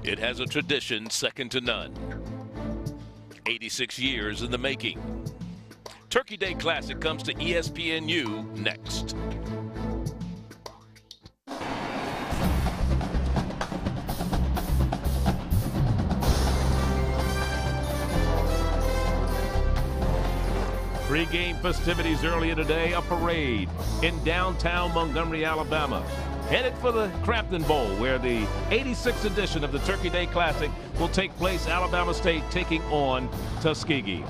It has a tradition second to none. 86 years in the making. Turkey Day Classic comes to ESPNU next. Pre-game festivities earlier today, a parade in downtown Montgomery, Alabama. Headed for the Cramton Bowl, where the 86th edition of the Turkey Day Classic will take place. Alabama State taking on Tuskegee.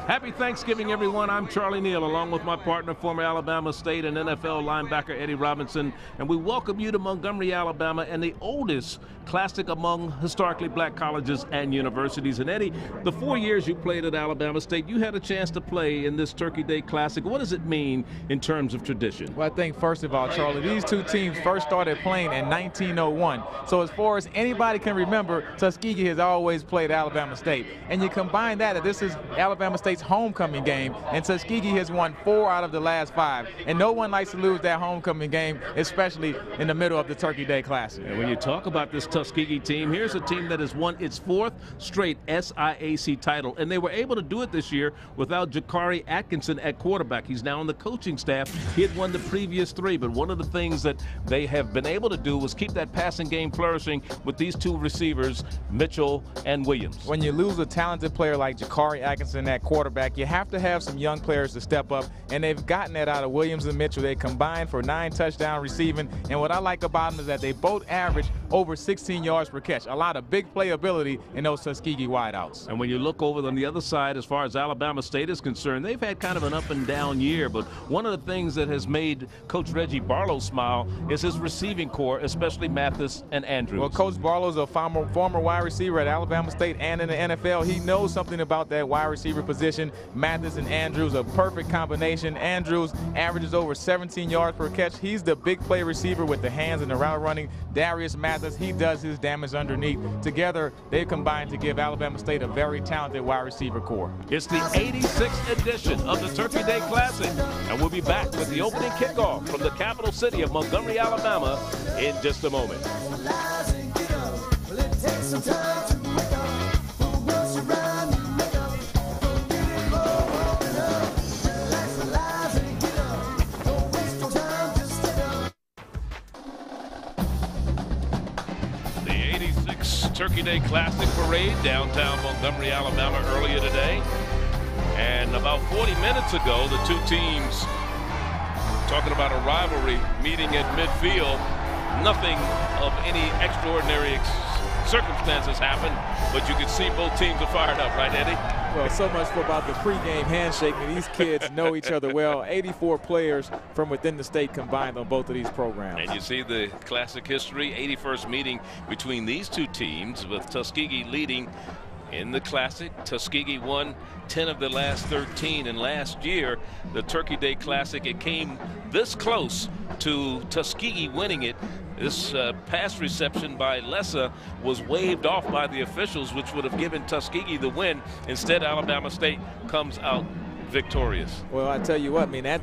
Happy Thanksgiving, everyone. I'm Charlie Neal, along with my partner, former Alabama State and NFL linebacker Eddie Robinson, and we welcome you to Montgomery, Alabama, and the oldest classic among historically black colleges and universities. And Eddie, the 4 years you played at Alabama State, you had a chance to play in this Turkey Day Classic. What does it mean in terms of tradition? Well, I think, first of all, Charlie, these two teams first started playing in 1901. So as far as anybody can remember, Tuskegee has always played Alabama State. And you combine that this is Alabama State's homecoming game, and Tuskegee has won 4 out of the last 5. And no one likes to lose that homecoming game, especially in the middle of the Turkey Day Classic. And when you talk about this Tuskegee team, here's a team that has won its 4th straight SIAC title, and they were able to do it this year without Jakari Atkinson at quarterback. He's now on the coaching staff. He had won the previous 3, but one of the things that they have been able to do was keep that passing game flourishing with these 2 receivers, Mitchell and Williams. When you lose a talented player like Jakari Atkinson at quarterback, you have to have some young players to step up, and they've gotten that out of Williams and Mitchell. They combined for 9 touchdowns receiving, and what I like about them is that they both average over 16 yards per catch. A lot of big playability in those Tuskegee wideouts. And when you look over on the other side, as far as Alabama State is concerned, they've had kind of an up and down year, but one of the things that has made Coach Reggie Barlow smile is his receiving core, especially Mathis and Andrews. Well, Coach Barlow's a former wide receiver at Alabama State and in the NFL. He knows something about that wide receiver position. Mathis and Andrews, a perfect combination. Andrews averages over 17 yards per catch. He's the big play receiver with the hands and the route running. Darius Mathis, he does his damage underneath. Together, they've combined to give Alabama State a very talented wide receiver core. It's the 86th edition of the Turkey Day Classic, and we'll be back with the opening kickoff from the capital city of Montgomery, Alabama in just a moment. Turkey Day Classic parade downtown Montgomery, Alabama earlier today. And about 40 minutes ago, the 2 teams talking about a rivalry meeting at midfield. Nothing of any extraordinary circumstances happened, but you can see both teams are fired up, right, Eddie? Well, so much for about the pregame handshake. These kids know each other well. 84 players from within the state combined on both of these programs. And you see the classic history, 81st meeting between these 2 teams, with Tuskegee leading in the Classic. Tuskegee won 10 of the last 13, and last year, the Turkey Day Classic, it came this close to Tuskegee winning it. This pass reception by Lessa was waved off by the officials, which would have given Tuskegee the win. Instead, Alabama State comes out victorious. Well, I tell you what, that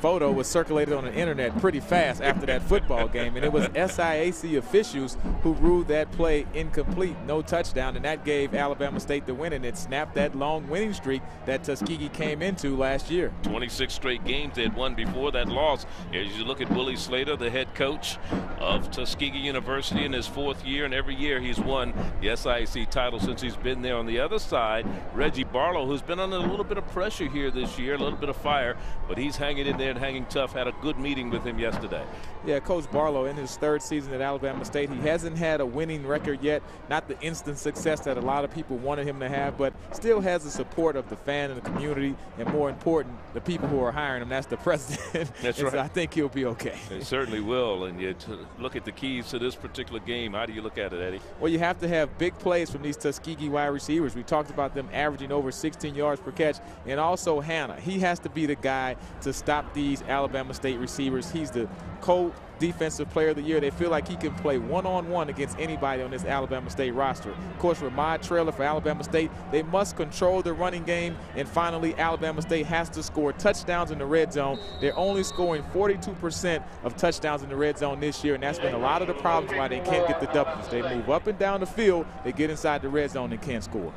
photo was circulated on the internet pretty fast after that football game, and it was SIAC officials who ruled that play incomplete, no touchdown, and that gave Alabama State the win, and it snapped that long winning streak that Tuskegee came into last year. 26 straight games they had won before that loss. As you look at Willie Slater, the head coach of Tuskegee University, in his 4th year, and every year he's won the SIAC title since he's been there. On the other side, Reggie Barlow, who's been under a little bit of pressure here this year, a little bit of fire, but he's hanging in there and hanging tough. Had a good meeting with him yesterday. Yeah, Coach Barlow, in his 3rd season at Alabama State, he hasn't had a winning record yet. Not the instant success that a lot of people wanted him to have, but still has the support of the fan and the community, and more important, the people who are hiring him. That's the president. That's right. So I think he'll be okay. He certainly will. And you look at the keys to this particular game. How do you look at it, Eddie? Well, you have to have big plays from these Tuskegee wide receivers. We talked about them averaging over 16 yards per catch, and also Hannah. He has to be the guy to stop the these Alabama State receivers. He's the co-defensive player of the year. They feel like he can play one-on-one against anybody on this Alabama State roster. Of course, with my trailer for Alabama State, they must control the running game. And finally, Alabama State has to score touchdowns in the red zone. They're only scoring 42% of touchdowns in the red zone this year, and that's been a lot of the problems why they can't get the W's. They move up and down the field, they get inside the red zone and can't score.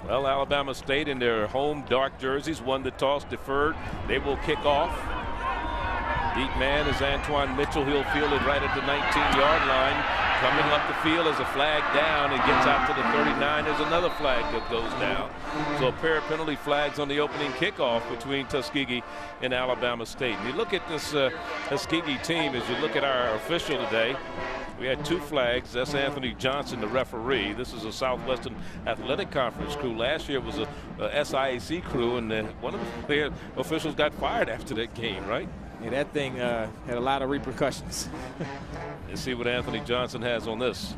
Well, Alabama State in their home dark jerseys won the toss, deferred. They will kick off. Deep man is Antoine Mitchell. He'll field it right at the 19-yard line. Coming up the field as a flag down and gets out to the 39. There's another flag that goes down. So a pair of penalty flags on the opening kickoff between Tuskegee and Alabama State. And you look at this Tuskegee team as you look at our official today. We had 2 flags. That's Anthony Johnson, the referee. This is a Southwestern Athletic Conference crew. Last year it was a SIAC crew, and one of the officials got fired after that game, right? Yeah, that thing had a lot of repercussions. Let's see what Anthony Johnson has on this.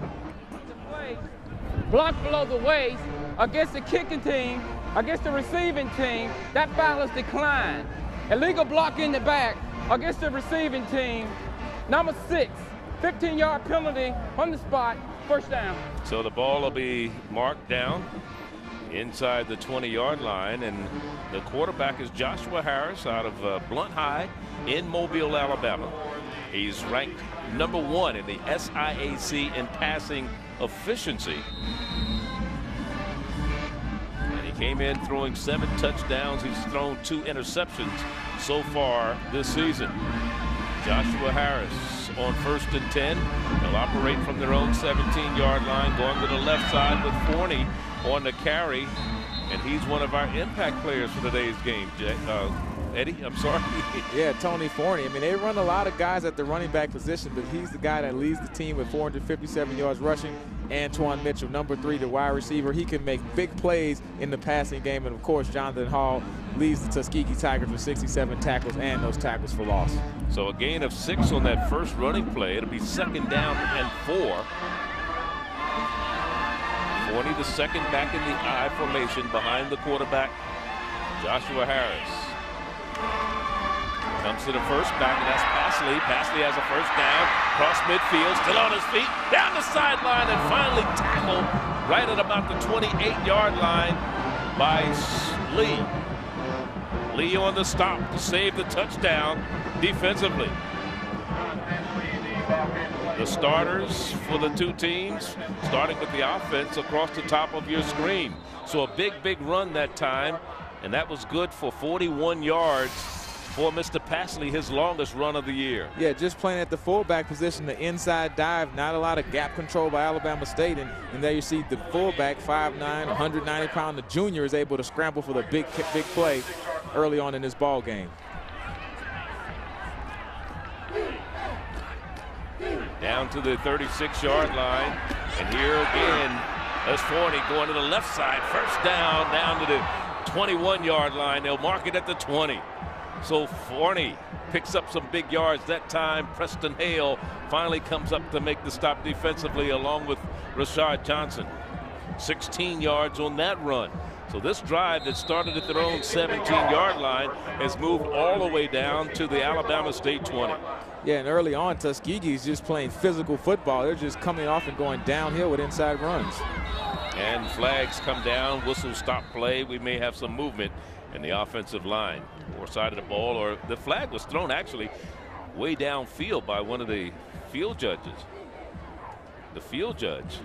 Block below the waist against the kicking team, against the receiving team, that foul is declined. Illegal block in the back against the receiving team, number 6. 15-yard penalty on the spot, first down. So the ball will be marked down inside the 20-yard line, and the quarterback is Joshua Harris out of Blunt High in Mobile, Alabama. He's ranked number 1 in the SIAC in passing efficiency. And he came in throwing 7 touchdowns. He's thrown 2 interceptions so far this season. Joshua Harris on 1st and 10. They'll operate from their own 17-yard line, going to the left side with Forney on the carry. And he's one of our impact players for today's game, Eddie, I'm sorry. Yeah, Tony Forney. I mean, they run a lot of guys at the running back position, but he's the guy that leads the team with 457 yards rushing. Antoine Mitchell, number 3, the wide receiver. He can make big plays in the passing game. And, of course, Jonathan Hall leads the Tuskegee Tigers with 67 tackles and those tackles for loss. So a gain of 6 on that first running play. It'll be 2nd down and 4. Forney, the second back in the I formation behind the quarterback, Joshua Harris. Comes to the first back, and that's Pasley. Pasley has a first down, cross midfield, still on his feet, down the sideline, and finally tackled right at about the 28-yard line by Lee. Lee on the stop to save the touchdown defensively. The starters for the 2 teams, starting with the offense across the top of your screen. So a big run that time, and that was good for 41 yards. For Mr. Pasley, his longest run of the year. Yeah, just playing at the fullback position, the inside dive, not a lot of gap control by Alabama State. And there you see the fullback, 5'9", 190-pound, the junior is able to scramble for the big play early on in this ball game. Down to the 36-yard line. And here again, as Forney going to the left side. First down to the 21-yard line. They'll mark it at the 20. So Forney picks up some big yards that time. Preston Hale finally comes up to make the stop defensively along with Rashad Johnson. 16 yards on that run. So this drive that started at their own 17-yard line has moved all the way down to the Alabama State 20. Yeah, and early on, Tuskegee is just playing physical football. They're just coming off and going downhill with inside runs. And flags come down, whistle stop play. We may have some movement in the offensive line or side of the ball, or the flag was thrown actually way downfield by one of the field judges. The field judge.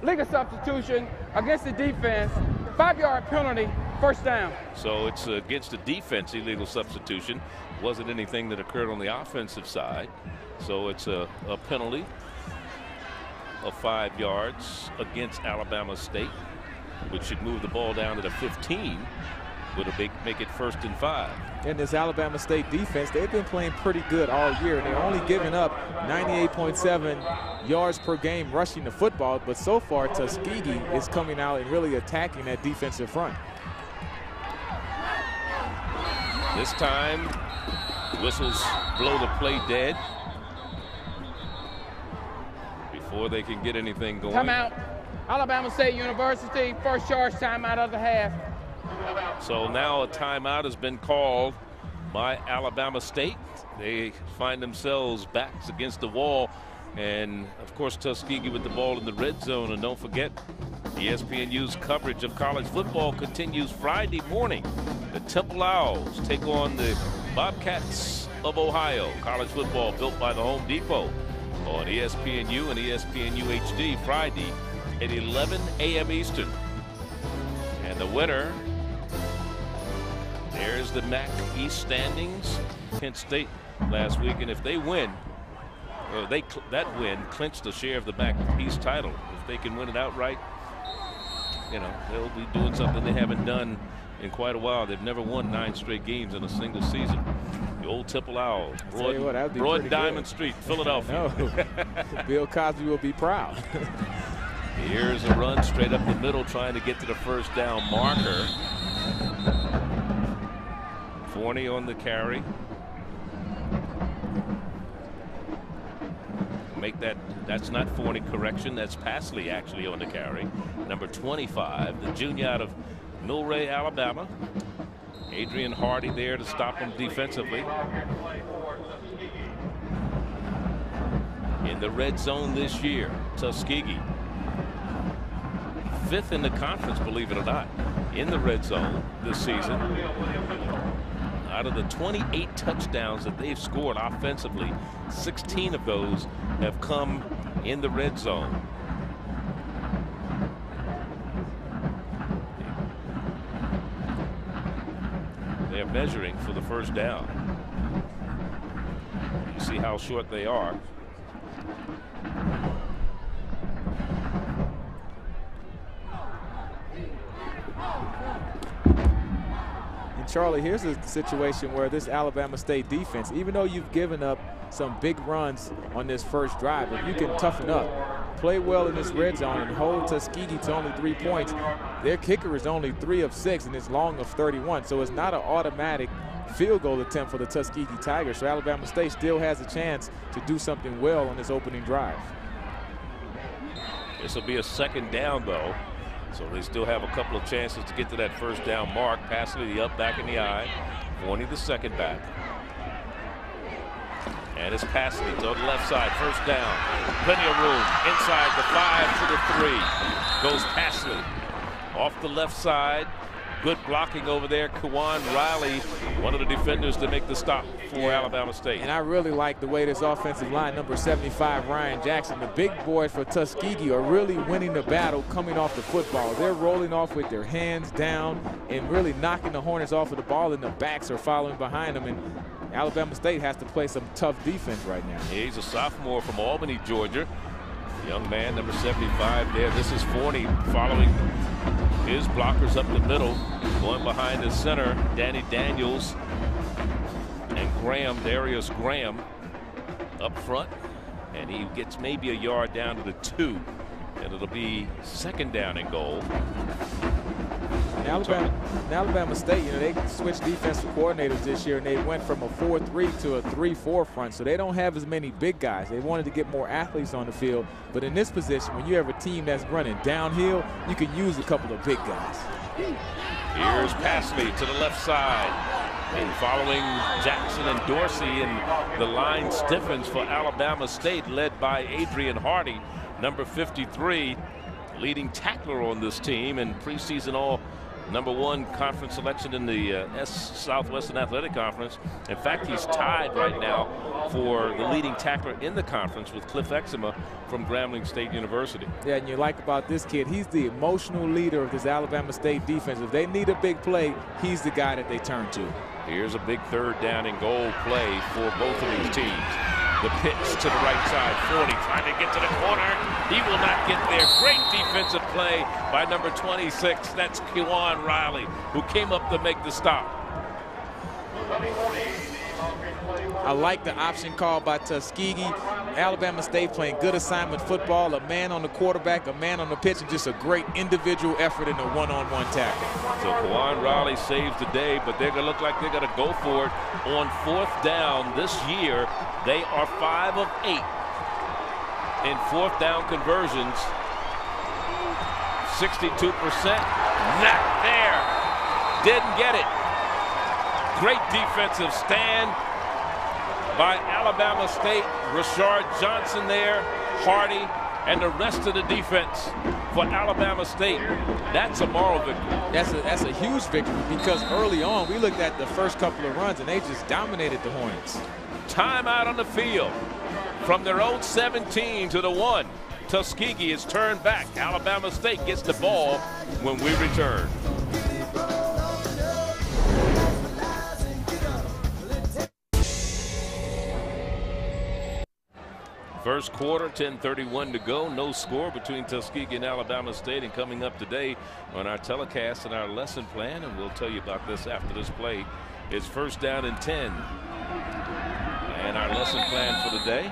Legal substitution against the defense, 5-yard penalty, first down. So it's against the defense, illegal substitution. Wasn't anything that occurred on the offensive side. So it's a penalty of 5 yards against Alabama State, which should move the ball down to the 15. Would make it 1st and 5. And this Alabama State defense, they've been playing pretty good all year. They're only giving up 98.7 yards per game rushing the football, but so far Tuskegee is coming out and really attacking that defensive front. This time, whistles blow the play dead before they can get anything going. Timeout. Alabama State University, first charge timeout of the half. So now a timeout has been called by Alabama State. They find themselves backs against the wall. And, of course, Tuskegee with the ball in the red zone. And don't forget, ESPNU's coverage of college football continues Friday morning. The Temple Owls take on the Bobcats of Ohio. College football built by the Home Depot on ESPNU and ESPNU HD Friday at 11 a.m. Eastern. And the winner, there's the MAC East standings. Kent State last week, and if they win, that win clinched a share of the MAC East title. If they can win it outright, you know, they'll be doing something they haven't done in quite a while. They've never won 9 straight games in a single season. The old Temple Owls, Broad Diamond Street, Philadelphia. Bill Cosby will be proud. Here's a run straight up the middle, trying to get to the first down marker. Forney on the carry. Make that's not Forney, correction, that's Pasley actually on the carry. Number 25, the junior out of Millray, Alabama. Adrian Hardy there to stop him defensively. In the red zone this year, Tuskegee, 5th in the conference, believe it or not, in the red zone this season. Out of the 28 touchdowns that they've scored offensively, 16 of those have come in the red zone. They're measuring for the first down. You see how short they are. Charlie, here's a situation where this Alabama State defense, even though you've given up some big runs on this first drive, if you can toughen up, play well in this red zone and hold Tuskegee to only 3 points, their kicker is only 3 of 6 and it's long of 31. So it's not an automatic field goal attempt for the Tuskegee Tigers. So Alabama State still has a chance to do something well on this opening drive. This will be a second down, though. So they still have a couple of chances to get to that first down mark. Pasley, the up back in the eye. Forney, the second back. And it's Pasley to the left side. First down. Plenty of room. Inside the 5 to the 3. Goes Pasley. Off the left side. Good blocking over there. Kawan Riley, one of the defenders to make the stop for Alabama State. And I really like the way this offensive line, number 75, Ryan Jackson, the big boys for Tuskegee are really winning the battle coming off the football. They're rolling off with their hands down and really knocking the Hornets off of the ball, and the backs are following behind them. And Alabama State has to play some tough defense right now. He's a sophomore from Albany, Georgia. Young man, number 75 there. This is Forney following his blockers up the middle, going behind the center, Danny Daniels and Graham, Darius Graham up front, and he gets maybe a yard down to the 2, and it'll be second down and goal. Alabama State, you know, they switched defensive coordinators this year, and they went from a 4-3 to a 3-4 front, so they don't have as many big guys. They wanted to get more athletes on the field, but in this position, when you have a team that's running downhill, you can use a couple of big guys. Here's Pasley to the left side, and following Jackson and Dorsey, and the line stiffens for Alabama State, led by Adrian Hardy, number 53, leading tackler on this team, and preseason all #1 conference selection in the Southwestern Athletic Conference. In fact, he's tied right now for the leading tackler in the conference with Cliff Exuma from Grambling State University. Yeah, and you like about this kid, he's the emotional leader of this Alabama State defense. If they need a big play, he's the guy that they turn to. Here's a big third down and goal play for both of these teams. The pitch to the right side. Forney trying to get to the corner. He will not get there. Great defensive play by number 26. That's Kawan Riley, who came up to make the stop. I like the option call by Tuskegee. Alabama State playing good assignment football. A man on the quarterback, a man on the pitch, and just a great individual effort in a one-on-one tackle. So Kawan Riley saves the day, but they're going to look like they're going to go for it on 4th down this year. They are 5 of 8 in 4th down conversions. 62%. Not there. Didn't get it. Great defensive stand by Alabama State. Rashard Johnson there, Hardy, and the rest of the defense for Alabama State. That's a moral victory. That's a huge victory, because early on we looked at the first couple of runs and they just dominated the Hornets. Timeout on the field. From their own 17 to the 1. Tuskegee is turned back. Alabama State gets the ball when we return. First quarter, 10:31 to go. No score between Tuskegee and Alabama State. And coming up today on our telecast and our lesson plan, and we'll tell you about this after this play, is first down and 10. And our lesson plan for the day.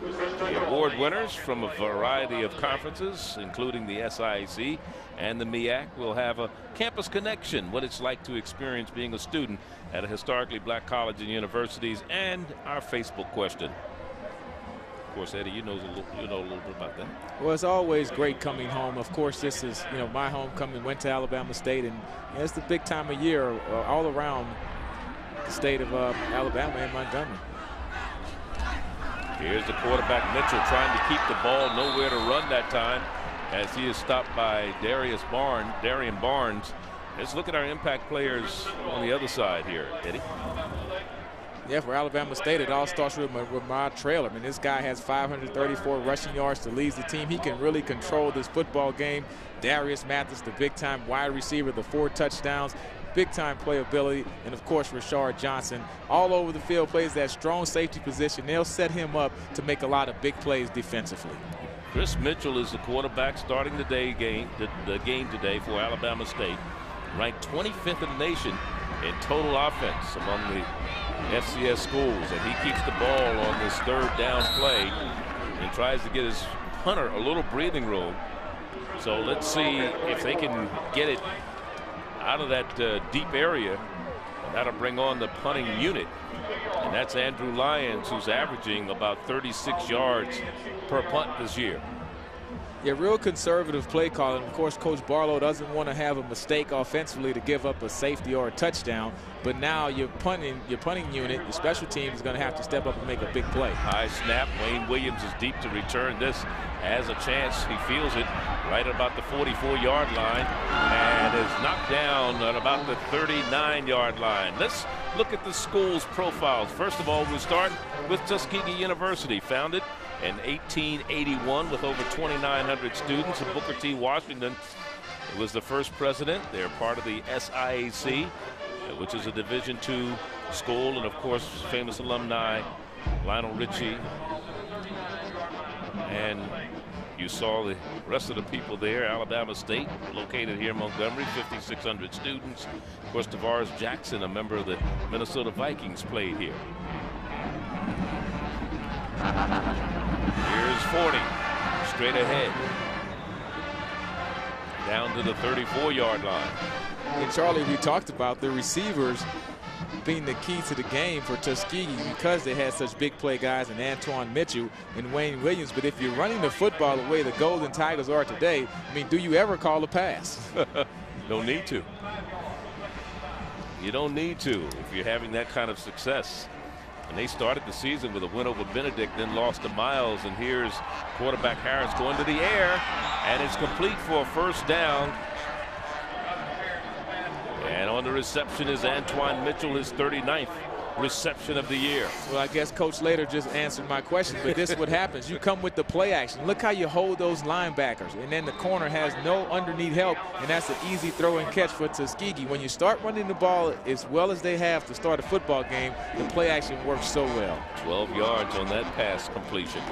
The award winners from a variety of conferences, including the SIAC and the MEAC, will have a campus connection, what it's like to experience being a student at a historically black college and universities, and our Facebook question. Of course, Eddie, you know a little bit about that. Well, it's always great coming home. Of course, this is, my homecoming. Went to Alabama State, and it's the big time of year all around the state of Alabama and Montgomery. Here's the quarterback, Mitchell, trying to keep the ball, nowhere to run that time, as he is stopped by Darian Barnes. Let's look at our impact players on the other side here, Eddie. Yeah, for Alabama State, it all starts with Ramad Traylor. I mean, this guy has 534 rushing yards to lead the team. He can really control this football game. Darius Mathis, the big-time wide receiver, the 4 touchdowns. Big-time playability, and of course Rashard Johnson all over the field, plays that strong safety position. They'll set him up to make a lot of big plays defensively. Chris Mitchell is the quarterback starting the game today for Alabama State, ranked 25th in the nation in total offense among the FCS schools, and he keeps the ball on this third down play and tries to get his punter a little breathing room. So let's see if they can get it out of that deep area. That'll bring on the punting unit, and that's Andrew Lyons, who's averaging about 36 yards per punt this year. Yeah, real conservative play calling. Of course, Coach Barlow doesn't want to have a mistake offensively to give up a safety or a touchdown. But now your punting unit, your special team, is going to have to step up and make a big play. High snap. Wayne Williams is deep to return this. Has a chance. He feels it right about the 44-yard line and is knocked down at about the 39-yard line. Let's look at the school's profiles. First of all, we'll start with Tuskegee University, founded in 1881 with over 2,900 students. And Booker T. Washington was the first president. They're part of the SIAC, which is a Division II school, and of course famous alumni Lionel Richie. And you saw the rest of the people there. Alabama State, located here in Montgomery, 5,600 students. Of course, Tavares Jackson, a member of the Minnesota Vikings, played here. Here's 40, straight ahead, down to the 34-yard line. And Charlie, we talked about the receivers being the key to the game for Tuskegee because they had such big play guys in Antoine Mitchell and Wayne Williams. But if you're running the football the way the Golden Tigers are today, I mean, do you ever call a pass? Don't need to. You don't need to if you're having that kind of success. And they started the season with a win over Benedict, then lost to Miles. And here's quarterback Harris going to the air, and it's complete for a first down. And on the reception is Antoine Mitchell, his 39th reception of the year. Well, I guess Coach Later just answered my question, but this is what happens. You come with the play action. Look how you hold those linebackers, and then the corner has no underneath help, and that's an easy throw and catch for Tuskegee. When you start running the ball as well as they have to start a football game, the play action works so well. 12 yards on that pass completion.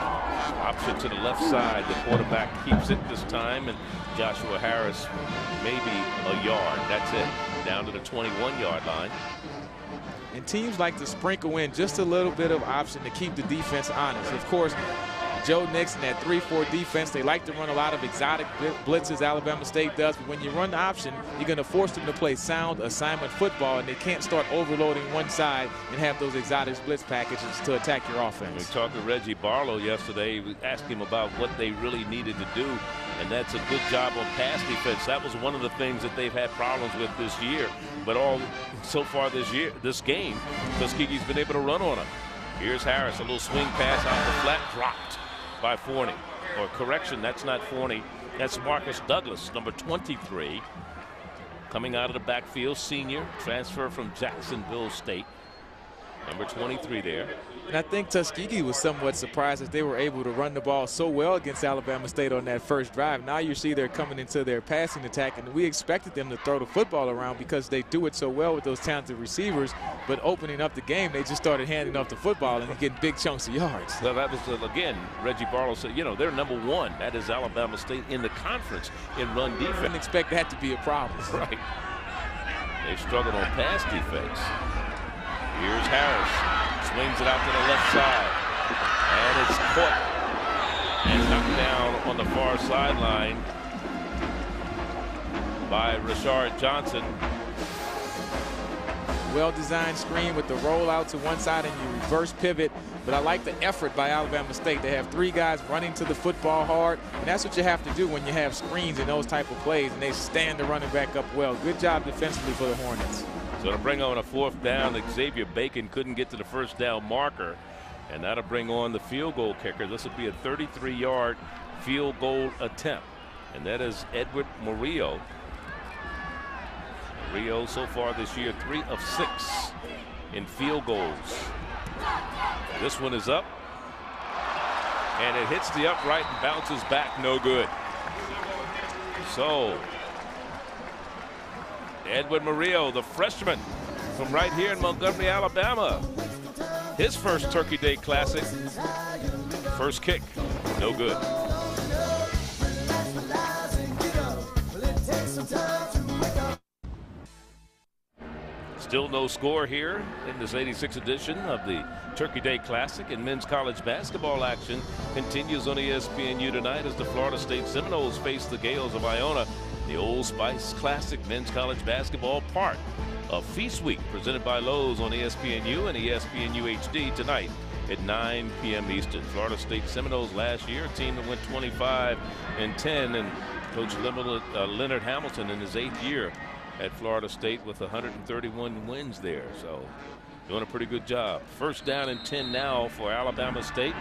Option to the left side. The quarterback keeps it this time, and Joshua Harris maybe a yard. That's it. Down to the 21-yard line. And teams like to sprinkle in just a little bit of option to keep the defense honest. Of course, Joe Nixon, that 3-4 defense, they like to run a lot of exotic blitzes. Alabama State does. But when you run the option, you're going to force them to play sound assignment football, and they can't start overloading one side and have those exotic blitz packages to attack your offense. We talked to Reggie Barlow yesterday. We asked him about what they really needed to do and that's a good job on pass defense. That was one of the things that they've had problems with this year. But so far this game, Tuskegee's been able to run on them. Here's Harris, a little swing pass out the flat, dropped by Forney. Or correction, that's not Forney. That's Marcus Douglas, number 23. Coming out of the backfield, senior, transfer from Jacksonville State. Number 23 there. And I think Tuskegee was somewhat surprised that they were able to run the ball so well against Alabama State on that first drive. Now you see they're coming into their passing attack, and we expected them to throw the football around because they do it so well with those talented receivers. But opening up the game, they just started handing off the football and getting big chunks of yards. Well, that was, again, Reggie Barlow said, you know, they're number 1. That is Alabama State in the conference in run defense. Didn't expect that to be a problem. Right. They struggled on pass defense. Here's Harris, swings it out to the left side, and it's caught and knocked down on the far sideline by Rashard Johnson. Well-designed screen with the rollout to one side and you reverse pivot. But I like the effort by Alabama State. They have 3 guys running to the football hard, and that's what you have to do when you have screens and those type of plays, and they stand the running back up well. Good job defensively for the Hornets. So to bring on a 4th down, Xavier Bacon couldn't get to the first down marker, and that'll bring on the field goal kicker. This will be a 33-yard field goal attempt, and that is Edward Murillo. Murillo so far this year 3 of 6 in field goals. This one is up, and it hits the upright and bounces back, no good. So Edward Murillo, the freshman from right here in Montgomery, Alabama. His first Turkey Day Classic. First kick, no good. Still no score here in this 86th edition of the Turkey Day Classic, and men's college basketball action continues on ESPNU tonight as the Florida State Seminoles face the Gales of Iona. The Old Spice Classic men's college basketball, part of Feast Week, presented by Lowe's on ESPNU and ESPNU HD tonight at 9 p.m. Eastern. Florida State Seminoles last year, a team that went 25-10, and Coach Leonard Hamilton in his 8th year at Florida State with 131 wins there. So doing a pretty good job. First down and 10 now for Alabama State.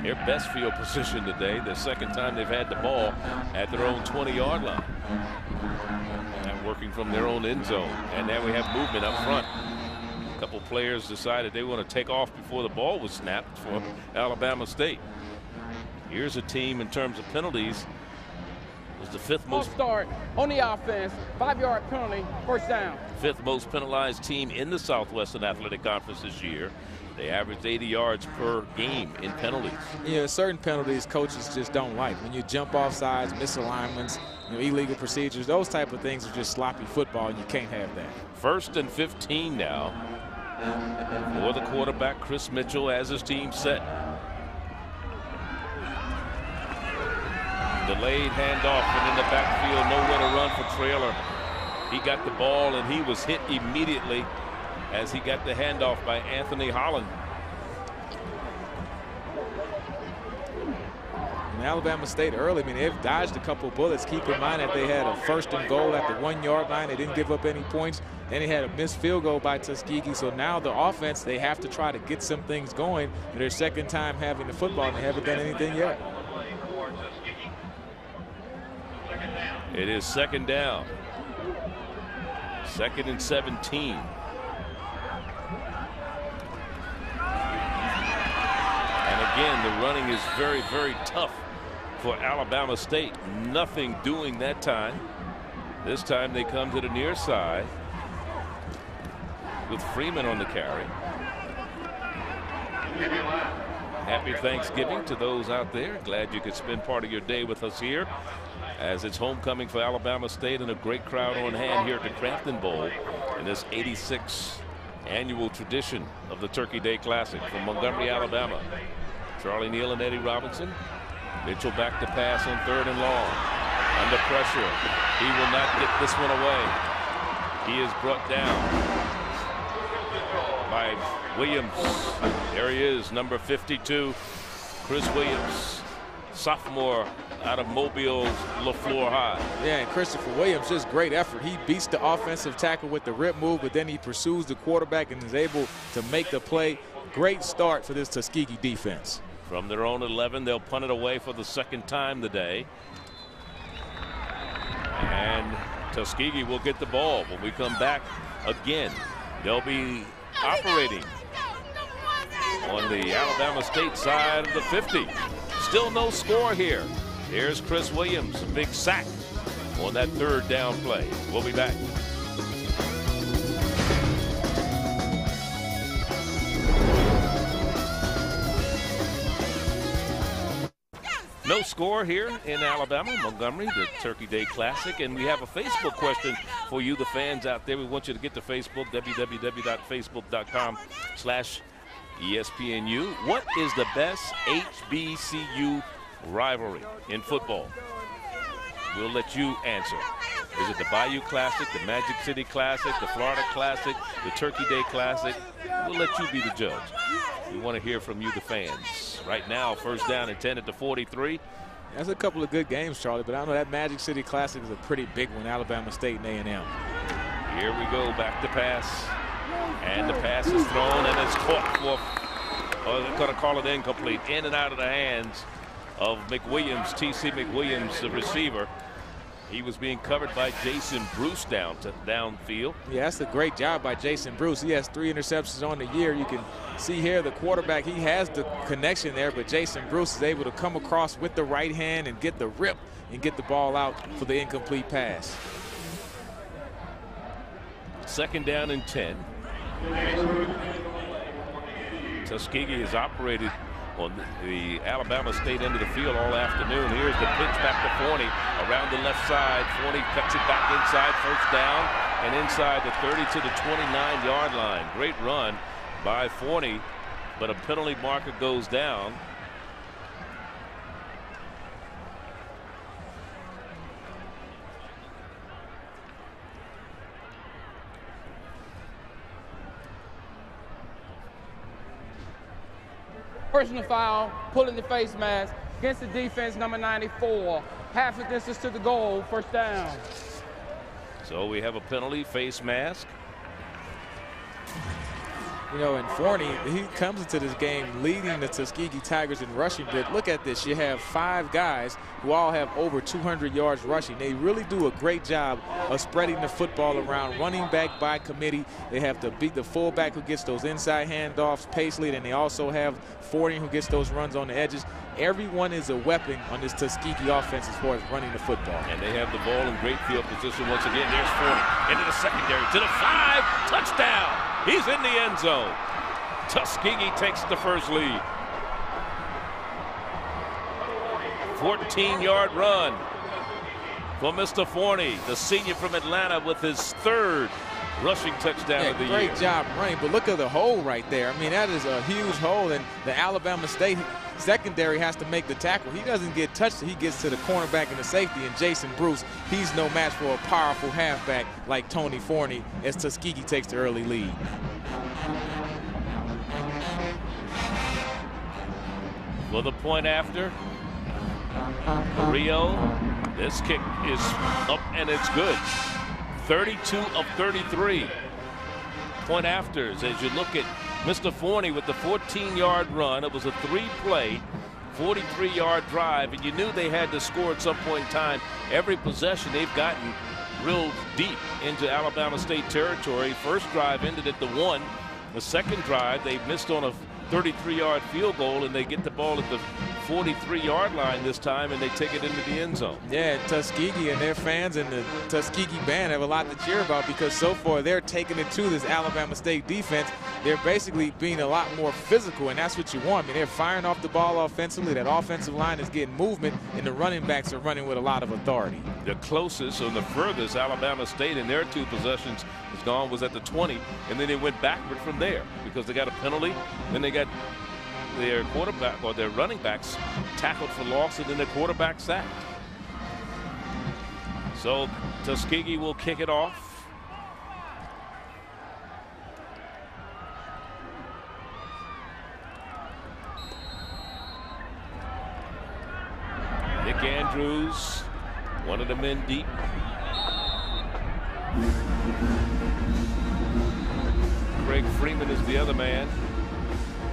Their best field position today. The second time they've had the ball at their own 20-yard line. And working from their own end zone. And now we have movement up front. A couple players decided they want to take off before the ball was snapped for Alabama State. Here's a team in terms of penalties. Is the 5th most start on the offense, 5-yard penalty, first down. 5th most penalized team in the Southwestern Athletic Conference this year. They averaged 80 yards per game in penalties. Yeah, certain penalties coaches just don't like. When you jump off sides, misalignments, illegal procedures, those type of things are just sloppy football, and you can't have that. 1st and 15 now for the quarterback, Chris Mitchell, as his team set. Delayed handoff, and in the backfield, nowhere to run for Traylor. He got the ball, and he was hit immediately as he got the handoff by Anthony Holland. And Alabama State early, they've dodged a couple bullets. Keep in mind that they had a 1st and goal at the 1-yard line. They didn't give up any points. Then they had a missed field goal by Tuskegee. So now the offense, they have to try to get some things going. Their 2nd time having the football, and they haven't done anything yet. It is 2nd down. 2nd and 17. And again, the running is very, very tough for Alabama State. Nothing doing that time. This time they come to the near side with Freeman on the carry. Happy Thanksgiving to those out there. Glad you could spend part of your day with us here, as it's homecoming for Alabama State and a great crowd on hand here at the Cramton Bowl in this 86th annual tradition of the Turkey Day Classic. From Montgomery, Alabama, Charlie Neal and Eddie Robinson. Mitchell back to pass on 3rd and long. Under pressure. He will not get this one away. He is brought down by Williams. There he is, number 52, Chris Williams, sophomore out of Mobile's LaFleur High. Yeah, and Christopher Williams, just great effort. He beats the offensive tackle with the rip move, but then he pursues the quarterback and is able to make the play. Great start for this Tuskegee defense. From their own 11, they'll punt it away for the second time today. And Tuskegee will get the ball. When we come back again, they'll be operating on the Alabama State side of the 50. Still no score here. Here's Chris Williams, a big sack on that third down play. We'll be back. No score here in Alabama, Montgomery, the Turkey Day Classic. And we have a Facebook question for you, the fans out there. We want you to get to Facebook, www.facebook.com/ESPNU. What is the best HBCU rivalry in football? We'll let you answer. Is it the Bayou Classic, the Magic City Classic, the Florida Classic, the Turkey Day Classic? We'll let you be the judge. We want to hear from you, the fans. Right now, first down and 10 at the 43. That's a couple of good games, Charlie, but I know that Magic City Classic is a pretty big one, Alabama State and A&M. Here we go, back to pass. And the pass is thrown, and it's caught for, they're going to call it incomplete, in and out of the hands of McWilliams, T.C. McWilliams, the receiver. He was being covered by Jason Bruce downfield. Yeah, that's a great job by Jason Bruce. He has 3 interceptions on the year. You can see here the quarterback, he has the connection there, but Jason Bruce is able to come across with the right hand and get the rip and get the ball out for the incomplete pass. Second down and 10. Tuskegee has operated on the Alabama State end of the field all afternoon. Here's the pitch back to Forney around the left side. Forney cuts it back inside, first down, and inside the 30 to the 29-yard line. Great run by Forney, but a penalty marker goes down. Personal foul, pulling the face mask against the defense, number 94. Half a distance to the goal, first down. So we have a penalty, face mask. You know, and Forney, he comes into this game leading the Tuskegee Tigers in rushing, but look at this. You have 5 guys who all have over 200 yards rushing. They really do a great job of spreading the football around, running back by committee. They have to beat the fullback who gets those inside handoffs, Paisley, and they also have Forney who gets those runs on the edges. Everyone is a weapon on this Tuskegee offense as far as running the football. And they have the ball in great field position once again. There's Forney into the secondary to the 5, touchdown. He's in the end zone. Tuskegee takes the first lead. 14-yard run for Mr. Forney, the senior from Atlanta, with his 3rd rushing touchdown of the year. Great job running, but look at the hole right there. I mean, that is a huge hole, and the Alabama State secondary has to make the tackle. He doesn't get touched. He gets to the cornerback and the safety, and Jason Bruce, he's no match for a powerful halfback like Tony Forney as Tuskegee takes the early lead. For the point after, Rio, this kick is up and it's good. 32 of 33. Point afters, as you look at Mr. Forney with the 14-yard run. It was a 3-play, 43-yard drive, and you knew they had to score at some point in time. Every possession they've gotten real deep into Alabama State territory. First drive ended at the 1. The second drive, they missed on a 33-yard field goal, and they get the ball at the 43-yard line this time, and they take it into the end zone. Yeah, Tuskegee and their fans and the Tuskegee band have a lot to cheer about, because so far they're taking it to this Alabama State defense. They're basically being a lot more physical, and that's what you want. I mean, they're firing off the ball offensively. That offensive line is getting movement, and the running backs are running with a lot of authority. The closest or the furthest Alabama State in their 2 possessions has gone was at the 20, and then they went backward from there because they got a penalty. Then they got their quarterback or their running backs tackled for loss, and then the quarterback sacked. So Tuskegee will kick it off. Nick Andrews, one of the men deep. Craig Freeman is the other man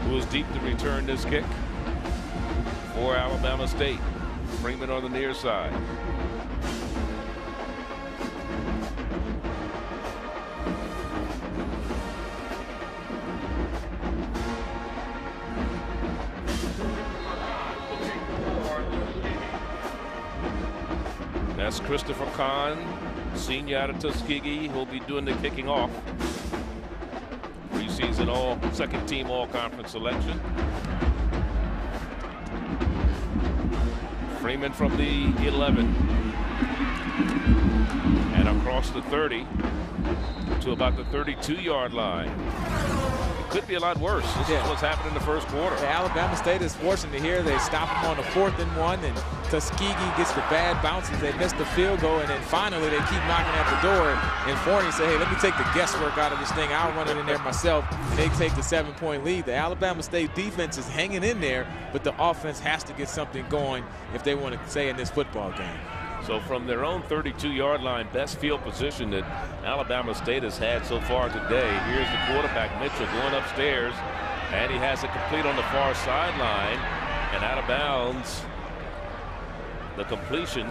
who is deep to return this kick for Alabama State. Freeman on the near side. That's Christopher Kahn, senior out of Tuskegee, who'll be doing the kicking off. Preseason second team all-conference selection. Freeman from the 11 and across the 30 to about the 32-yard line. It could be a lot worse. This is what's happened in the first quarter. Yeah, Alabama State is fortunate here. They stop them on the 4th and 1, and Tuskegee gets the bad bounces. They miss the field goal, and then finally they keep knocking at the door. And Forney say, hey, let me take the guesswork out of this thing. I'll run it in there myself. And they take the 7-point lead. The Alabama State defense is hanging in there, but the offense has to get something going if they want to stay in this football game. So from their own 32-yard line, best field position that Alabama State has had so far today. Here's the quarterback, Mitchell, going upstairs, and he has it complete on the far sideline and out of bounds. The completion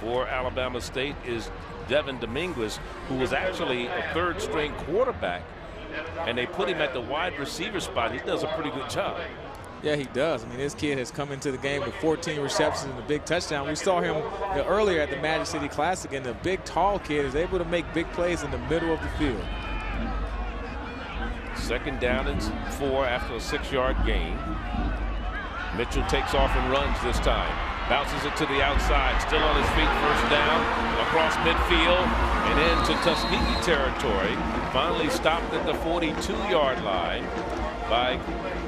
for Alabama State is Devin Dominguez, who was actually a third-string quarterback, and they put him at the wide receiver spot. He does a pretty good job. Yeah, he does. I mean, this kid has come into the game with 14 receptions and a big touchdown. We saw him earlier at the Magic City Classic, and the big, tall kid is able to make big plays in the middle of the field. 2nd down and 4 after a 6-yard gain. Mitchell takes off and runs this time. Bounces it to the outside, still on his feet, 1st down, across midfield and into Tuskegee territory. Finally stopped at the 42-yard line by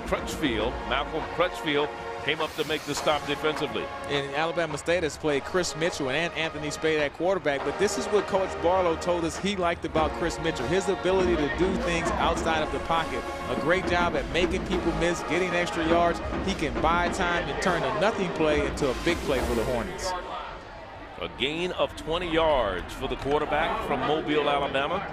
Crutchfield. Malcolm Crutchfield came up to make the stop defensively. And Alabama State has played Chris Mitchell and Anthony Spade at quarterback, but this is what Coach Barlow told us he liked about Chris Mitchell, his ability to do things outside of the pocket. A great job at making people miss, getting extra yards. He can buy time and turn a nothing play into a big play for the Hornets. A gain of 20 yards for the quarterback from Mobile, Alabama.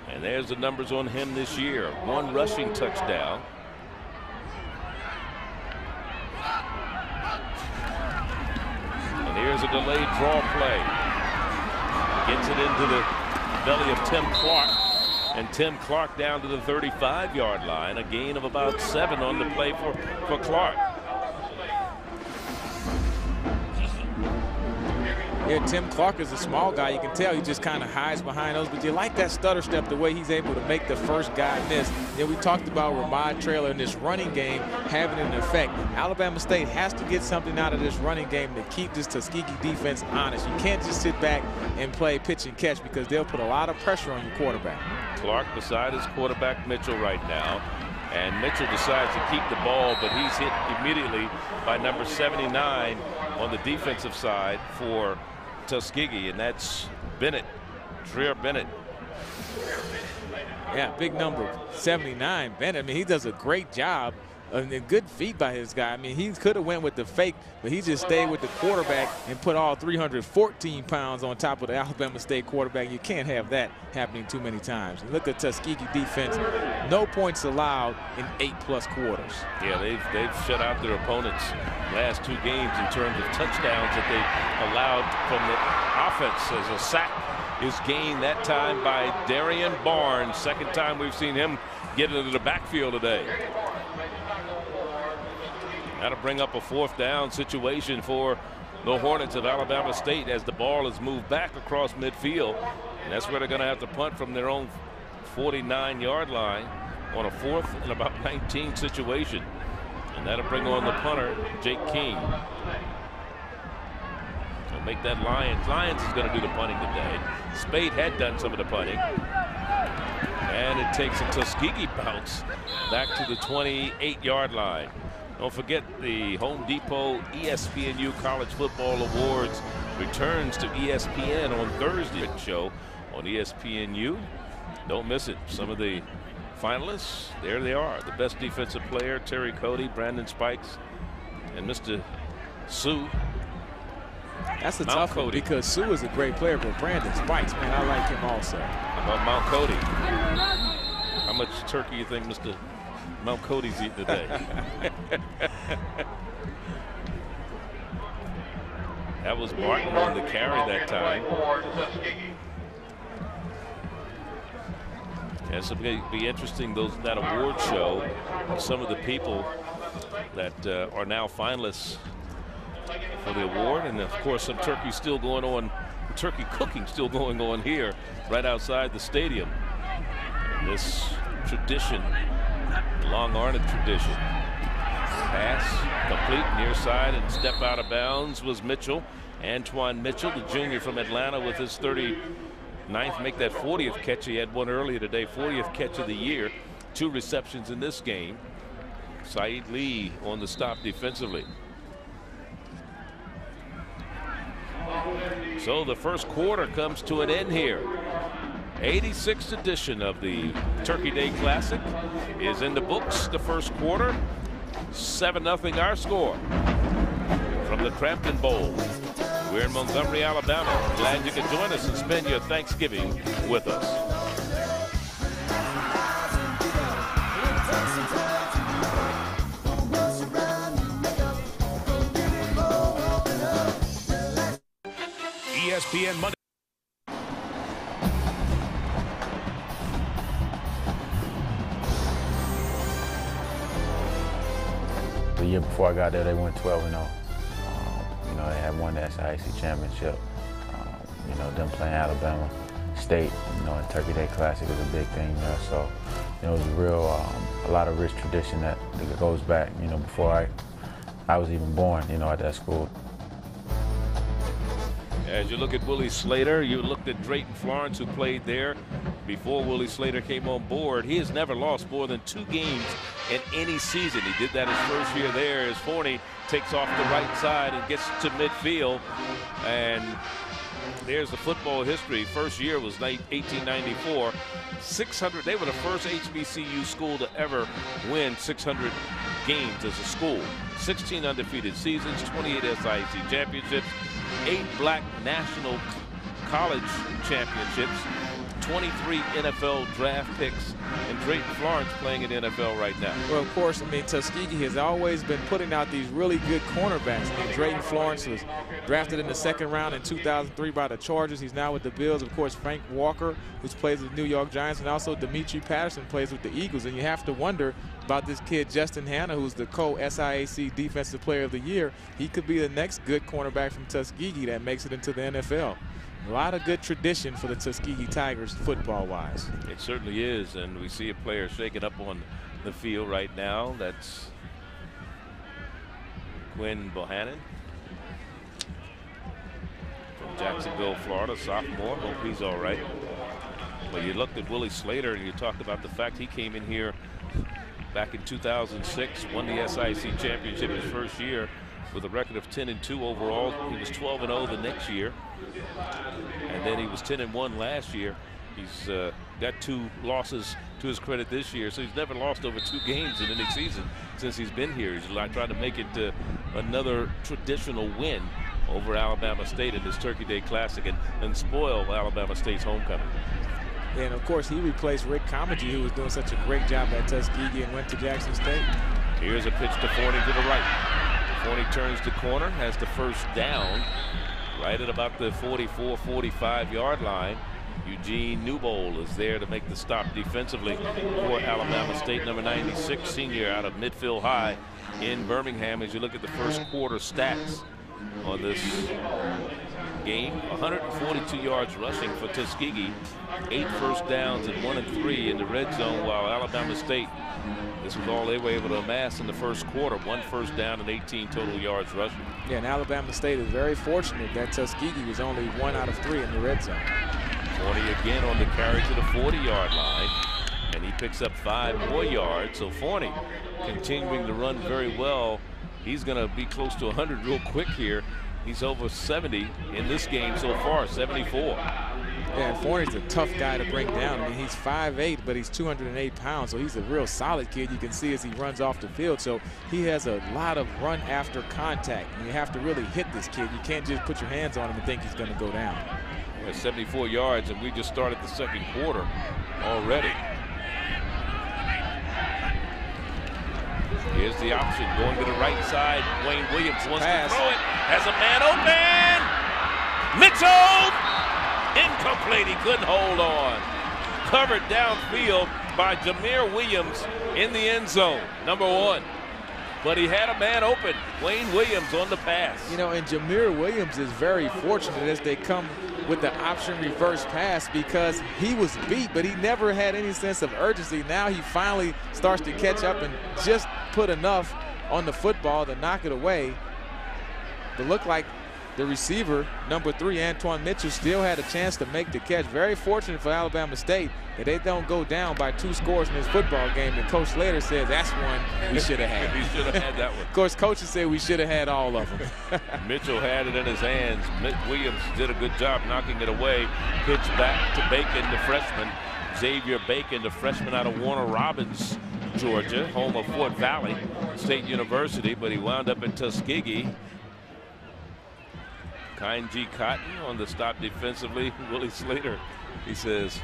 And there's the numbers on him this year. 1 rushing touchdown. And here's a delayed draw play. Gets it into the belly of Tim Clark. And Tim Clark down to the 35-yard line. A gain of about 7 on the play for Clark. Yeah, Tim Clark is a small guy. You can tell he just kind of hides behind those, but you like that stutter step, the way he's able to make the first guy miss. Then we talked about Ramad Traylor in this running game having an effect. Alabama State has to get something out of this running game to keep this Tuskegee defense honest. You can't just sit back and play pitch and catch because they'll put a lot of pressure on your quarterback. Clark beside his quarterback Mitchell right now. And Mitchell decides to keep the ball, but he's hit immediately by number 79 on the defensive side for Tuskegee, and that's Bennett, Dreer Bennett. Yeah, big number, 79, Bennett. I mean, he does a great job. Good feet by his guy. I mean, he could have went with the fake, but he just stayed with the quarterback and put all 314 pounds on top of the Alabama State quarterback. You can't have that happening too many times. And look at Tuskegee defense. No points allowed in 8+ quarters. Yeah, they've shut out their opponents last 2 games in terms of touchdowns that they allowed from the offense. As a sack is gained that time by Darian Barnes. 2nd time we've seen him get into the backfield today. That'll bring up a 4th down situation for the Hornets of Alabama State as the ball is moved back across midfield. And that's where they're going to have to punt from their own 49-yard line on a 4th and about 19 situation. And that'll bring on the punter, Jake King. So make that Lyons. Lyons is going to do the punting today. Spade had done some of the punting. And it takes a Tuskegee bounce back to the 28-yard line. Don't forget the Home Depot ESPNU College Football Awards returns to ESPN on Thursday. Show on ESPNU. Don't miss it. Some of the finalists. There they are. The best defensive player, Terry Cody, Brandon Spikes, and Mr. Sue. That's a tough one because Sue is a great player, but Brandon Spikes, man, I like him also. How about Mount Cody? How much turkey you think Mr. Mount Cody's eating today? That was Martin on the carry that time. Yes, it'll be interesting, that award show. Some of the people that are now finalists for the award, and of course some turkey still going on, turkey cooking still going on here right outside the stadium. And this tradition, long-honored tradition. Pass complete near side and step out of bounds was Mitchell. Antoine Mitchell, the junior from Atlanta, with his 39th, make that 40th catch. He had one earlier today, 40th catch of the year. 2 receptions in this game. Saeed Lee on the stop defensively. So the first quarter comes to an end here. 86th edition of the Turkey Day Classic is in the books. The first quarter, 7-0 our score from the Cramton Bowl. We're in Montgomery, Alabama. Glad you could join us and spend your Thanksgiving with us. ESPN Monday. The year before I got there, they went 12-0. You know, they had won the SIAC championship. You know, them playing Alabama State, you know, and Turkey Day Classic is a big thing there. So, you know, it was a real, a lot of rich tradition that goes back, you know, before I was even born, you know, at that school. As you look at Willie Slater, you looked at Drayton Florence, who played there before Willie Slater came on board. He has never lost more than 2 games in any season. He did that his first year there as Forney takes off the right side and gets to midfield. And there's the football history. First year was 1894. 600. They were the first HBCU school to ever win 600 games as a school. 16 undefeated seasons, 28 SIAC championships, 8 black national college championships, 23 NFL draft picks, and Drayton Florence playing in the NFL right now. Well, of course, I mean, Tuskegee has always been putting out these really good cornerbacks. I mean, Drayton Florence was drafted in the 2nd round in 2003 by the Chargers. He's now with the Bills. Of course, Frank Walker, who plays with the New York Giants, and also Demetri Patterson plays with the Eagles. And you have to wonder about this kid, Justin Hanna, who's the co-SIAC Defensive Player of the Year. He could be the next good cornerback from Tuskegee that makes it into the NFL. A lot of good tradition for the Tuskegee Tigers football-wise. It certainly is, and we see a player shaking up on the field right now. That's Quinn Bohannon from Jacksonville, Florida, sophomore. Hope he's all right. But you looked at Willie Slater, and you talked about the fact he came in here back in 2006, won the SIAC championship his first year with a record of 10-2 overall. He was 12-0 the next year, and then he was 10-1 last year. He's got 2 losses to his credit this year, so he's never lost over 2 games in any season since he's been here. He's trying to make it another traditional win over Alabama State in this Turkey Day Classic and spoil Alabama State's homecoming. And of course, he replaced Rick Comedy, who was doing such a great job at Tuskegee and went to Jackson State. Here's a pitch to Forney to the right. Forney turns the corner, has the first down right at about the 44-45 yard line. Eugene Newbold is there to make the stop defensively for Alabama State. Number 96, senior out of Midfield High in Birmingham. As you look at the first quarter stats on this game, 142 yards rushing for Tuskegee, 8 first downs and 1 and 3 in the red zone, while Alabama State, this was all they were able to amass in the first quarter. 1 first down and 18 total yards rushing. Yeah, and Alabama State is very fortunate that Tuskegee was only 1 out of 3 in the red zone. Forney again on the carry to the 40-yard line, and he picks up 5 more yards. So Forney continuing to run very well. He's going to be close to 100 real quick here He's over 70 in this game so far, 74. Yeah, Fournier's a tough guy to bring down. I mean, he's 5'8", but he's 208 pounds, so he's a real solid kid. You can see as he runs off the field. So he has a lot of run after contact. And you have to really hit this kid. You can't just put your hands on him and think he's going to go down. Yeah, 74 yards, and we just started the second quarter already. Here's the option, going to the right side. Wayne Williams wants to throw it. Has a man open. Mitchell! Incomplete. He couldn't hold on. Covered downfield by Jameer Williams in the end zone, number 1. But he had a man open. Wayne Williams on the pass. You know, and Jameer Williams is very fortunate as they come with the option reverse pass because he was beat, but he never had any sense of urgency. Now he finally starts to catch up and just put enough on the football to knock it away. But look like the receiver, number 3, Antoine Mitchell, still had a chance to make the catch. Very fortunate for Alabama State that they don't go down by 2 scores in this football game. And Coach Slater says that's one we should have had. We should have had that one. Of course, coaches say we should have had all of them. Mitchell had it in his hands. Williams did a good job knocking it away. Pitch back to Bacon, the freshman. Xavier Bacon, the freshman out of Warner Robins, Georgia, home of Fort Valley State University, but he wound up in Tuskegee. Kind Cotton on the stop defensively. Willie Slater, he says,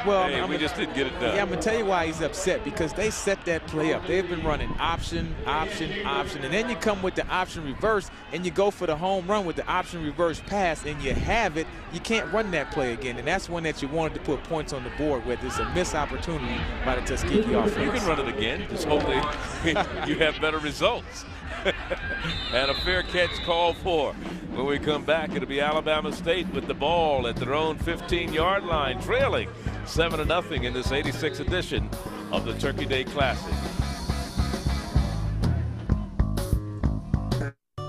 well, hey, we just didn't get it done. Yeah, I'm going to tell you why he's upset, because they set that play up. They've been running option, option, option, and then you come with the option reverse, and you go for the home run with the option reverse pass, and you have it. You can't run that play again, and that's one that you wanted to put points on the board with. It's a missed opportunity by the Tuskegee offense. You can run it again. Just hopefully you have better results. And a fair catch called for. When we come back, it'll be Alabama State with the ball at their own 15-yard line, trailing 7-0 in this 86th edition of the Turkey Day Classic.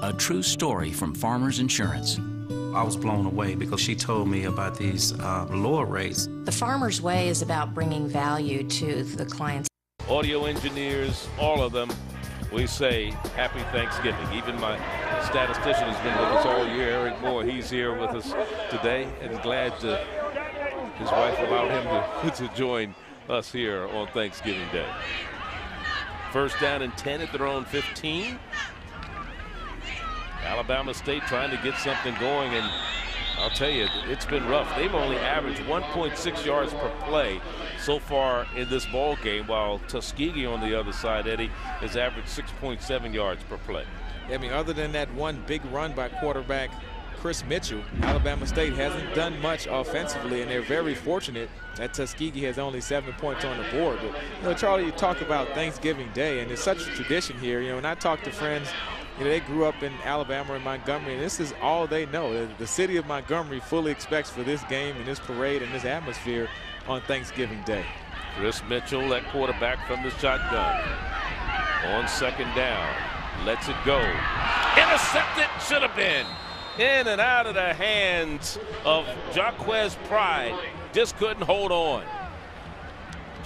A true story from Farmers Insurance. I was blown away because she told me about these lower rates. The Farmer's Way is about bringing value to the clients. Audio engineers, all of them, we say happy Thanksgiving. Even my statistician has been with us all year, Eric Moore. He's here with us today, and glad his wife allowed him to join us here on Thanksgiving Day. First down and 10 at their own 15. Alabama State trying to get something going, and I'll tell you, it's been rough. They've only averaged 1.6 yards per play so far in this ball game, while Tuskegee on the other side, Eddie, has averaged 6.7 yards per play. I mean, other than that one big run by quarterback Chris Mitchell, Alabama State hasn't done much offensively, and they're very fortunate that Tuskegee has only 7 points on the board. But, you know, Charlie, you talk about Thanksgiving Day, and it's such a tradition here. You know, when I talk to friends, you know, they grew up in Alabama and Montgomery, and this is all they know. The city of Montgomery fully expects for this game and this parade and this atmosphere on Thanksgiving Day. Chris Mitchell, that quarterback from the shotgun, on second down, lets it go. Intercepted, should have been. In and out of the hands of Jaquez Pride. Just couldn't hold on.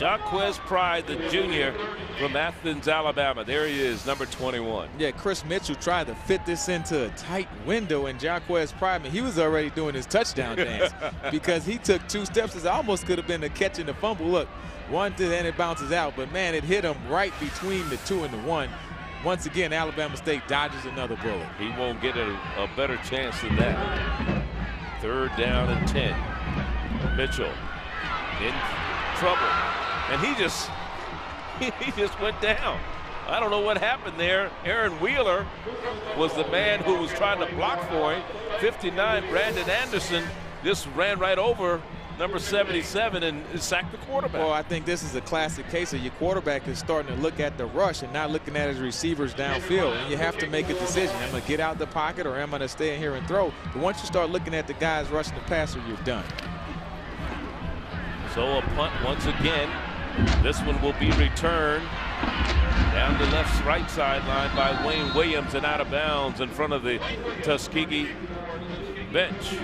Jaquez Pride, the junior from Athens, Alabama. There he is, number 21. Yeah, Chris Mitchell tried to fit this into a tight window, and Jaquez Pride, he was already doing his touchdown dance because he took 2 steps. It almost could have been a catch and the fumble. Look, 1, 2, and it bounces out, but man, it hit him right between the 2 and the 1. Once again, Alabama State dodges another bullet. He won't get a better chance than that. Third down and 10. Mitchell in trouble. And he just went down. I don't know what happened there. Aaron Wheeler was the man who was trying to block for him. 59, Brandon Anderson just ran right over number 77 and sacked the quarterback. Well, I think this is a classic case of your quarterback is starting to look at the rush and not looking at his receivers downfield. And you have to make a decision. Am I going to get out the pocket or am I going to stay in here and throw? But once you start looking at the guys rushing the passer, you're done. So a punt once again. This one will be returned down the right sideline by Wayne Williams and out of bounds in front of the Tuskegee bench.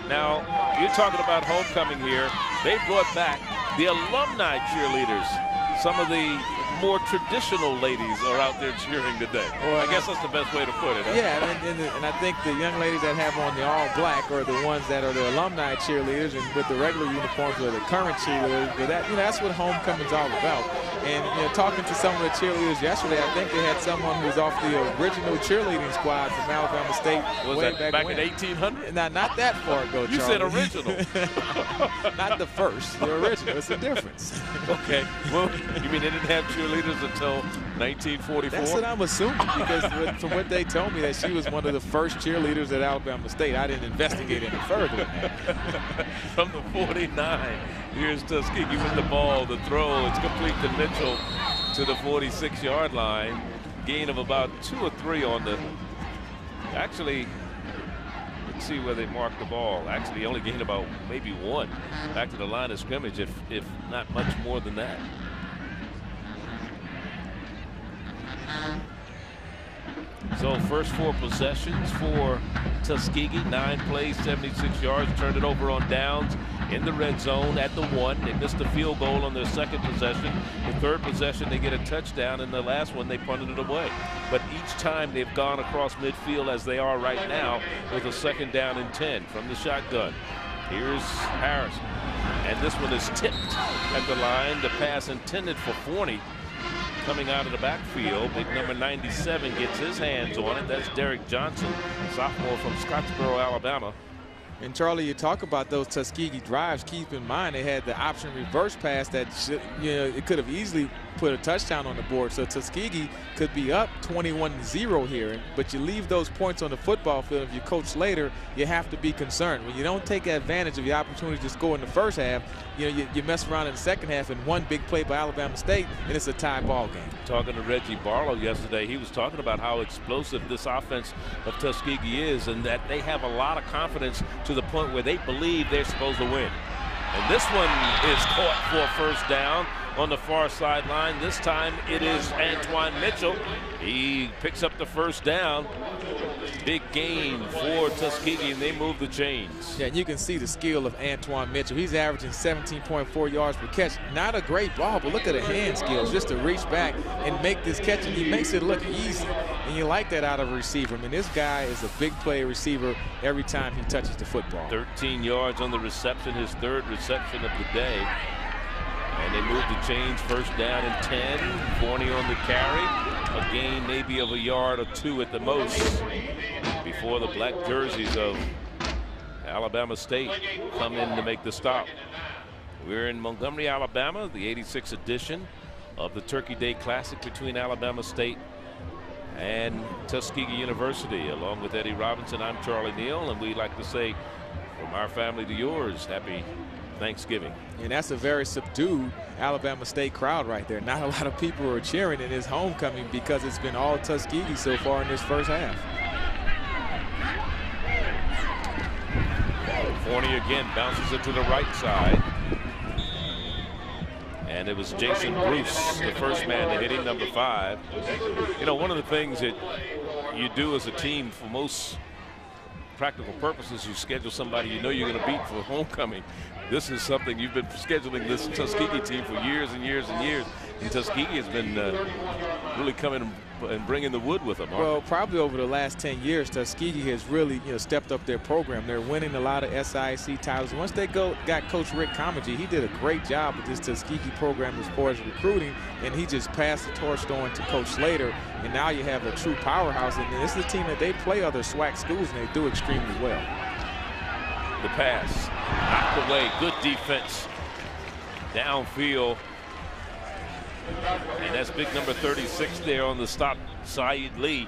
Now, you're talking about homecoming here. They brought back the alumni cheerleaders, some of the more traditional ladies are out there cheering today. Well, I guess that's the best way to put it. Huh? Yeah, and I think the young ladies that have on the all-black are the ones that are the alumni cheerleaders, and with the regular uniforms are the current cheerleaders. But that, that's what homecoming's all about. And talking to some of the cheerleaders yesterday, I think they had someone who was off the original cheerleading squad from Alabama State. Was way that back in 1800? Not that far ago, Charlie. You said original. Not the first, the original. It's a difference. Okay. Well, you mean they didn't have cheerleaders until 1944? That's what I'm assuming, because from what they told me, that she was one of the first cheerleaders at Alabama State. I didn't investigate any further than that. From the 49, here's Tuskegee with the ball. The throw, it's complete to Mitchell to the 46-yard line. Gain of about 2 or 3 on the, actually, let's see where they marked the ball. Actually, only gained about maybe 1 back to the line of scrimmage, if not much more than that. So first 4 possessions for Tuskegee, 9 plays, 76 yards, turned it over on downs in the red zone at the 1. They missed a field goal on their second possession. The third possession, they get a touchdown, and the last one, they punted it away. But each time they've gone across midfield, as they are right now, with a 2nd down and 10 from the shotgun. Here's Harrison, and this one is tipped at the line. The pass intended for Forney. Coming out of the backfield, big number 97 gets his hands on it. That's Derek Johnson, sophomore from Scottsboro, Alabama. And Charlie, you talk about those Tuskegee drives. Keep in mind they had the option reverse pass that it could have easily put a touchdown on the board. So Tuskegee could be up 21-0 here, but you leave those points on the football field. If you coach later, you have to be concerned. When you don't take advantage of the opportunity to score in the first half, you mess around in the second half, and one big play by Alabama State, and it's a tie ball game. Talking to Reggie Barlow yesterday, he was talking about how explosive this offense of Tuskegee is, and that they have a lot of confidence to the point where they believe they're supposed to win. And this one is caught for a 1st down on the far sideline. This time it is Antoine Mitchell. He picks up the 1st down. Big gain for Tuskegee, and they move the chains. Yeah, and you can see the skill of Antoine Mitchell. He's averaging 17.4 yards per catch. Not a great ball, but look at the hand skills, just to reach back and make this catch, and he makes it look easy. And you like that out of a receiver. I mean, this guy is a big play receiver every time he touches the football. 13 yards on the reception, his 3rd reception of the day. And they move the chains, 1st down and 10. Forney on the carry. A gain maybe of a yard or 2 at the most before the black jerseys of Alabama State come in to make the stop. We're in Montgomery, Alabama, the 86th edition of the Turkey Day Classic between Alabama State and Tuskegee University. Along with Eddie Robinson, I'm Charlie Neal, and we'd like to say from our family to yours, happy Thanksgiving. And that's a very subdued Alabama State crowd right there. Not a lot of people are cheering in his homecoming because it's been all Tuskegee so far in this first half. Forney again bounces it to the right side. And it was Jason Bruce, the first man to hit him, number 5. One of the things that you do as a team for most practical purposes, you schedule somebody you know you're going to beat for homecoming. This is something you've been scheduling this Tuskegee team for years and years and years. And Tuskegee has been really coming and bringing the wood with them. Well, probably over the last 10 years, Tuskegee has really stepped up their program. They're winning a lot of SIAC titles. Once they got Coach Rick Comagee, he did a great job with this Tuskegee program as far as recruiting, and he just passed the torch on to Coach Slater. And now you have a true powerhouse, and this is a team that they play other SWAC schools, and they do extremely well. The pass knocked away, good defense downfield, and that's big number 36 there on the stop. Saeed Lee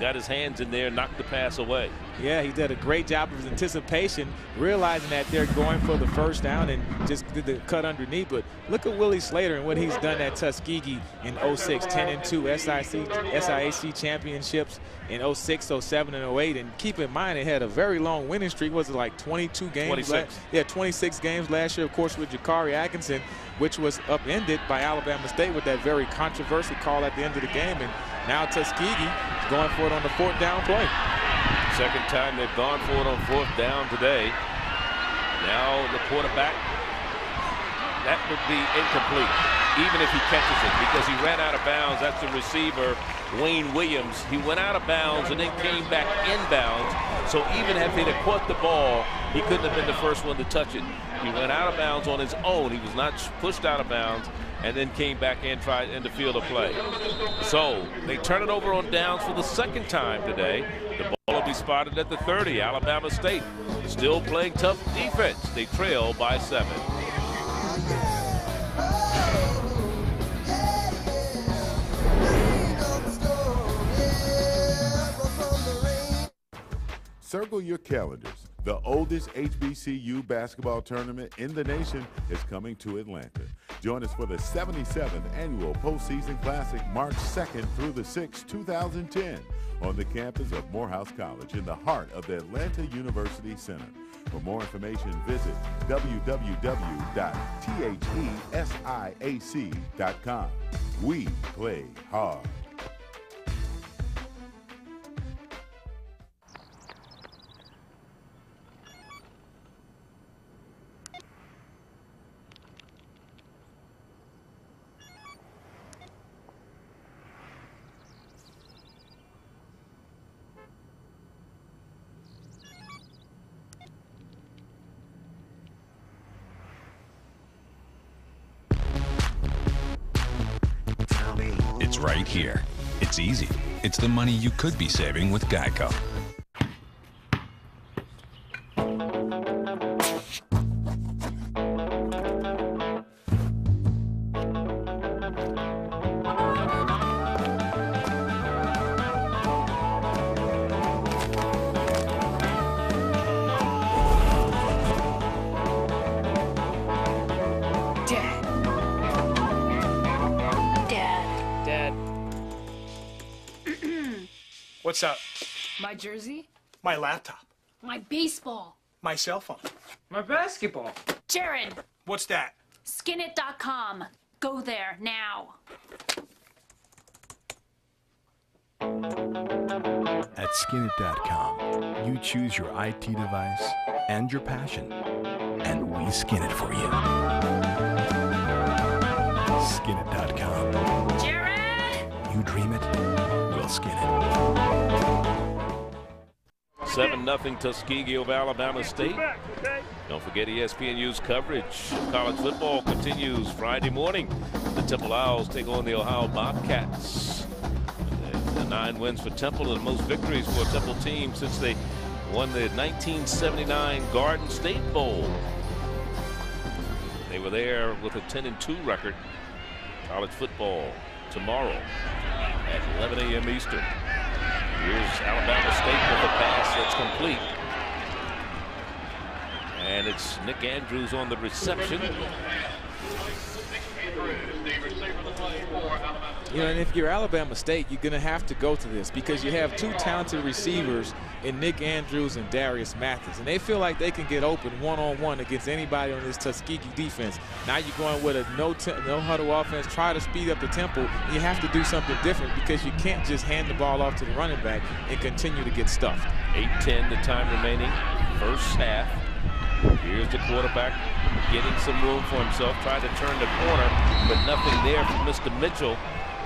got his hands in there, knocked the pass away. Yeah, he did a great job of his anticipation, realizing that they're going for the 1st down, and just did the cut underneath. But look at Willie Slater and what he's done at Tuskegee in 06, 10-2 SIAC championships in 06, 07, and 08. And keep in mind, it had a very long winning streak. Was it like 22 games? 26. 26 games last year, of course, with Jakari Atkinson, which was upended by Alabama State with that very controversial call at the end of the game. And now Tuskegee going for it on the 4th down play. Second time they've gone for it on 4th down today. Now the quarterback, that would be incomplete. even if he catches it, because he ran out of bounds. That's the receiver, Wayne Williams. He went out of bounds and then came back inbounds. So even if he'd have caught the ball, he couldn't have been the first one to touch it. He went out of bounds on his own. He was not pushed out of bounds and then came back and tried in the field of play. So they turn it over on downs for the second time today. The ball will be spotted at the 30. Alabama State still playing tough defense. They trail by 7. Circle your calendars. The oldest HBCU basketball tournament in the nation is coming to Atlanta. Join us for the 77th Annual Postseason Classic, March 2nd through the 6th, 2010, on the campus of Morehouse College in the heart of the Atlanta University Center. For more information, visit www.thesiac.com. We play hard. It's right here. It's easy. It's the money you could be saving with Geico. What's up? My jersey? My laptop. My baseball. My cell phone. My basketball. Jared! What's that? Skinit.com. Go there now. At Skinit.com, you choose your IT device and your passion, and we skin it for you. Skinit.com. Jared! You dream it, we'll skin it. 7-0 Tuskegee over Alabama State. Don't forget ESPNU's coverage. College football continues Friday morning. The Temple Owls take on the Ohio Bobcats. The 9 wins for Temple and the most victories for a Temple team since they won the 1979 Garden State Bowl. They were there with a 10-2 record. College football tomorrow at 11 a.m. Eastern. Here's Alabama State with a pass that's complete. And it's Nick Andrews on the reception. You know, and if you're Alabama State, you're going to have to go to this because you have two talented receivers in Nick Andrews and Darius Mathis, and they feel like they can get open one-on-one against anybody on this Tuskegee defense. Now you're going with a no-huddle offense, try to speed up the tempo. You have to do something different because you can't just hand the ball off to the running back and continue to get stuffed. 8:10 the time remaining, first half. Here's the quarterback getting some room for himself, trying to turn the corner, but nothing there from Mr. Mitchell.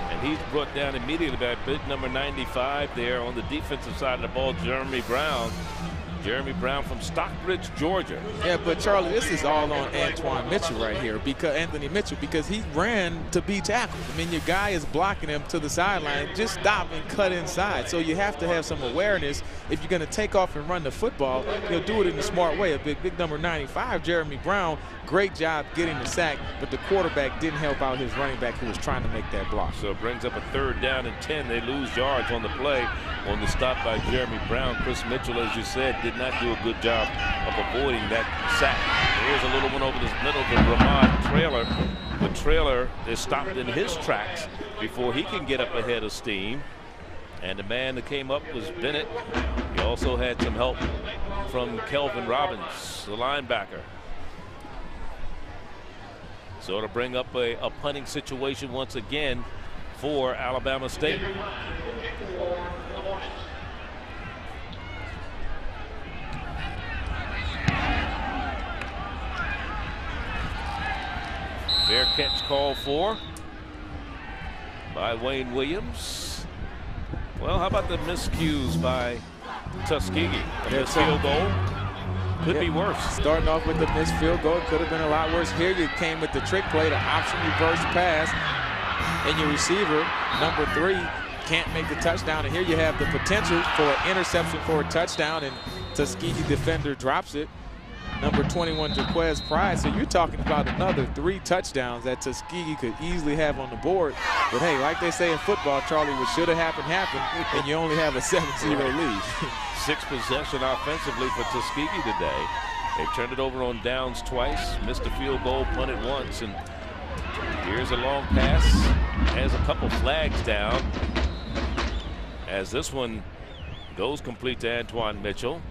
And he's brought down immediately by big number 95 there on the defensive side of the ball, Jeremy Brown. Jeremy Brown from Stockbridge, Georgia. Yeah, but Charlie, this is all on Anthony Mitchell right here, because he ran to be tackled. I mean, your guy is blocking him to the sideline. Just stop and cut inside. So you have to have some awareness. If you're going to take off and run the football, you'll do it in a smart way. A big number 95, Jeremy Brown, great job getting the sack, but the quarterback didn't help out his running back who was trying to make that block. So it brings up a 3rd down and 10. They lose yards on the play on the stop by Jeremy Brown. Chris Mitchell, as you said, did not do a good job of avoiding that sack. Here's a little one over the middle to Ramad Traylor. But Traylor is stopped in his tracks before he can get up ahead of steam. And the man that came up was Bennett. He also had some help from Kelvin Robbins, the linebacker. So it'll bring up a punting situation once again for Alabama State. Fair catch called for by Wayne Williams. Well, how about the miscues by Tuskegee? A missed field goal. Could be worse. Starting off with the missed field goal, could have been a lot worse. Here you came with the trick play, the option reverse pass, and your receiver, number 3, can't make the touchdown. And here you have the potential for an interception for a touchdown, and Tuskegee defender drops it. Number 21, Jaquez Pride. So you're talking about another 3 touchdowns that Tuskegee could easily have on the board. But hey, like they say in football, Charlie, what should have happened, and you only have a 7-0 lead. 6 possession offensively for Tuskegee today. They've turned it over on downs twice, missed a field goal, punted once, and here's a long pass. Has a couple flags down as this one goes complete to Antoine Mitchell.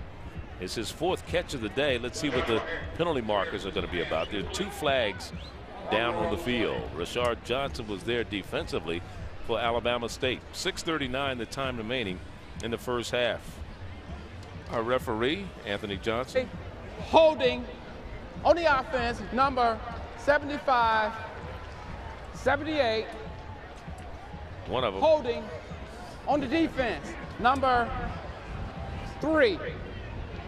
It's his 4th catch of the day. Let's see what the penalty markers are going to be about. There are 2 flags down on the field. Rashard Johnson was there defensively for Alabama State. 6:39 the time remaining in the first half. Our referee, Anthony Johnson. Holding on the offense, number 75, 78. One of them. Holding on the defense, number 3.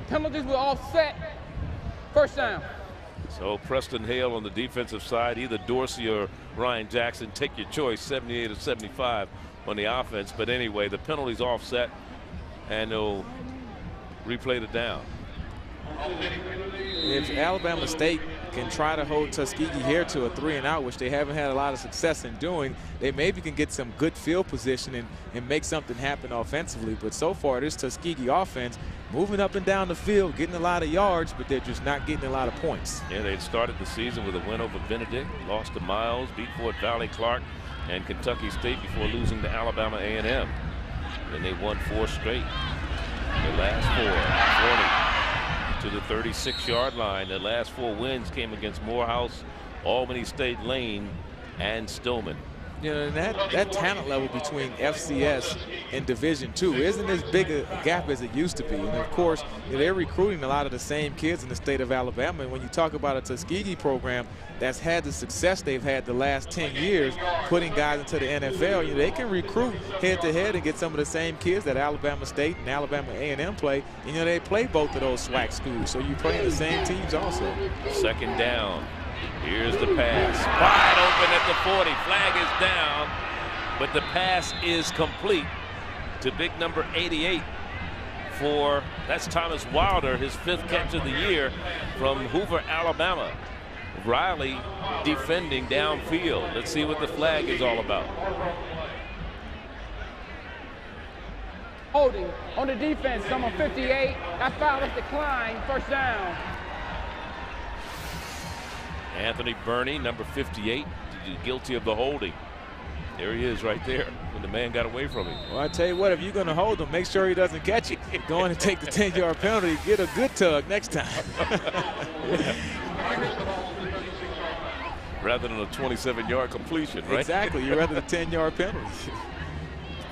Penalties were offset. First down. So Preston Hale on the defensive side, either Dorsey or Ryan Jackson. Take your choice, 78 or 75 on the offense. But anyway, the penalty's offset, and they'll replay the down. If Alabama State can try to hold Tuskegee here to a 3-and-out, which they haven't had a lot of success in doing, they maybe can get some good field position and make something happen offensively. But so far, this Tuskegee offense moving up and down the field, getting a lot of yards, but they're just not getting a lot of points. Yeah, they'd started the season with a win over Benedict, lost to Miles, beat Fort Valley Clark and Kentucky State before losing to Alabama A&M. Then they won 4 straight. Their last 4, 40 to the 36-yard line. Their last 4 wins came against Morehouse, Albany State Lane, and Stillman. You know, and that talent level between FCS and Division II isn't as big a gap as it used to be. And of course, they're recruiting a lot of the same kids in the state of Alabama. And when you talk about a Tuskegee program that's had the success they've had the last 10 years, putting guys into the NFL, you know, they can recruit head-to-head and get some of the same kids that Alabama State and Alabama A&M play. And, you know, they play both of those SWAC schools, so you're playing the same teams also. Second down. Here's the pass. Wide open at the 40. Flag is down, but the pass is complete to big number 88 for, that's Thomas Wilder, his 5th catch of the year from Hoover, Alabama. Riley defending downfield. Let's see what the flag is all about. Holding on the defense, number 58. That foul is declined. First down. Anthony Burney, number 58, guilty of the holding. There he is right there when the man got away from him. Well, I tell you what, if you're going to hold him, make sure he doesn't catch it. Go in and take the 10-yard penalty. Get a good tug next time. Rather than a 27-yard completion, right? Exactly. You're rather the 10-yard penalty.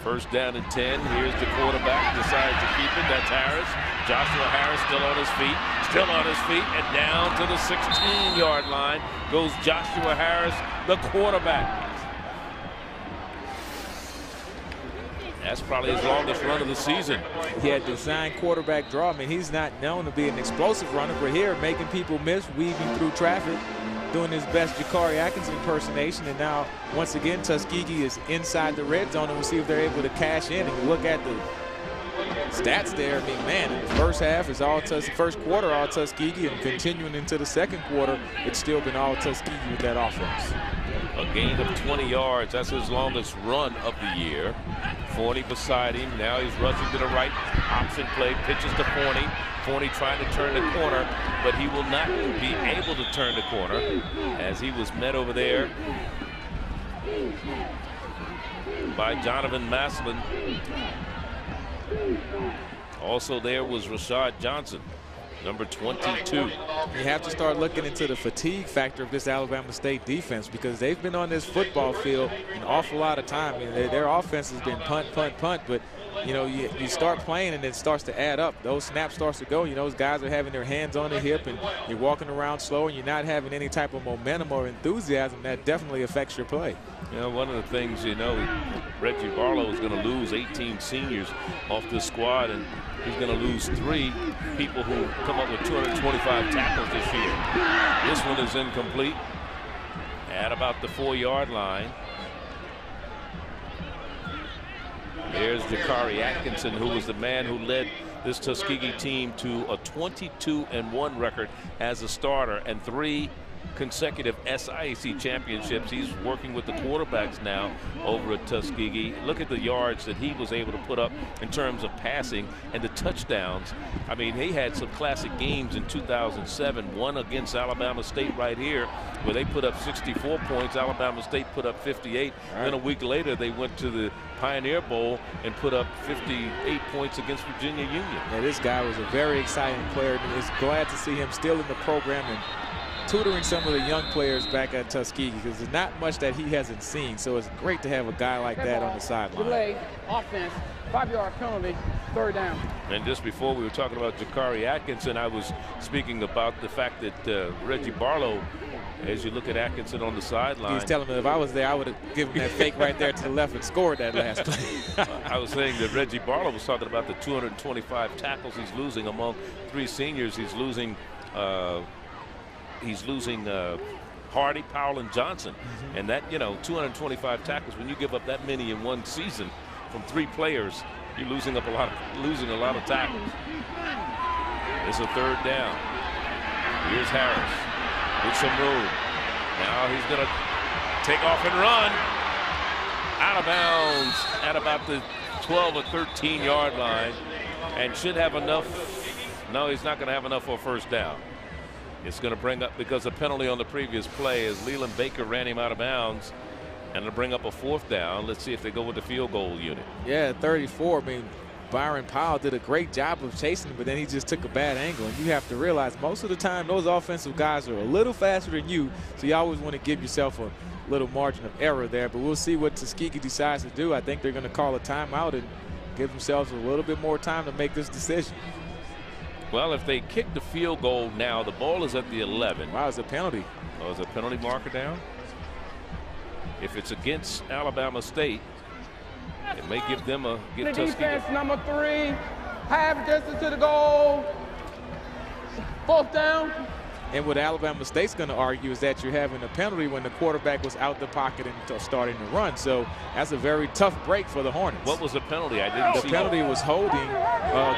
First down and 10. Here's the quarterback. Decides to keep it. That's Harris. Joshua Harris still on his feet. Still on his feet. And down to the 16-yard line goes Joshua Harris, the quarterback. That's probably his longest run of the season. He had designed quarterback draw. I mean, he's not known to be an explosive runner, but here making people miss, weaving through traffic, doing his best Jakari Atkinson impersonation. And now, once again, Tuskegee is inside the red zone, and we'll see if they're able to cash in. And you look at the stats there. I mean, man, in the first half is all first quarter all Tuskegee, and continuing into the second quarter, it's still been all Tuskegee with that offense. A gain of 20 yards. That's his longest run of the year. Forney beside him. Now he's rushing to the right. Option play. Pitches to Forney. Forney trying to turn the corner, but he will not be able to turn the corner as he was met over there by Jonathan Maslin. Also there was Rashard Johnson, number 22. You have to start looking into the fatigue factor of this Alabama State defense, because they've been on this football field an awful lot of time. I mean, their offense has been punt, punt, punt, but you know, you start playing and it starts to add up. Those snaps starts to go. You know, those guys are having their hands on the hip and you're walking around slow and you're not having any type of momentum or enthusiasm. That definitely affects your play. You know, one of the things, you know, Reggie Barlow is going to lose 18 seniors off this squad, and he's going to lose 3 people who come up with 225 tackles this year. This one is incomplete at about the 4-yard line. There's Jakari Atkinson, who was the man who led this Tuskegee team to a 22-1 record as a starter and 3 consecutive SIAC championships. He's working with the quarterbacks now over at Tuskegee. Look at the yards that he was able to put up in terms of passing and the touchdowns. I mean, he had some classic games in 2007, one against Alabama State right here, where they put up 64 points. Alabama State put up 58. Then a week later, they went to the Pioneer Bowl and put up 58 points against Virginia Union. Yeah, this guy was a very exciting player. It's glad to see him still in the program and tutoring some of the young players back at Tuskegee, because there's not much that he hasn't seen. So it's great to have a guy like that on the sideline. Delay, offense, 5-yard penalty, 3rd down. And just before we were talking about Jakari Atkinson, I was speaking about the fact that Reggie Barlow, as you look at Atkinson on the sideline. He's telling me if I was there, I would have given that fake right there to the left and scored that last play. I was saying that Reggie Barlow was talking about the 225 tackles he's losing among 3 seniors. He's losing Hardy, Powell, and Johnson. And that, you know, 225 tackles, when you give up that many in one season from 3 players, you're losing a lot of tackles. It's a 3rd down. Here's Harris with some room. Now he's going to take off and run out of bounds at about the 12 or 13-yard line, and should have enough. No, he's not going to have enough for a 1st down. It's going to bring up, because the penalty on the previous play is Leland Baker ran him out of bounds, and it'll bring up a 4th down. Let's see if they go with the field goal unit. Yeah, 34. I mean, Byron Powell did a great job of chasing, but then he just took a bad angle. And you have to realize most of the time those offensive guys are a little faster than you, so you always want to give yourself a little margin of error there. But we'll see what Tuskegee decides to do. I think they're going to call a timeout and give themselves a little bit more time to make this decision. Well, if they kick the field goal now, the ball is at the 11. Wow, it's a penalty. Oh, is a penalty marker down? If it's against Alabama State, it may give them a The defense, number 3, half distance to the goal, 4th down. And what Alabama State's going to argue is that you're having a penalty when the quarterback was out the pocket and starting to run. So that's a very tough break for the Hornets. What was the penalty? I didn't see. The penalty was holding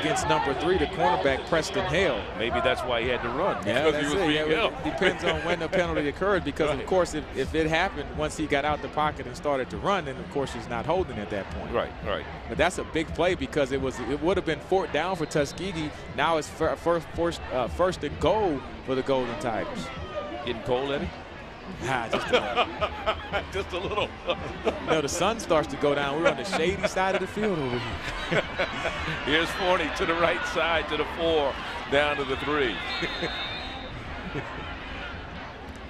against number 3, the cornerback Preston Hale. Maybe that's why he had to run. Yeah, because he was being held. It depends on when the penalty occurred, because of course if it happened once he got out the pocket and started to run, then of course he's not holding at that point. Right. But that's a big play, because it would have been 4th down for Tuskegee. Now it's first and goal for the Golden Tigers. Getting cold, Eddie? Just a little. Just a little. No, the sun starts to go down. We're on the shady side of the field over here. Here's Forney to the right side, to the 4, down to the 3.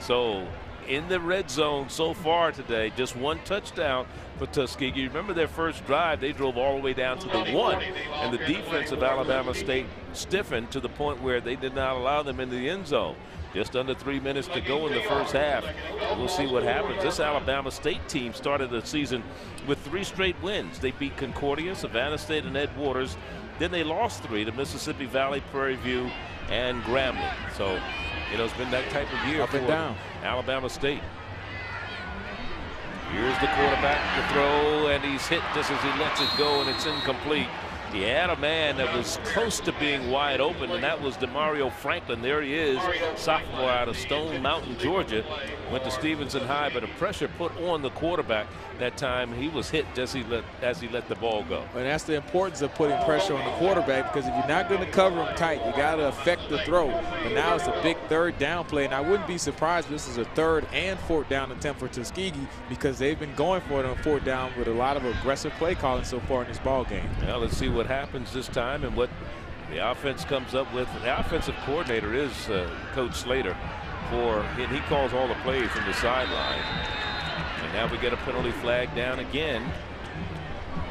So in the red zone so far today, just 1 touchdown for Tuskegee. Remember their first drive, they drove all the way down to the 1, and the defense of Alabama State stiffened to the point where they did not allow them into the end zone. Just under 3 minutes to go in the first half. We'll see what happens. This Alabama State team started the season with 3 straight wins. They beat Concordia, Savannah State, and Ed Waters. Then they lost 3 to Mississippi Valley, Prairie View, and Grambling. So, you know, it's been that type of year up and for down. Alabama State. Here's the quarterback to throw, and he's hit just as he lets it go, and it's incomplete. He had a man that was close to being wide open, and that was DeMario Franklin. There he is, sophomore out of Stone Mountain, Georgia. Went to Stevenson High, but a pressure put on the quarterback that time. He was hit as he let the ball go. And that's the importance of putting pressure on the quarterback, because if you're not going to cover him tight, you got to affect the throw. But now it's a big 3rd down play, and I wouldn't be surprised if this is a 3rd and 4th down attempt for Tuskegee, because they've been going for it on 4th down with a lot of aggressive play calling so far in this ball game. Well, let's see what happens this time and what the offense comes up with. The offensive coordinator is Coach Slater, and he calls all the plays from the sideline. And now we get a penalty flag down again.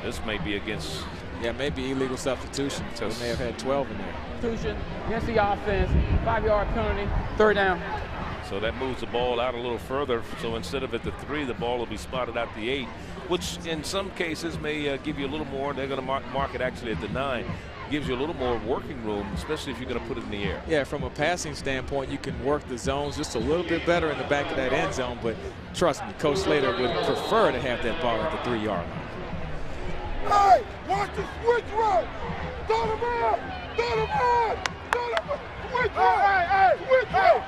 This may be against Yeah, maybe illegal substitution. So they may have had 12 in there. Substitution against the offense, 5-yard penalty, 3rd down. So that moves the ball out a little further. So instead of at the 3, the ball will be spotted at the 8, which in some cases may give you a little more. They're going to mark it actually at the 9. Gives you a little more working room, especially if you're going to put it in the air. Yeah, from a passing standpoint, you can work the zones just a little bit better in the back of that end zone. But trust me, Coach Slater would prefer to have that ball at the 3-yard line. Hey, watch the switch route. Throw the man. Throw the man. Throw the man. Switch route. Switch route.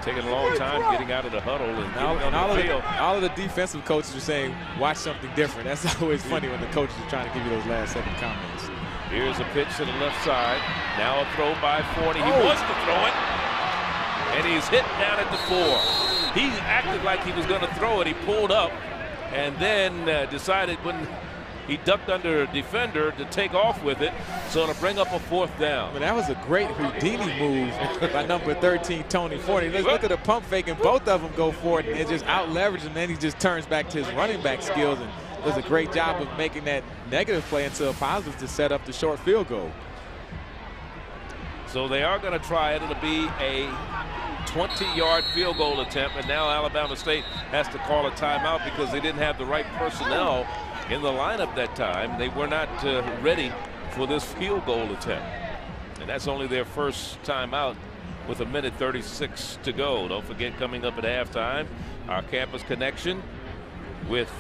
Taking a long time getting out of the huddle and getting on the field. All of the defensive coaches are saying, watch something different. That's always funny when the coaches are trying to give you those last-second comments. Here's a pitch to the left side. Now a throw by 40. He wants to throw it, and he's hit down at the 4. He acted like he was going to throw it. He pulled up and then decided when he ducked under a defender to take off with it, so to bring up a 4th down. I mean, that was a great Houdini move by number 13, Tony Forney. Let's look at the pump fake, and both of them go for it and just out-leverage, and then he just turns back to his running back skills and does a great job of making that negative play into a positive to set up the short field goal. So they are going to try it. It'll be a 20-yard field goal attempt, and now Alabama State has to call a timeout because they didn't have the right personnel in the lineup that time. They were not ready for this field goal attempt, and that's only their first timeout with 1:36 to go. Don't forget, coming up at halftime, our campus connection with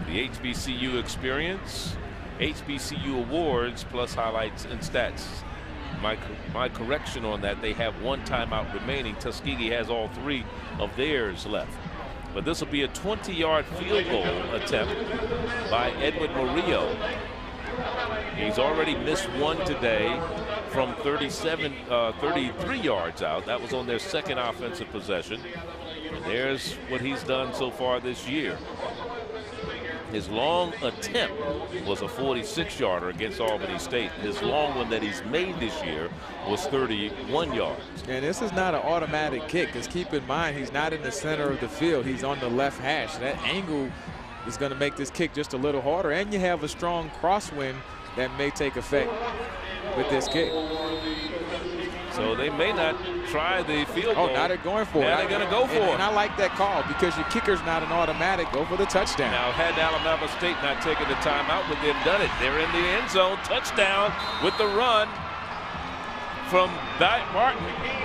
the HBCU experience, HBCU awards, plus highlights and stats. My correction on that, they have 1 timeout remaining. Tuskegee has all 3 of theirs left. But this will be a 20-yard field goal attempt by Edwin Murillo. He's already missed 1 today from 33 yards out. That was on their 2nd offensive possession. And there's what he's done so far this year. His long attempt was a 46-yarder against Albany State. His long one that he's made this year was 31 yards. And this is not an automatic kick, because keep in mind, he's not in the center of the field. He's on the left hash. That angle is going to make this kick just a little harder. And you have a strong crosswind that may take effect with this kick. So they may not try the field goal. Oh, now they're going for it. Now they're going to go for it. And I like that call, because your kicker's not an automatic. Go for the touchdown. Now, had Alabama State not taken the timeout, would they have done it? They're in the end zone. Touchdown with the run from Barton.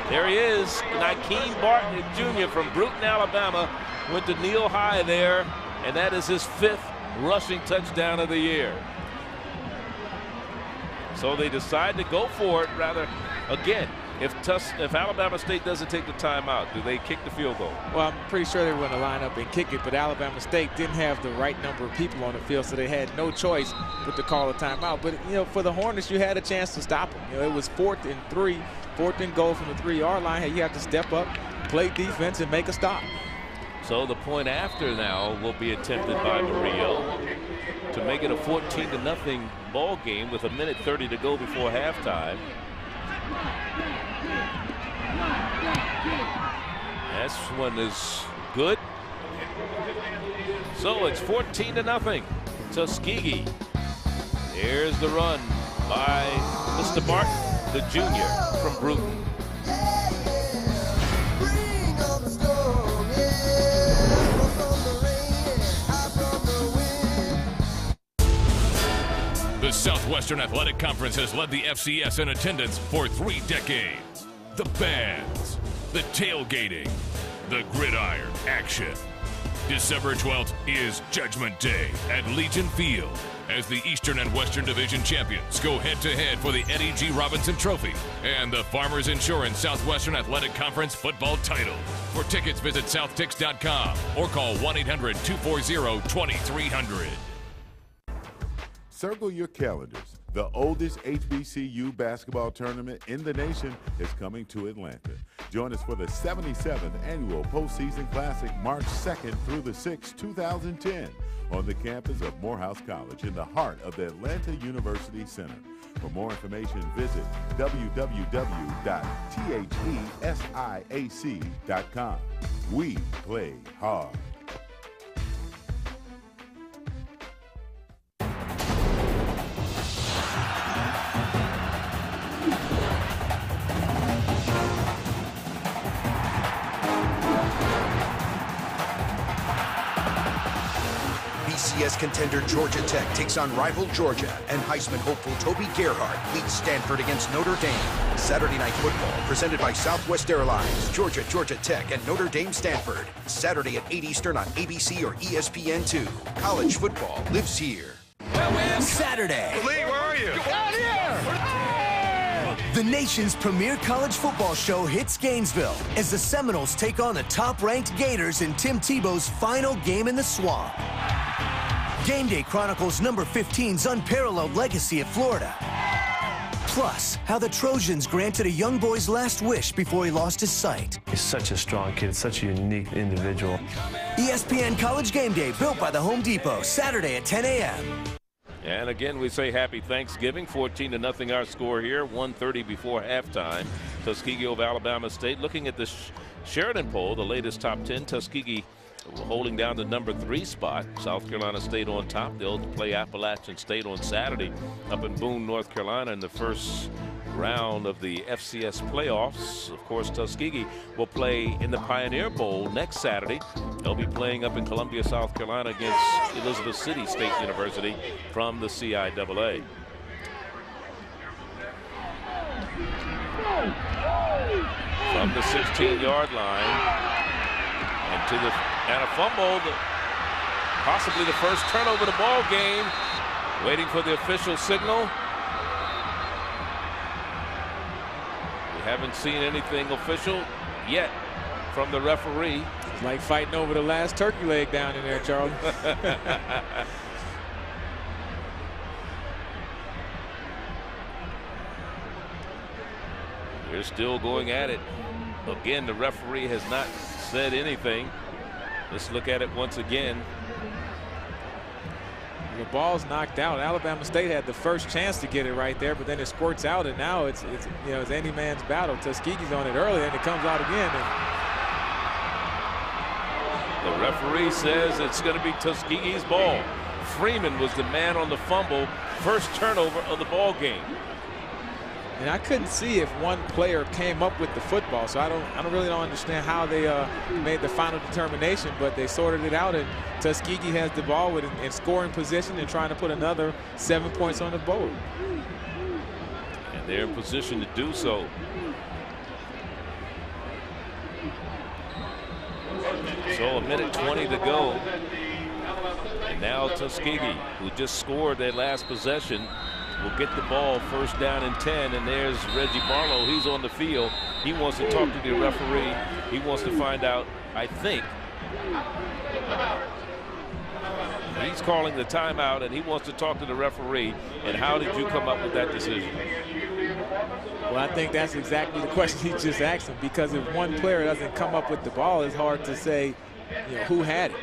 There he is, Nykeem Barton Jr. from Bruton, Alabama. Went to kneel high there, and that is his 5th rushing touchdown of the year. So they decide to go for it rather. Again, if Alabama State doesn't take the timeout, do they kick the field goal? Well, I'm pretty sure they were going to line up and kick it, but Alabama State didn't have the right number of people on the field, so they had no choice but to call a timeout. But, you know, for the Hornets, you had a chance to stop them. You know, it was 4th and 3, 4th and goal from the 3-yard line. Hey, you have to step up, play defense, and make a stop. So the point after now will be attempted by Murillo to make it a 14-0 ball game with 1:30 to go before halftime. This one is good. So it's 14-0. Tuskegee. Here's the run by Mr. Martin, the junior from Bruton. The Southwestern Athletic Conference has led the FCS in attendance for 3 decades. The bands, the tailgating, the gridiron action. December 12th is Judgment Day at Legion Field as the Eastern and Western Division champions go head-to-head for the Eddie G. Robinson Trophy and the Farmers Insurance Southwestern Athletic Conference football title. For tickets, visit southtix.com or call 1-800-240-2300. Circle your calendars. The oldest HBCU basketball tournament in the nation is coming to Atlanta. Join us for the 77th Annual Postseason Classic, March 2nd through the 6th, 2010, on the campus of Morehouse College in the heart of the Atlanta University Center. For more information, visit www.thesiac.com. We play hard. FCS contender Georgia Tech takes on rival Georgia, and Heisman hopeful Toby Gerhardt leads Stanford against Notre Dame. Saturday Night Football, presented by Southwest Airlines, Georgia Tech, and Notre Dame Stanford. Saturday at 8 Eastern on ABC or ESPNU. College football lives here. Saturday. Lee, where are you? Out here! The nation's premier college football show hits Gainesville as the Seminoles take on the top-ranked Gators in Tim Tebow's final game in the Swamp. Game Day chronicles number 15's unparalleled legacy at Florida. Plus, how the Trojans granted a young boy's last wish before he lost his sight. He's such a strong kid, such a unique individual. ESPN College Game Day, built by the Home Depot, Saturday at 10 a.m. And again, we say happy Thanksgiving. 14-0 our score here. 1:30 before halftime. Tuskegee over Alabama State. Looking at the Sheridan poll, the latest top 10, Tuskegee holding down the number 3 spot. South Carolina State on top. They'll play Appalachian State on Saturday up in Boone, North Carolina in the first round of the FCS playoffs. Of course, Tuskegee will play in the Pioneer Bowl next Saturday. They'll be playing up in Columbia, South Carolina against Elizabeth City State University from the CIAA. From the 16-yard line and a fumble, possibly the first turnover of the ball game. Waiting for the official signal. Haven't seen anything official yet from the referee. It's like fighting over the last turkey leg down in there, Charlie. They're still going at it. Again, the referee has not said anything. Let's look at it once again. The ball's knocked out. Alabama State had the first chance to get it right there, but then it squirts out, and now it's any man's battle. Tuskegee's on it early, and it comes out again. The referee says it's going to be Tuskegee's ball. Freeman was the man on the fumble, first turnover of the ball game. And I couldn't see if one player came up with the football, so I really don't understand how they made the final determination, but they sorted it out, and Tuskegee has the ball in scoring position and trying to put another 7 points on the board. And they're in position to do so. So 1:20 to go. And now Tuskegee, who just scored their last possession, will get the ball first down and 10, and there's Reggie Barlow. He's on the field. He wants to talk to the referee. He wants to find out, I think, he's calling the timeout, and he wants to talk to the referee. And how did you come up with that decision? Well, I think that's exactly the question he just asked him, because if one player doesn't come up with the ball, it's hard to say who had it.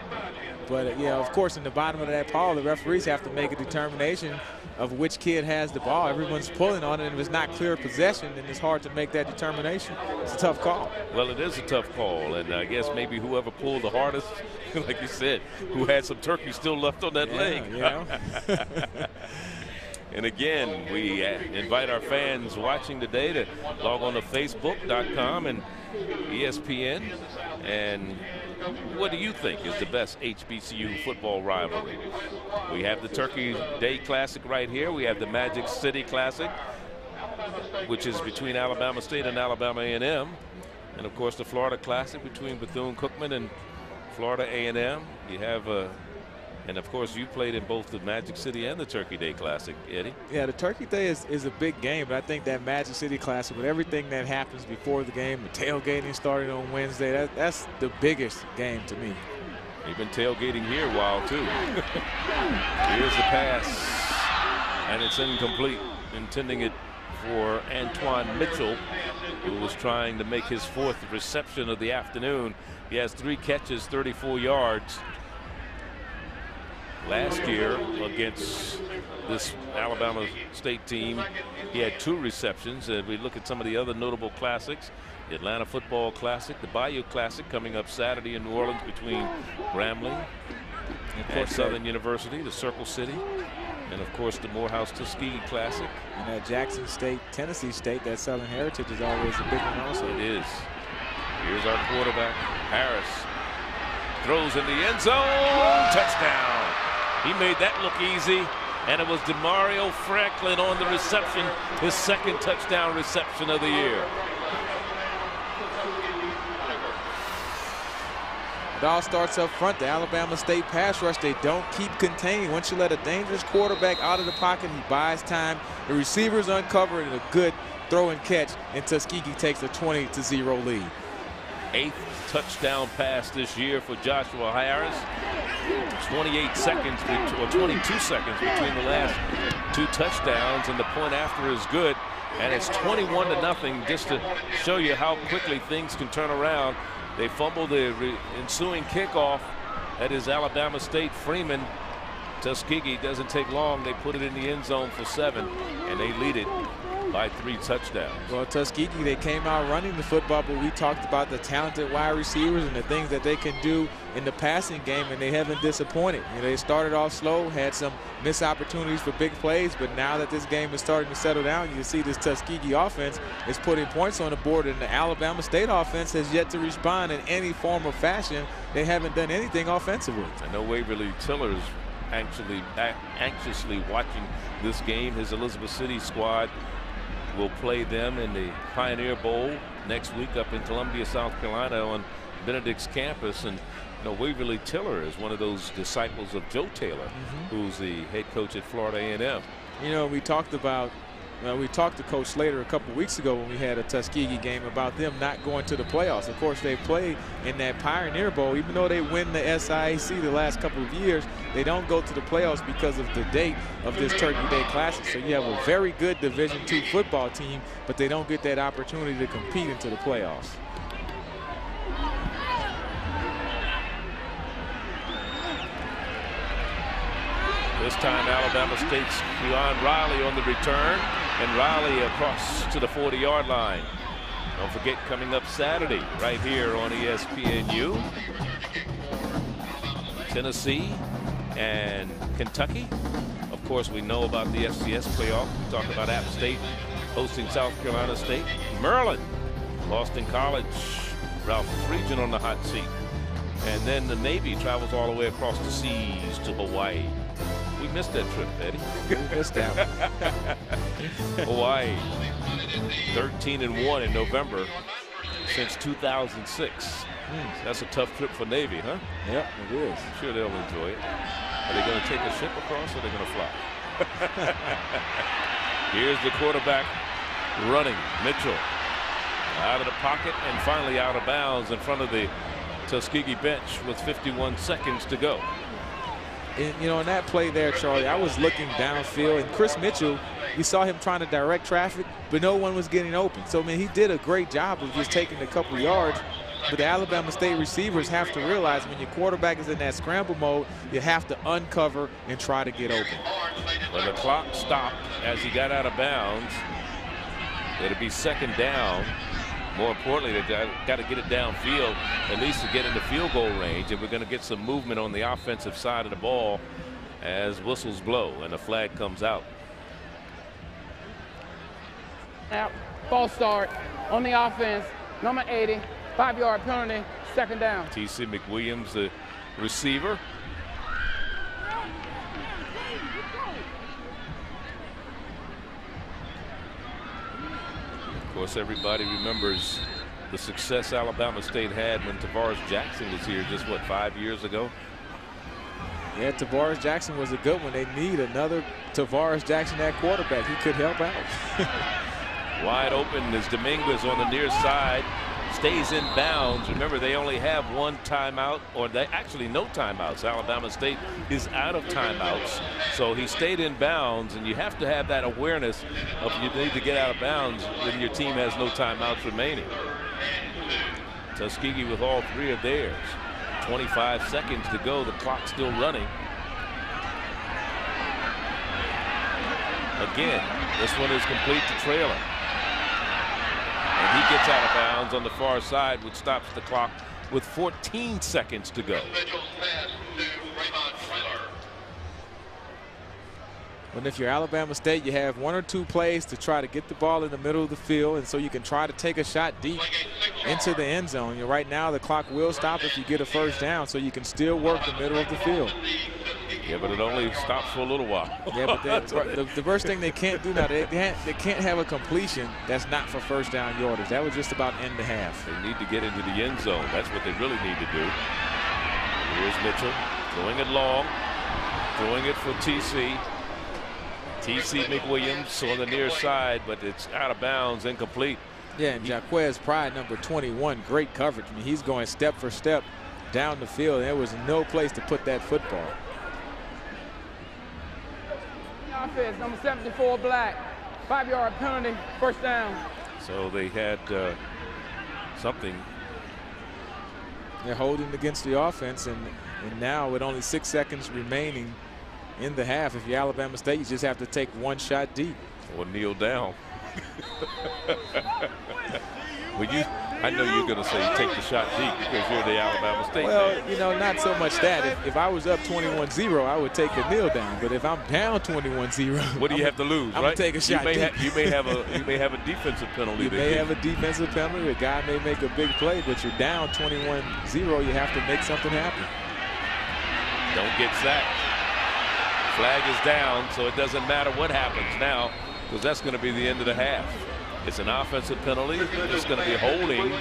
But of course, in the bottom of that pile, the referees have to make a determination of which kid has the ball. Everyone's pulling on it, and if it's not clear possession, then it's hard to make that determination. It's a tough call. Well, it is a tough call, and I guess maybe whoever pulled the hardest, like you said, who had some turkey still left on that leg. And again, we invite our fans watching today to log on to Facebook.com and ESPN. And what do you think is the best HBCU football rivalry? We have the Turkey Day Classic right here. We have the Magic City Classic, which is between Alabama State and Alabama A&M. And, of course, the Florida Classic between Bethune-Cookman and Florida A&M. You have and of course, you played in both the Magic City and the Turkey Day Classic, Eddie. Yeah, the Turkey Day is a big game, but I think that Magic City Classic, with everything that happens before the game, the tailgating starting on Wednesday, that's the biggest game to me. They've been tailgating here a while, too. Here's the pass, and it's incomplete, intending it for Antoine Mitchell, who was trying to make his 4th reception of the afternoon. He has 3 catches, 34 yards. Last year against this Alabama State team, he had 2 receptions. And we look at some of the other notable classics, the Atlanta Football Classic, the Bayou Classic coming up Saturday in New Orleans between Grambling and Southern University, the Circle City, and of course the Morehouse Tuskegee Classic. And that Jackson State, Tennessee State, that Southern Heritage is always a big one also. It is. Here's our quarterback, Harris. Throws in the end zone. Touchdown. He made that look easy, and it was DeMario Franklin on the reception, his second touchdown reception of the year. It all starts up front. The Alabama State pass rush, they don't keep contained. Once you let a dangerous quarterback out of the pocket, he buys time. The receivers uncover and a good throw and catch, and Tuskegee takes a 20-0 lead. 8th touchdown pass this year for Joshua Harris. 28 seconds or 22 seconds between the last 2 touchdowns, and the point after is good. And it's 21-0, just to show you how quickly things can turn around. They fumble the ensuing kickoff. That is Alabama State. Freeman. Tuskegee doesn't take long. They put it in the end zone for 7, and they lead it by 3 touchdowns. Well, Tuskegee, they came out running the football, but we talked about the talented wide receivers and the things that they can do in the passing game, and they haven't disappointed. You know, they started off slow, had some missed opportunities for big plays, but now that this game is starting to settle down, you can see this Tuskegee offense is putting points on the board, and the Alabama State offense has yet to respond in any form or fashion. They haven't done anything offensively. I know Waverly Tiller's anxiously watching this game. His Elizabeth City squad will play them in the Pioneer Bowl next week up in Columbia, South Carolina on Benedict's campus. And you know, Waverly Tiller is one of those disciples of Joe Taylor, who's the head coach at Florida A&M. You know, we talked to Coach Slater a couple weeks ago when we had a Tuskegee game about them not going to the playoffs. Of course, they played in that Pioneer Bowl. Even though they win the SIAC the last couple of years, they don't go to the playoffs because of the date of this Turkey Day Classic. So you have a very good Division II football team, but they don't get that opportunity to compete into the playoffs. This time Alabama State's Keon Riley on the return, and Riley across to the 40-yard line. Don't forget, coming up Saturday right here on ESPNU, Tennessee and Kentucky. Of course, we know about the FCS playoff. We talked about App State hosting South Carolina State. Maryland, Boston College, Ralph Friedgen on the hot seat. And then the Navy travels all the way across the seas to Hawaii. We missed that trip, Eddie. We missed that one. Hawaii, 13-1 in November since 2006. That's a tough trip for Navy, huh? Yep, it is. I'm sure they'll enjoy it. Are they going to take a ship across, or are they going to fly? Here's the quarterback running. Mitchell out of the pocket and finally out of bounds in front of the Tuskegee bench with 51 seconds to go. And, you know, in that play there, Charlie, I was looking downfield, and Chris Mitchell, we saw him trying to direct traffic, but no one was getting open. So, I mean, he did a great job of just taking a couple yards. But the Alabama State receivers have to realize when your quarterback is in that scramble mode, you have to uncover and try to get open. Well, the clock stopped as he got out of bounds. It'll be second down. More importantly, they got to get it downfield, at least to get into field goal range. And we're going to get some movement on the offensive side of the ball as whistles blow and the flag comes out. Now, false start on the offense, number 80, 5-yard penalty, second down. T.C. McWilliams, the receiver. Of course, everybody remembers the success Alabama State had when Tavares Jackson was here just, what, 5 years ago? Yeah, Tavares Jackson was a good one. They need another Tavares Jackson at quarterback. He could help out. Wide open as Dominguez on the near side. Stays in bounds. Remember, they only have one timeout, or they actually no timeouts. Alabama State is out of timeouts. So he stayed in bounds, and you have to have that awareness of you need to get out of bounds when your team has no timeouts remaining. Tuskegee with all 3 of theirs. 25 seconds to go. The clock's still running. Again, this one is complete to Traylor. And he gets out of bounds on the far side, which stops the clock with 14 seconds to go. And if you're Alabama State, you have 1 or 2 plays to try to get the ball in the middle of the field, and so you can try to take a shot deep into the end zone. Right now, the clock will stop if you get a first down, so you can still work the middle of the field. Yeah, but it only stops for a little while. Yeah, but the first thing they can't do now, they can't have a completion that's not for first down yardage. That was just about end the half. They need to get into the end zone. That's what they really need to do. Here's Mitchell throwing it long, throwing it for TC. TC McWilliams on the near side, but it's out of bounds, incomplete. Yeah, and Jaquez Pride, number 21, great coverage. I mean, he's going step for step down the field, and there was no place to put that football. Offense, number 74, Black. 5-yard penalty, first down. So they had something. They're holding against the offense, and now with only 6 seconds remaining in the half, if you're Alabama State, you just have to take one shot deep. Or kneel down. I know you're going to say take the shot deep because you're the Alabama State Well, man. you know, not so much that. If I was up 21-0, I would take a kneel down. But if I'm down 21-0, what do you have to lose? I'm right? Take a shot deep. You may have a defensive penalty. You may have a defensive penalty. A guy may make a big play, but you're down 21-0. You have to make something happen. Don't get sacked. Flag is down, so it doesn't matter what happens now, because that's going to be the end of the half. It's an offensive penalty. It's going to be holding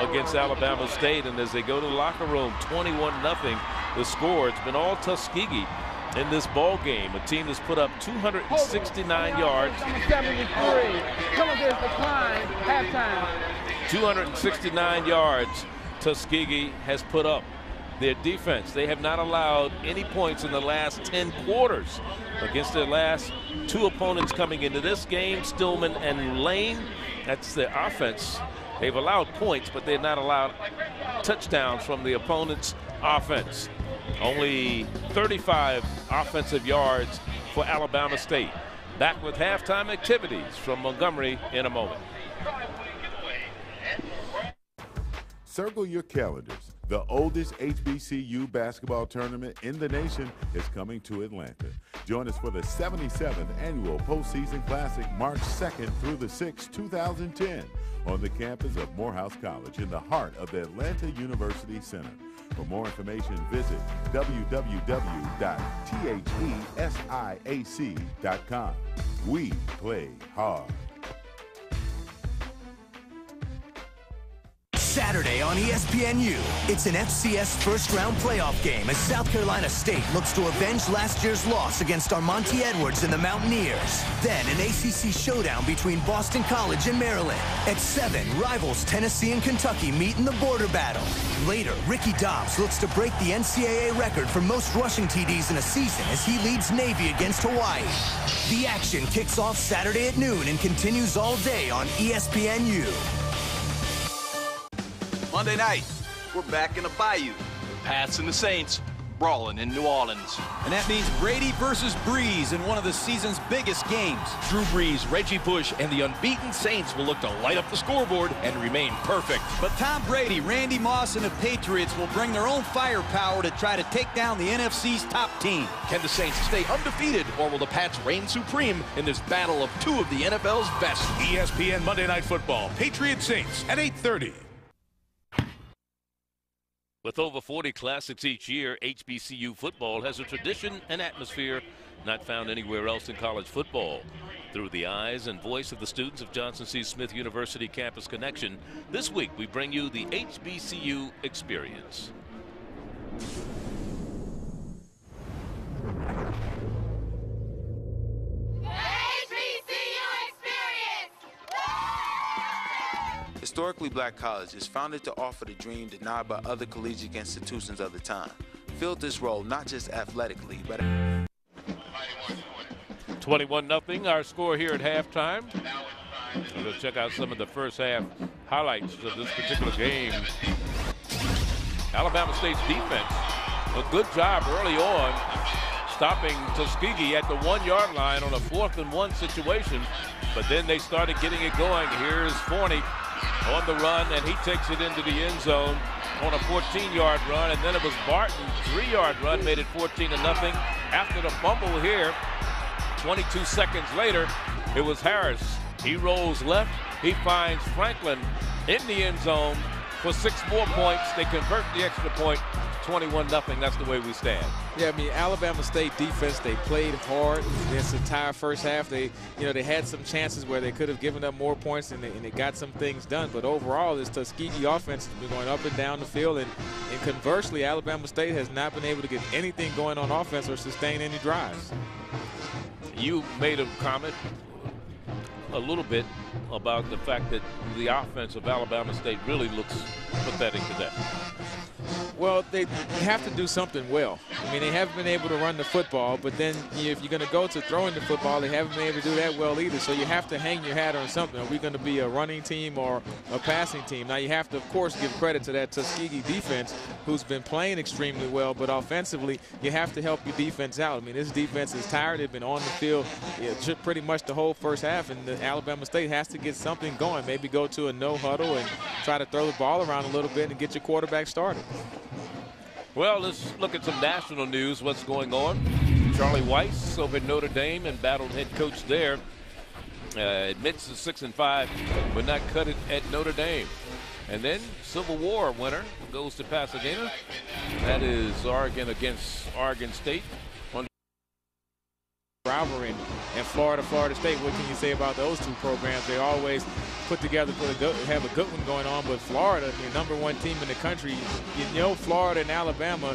against Alabama State, and as they go to the locker room, 21-0 the score. It's been all Tuskegee in this ball game, a team that's put up 269 yards. Number 73, penalties declined, halftime. 269 yards Tuskegee has put up. Their defense, they have not allowed any points in the last 10 quarters against their last 2 opponents coming into this game, Stillman and Lane. That's their offense. They've allowed points, but they've not allowed touchdowns from the opponent's offense. Only 35 offensive yards for Alabama State. Back with halftime activities from Montgomery in a moment. Circle your calendars. The oldest HBCU basketball tournament in the nation is coming to Atlanta. Join us for the 77th Annual Postseason Classic, March 2nd through the 6th, 2010, on the campus of Morehouse College in the heart of the Atlanta University Center. For more information, visit www.thesiac.com. We play hard. Saturday on ESPNU, it's an FCS first-round playoff game as South Carolina State looks to avenge last year's loss against Armonte Edwards and the Mountaineers. Then an ACC showdown between Boston College and Maryland. At 7, rivals Tennessee and Kentucky meet in the border battle. Later, Ricky Dobbs looks to break the NCAA record for most rushing TDs in a season as he leads Navy against Hawaii. The action kicks off Saturday at noon and continues all day on ESPNU. Monday night, we're back in the Bayou. Pats and the Saints brawling in New Orleans. And that means Brady versus Breeze in one of the season's biggest games. Drew Brees, Reggie Bush, and the unbeaten Saints will look to light up the scoreboard and remain perfect. But Tom Brady, Randy Moss, and the Patriots will bring their own firepower to try to take down the NFC's top team. Can the Saints stay undefeated, or will the Pats reign supreme in this battle of 2 of the NFL's best? ESPN Monday Night Football, Patriots Saints at 8:30. With over 40 classics each year, HBCU football has a tradition and atmosphere not found anywhere else in college football. Through the eyes and voice of the students of Johnson C. Smith University Campus Connection, this week we bring you the HBCU experience. Historically Black College is founded to offer the dream denied by other collegiate institutions of the time. Filled this role not just athletically, but 21-0 our score here at halftime. We'll check out some of the first half highlights of this particular game. Alabama State's defense, a good job early on stopping Tuskegee at the 1-yard line on a 4th-and-1 situation, but then they started getting it going. Here's Forney on the run, and he takes it into the end zone on a 14-yard run, and then it was Barton, 3-yard run, made it 14-0. After the fumble here, 22 seconds later, it was Harris. He rolls left, he finds Franklin in the end zone for 6 more points. They convert the extra point, 21-0. That's the way we stand. Yeah, I mean, Alabama State defense, they played hard. This entire first half, they had some chances where they could have given up more points, and they got some things done. But overall, this Tuskegee offense has been going up and down the field, and conversely, Alabama State has not been able to get anything going on offense or sustain any drives. You made a comment a little bit about the fact that the offense of Alabama State really looks pathetic today. Well, they have to do something well. I mean, they haven't been able to run the football, but then if you're going to go to throwing the football, they haven't been able to do that well either. So you have to hang your hat on something. Are we going to be a running team or a passing team? Now, you have to, of course, give credit to that Tuskegee defense, who's been playing extremely well, but offensively, you have to help your defense out. I mean, this defense is tired. They've been on the field pretty much the whole first half, and the Alabama State has to get something going. Maybe go to a no huddle and try to throw the ball around a little bit and get your quarterback started. Well, let's look at some national news. What's going on? Charlie Weiss over at Notre Dame, and battled head coach there, admits to 6-5, but not cut it at Notre Dame. And then Civil War winner goes to Pasadena. That is Oregon against Oregon State. Rivalry and Florida State. What can you say about those two programs? They always put together have a good one going on, but Florida, the #1 team in the country, Florida and Alabama,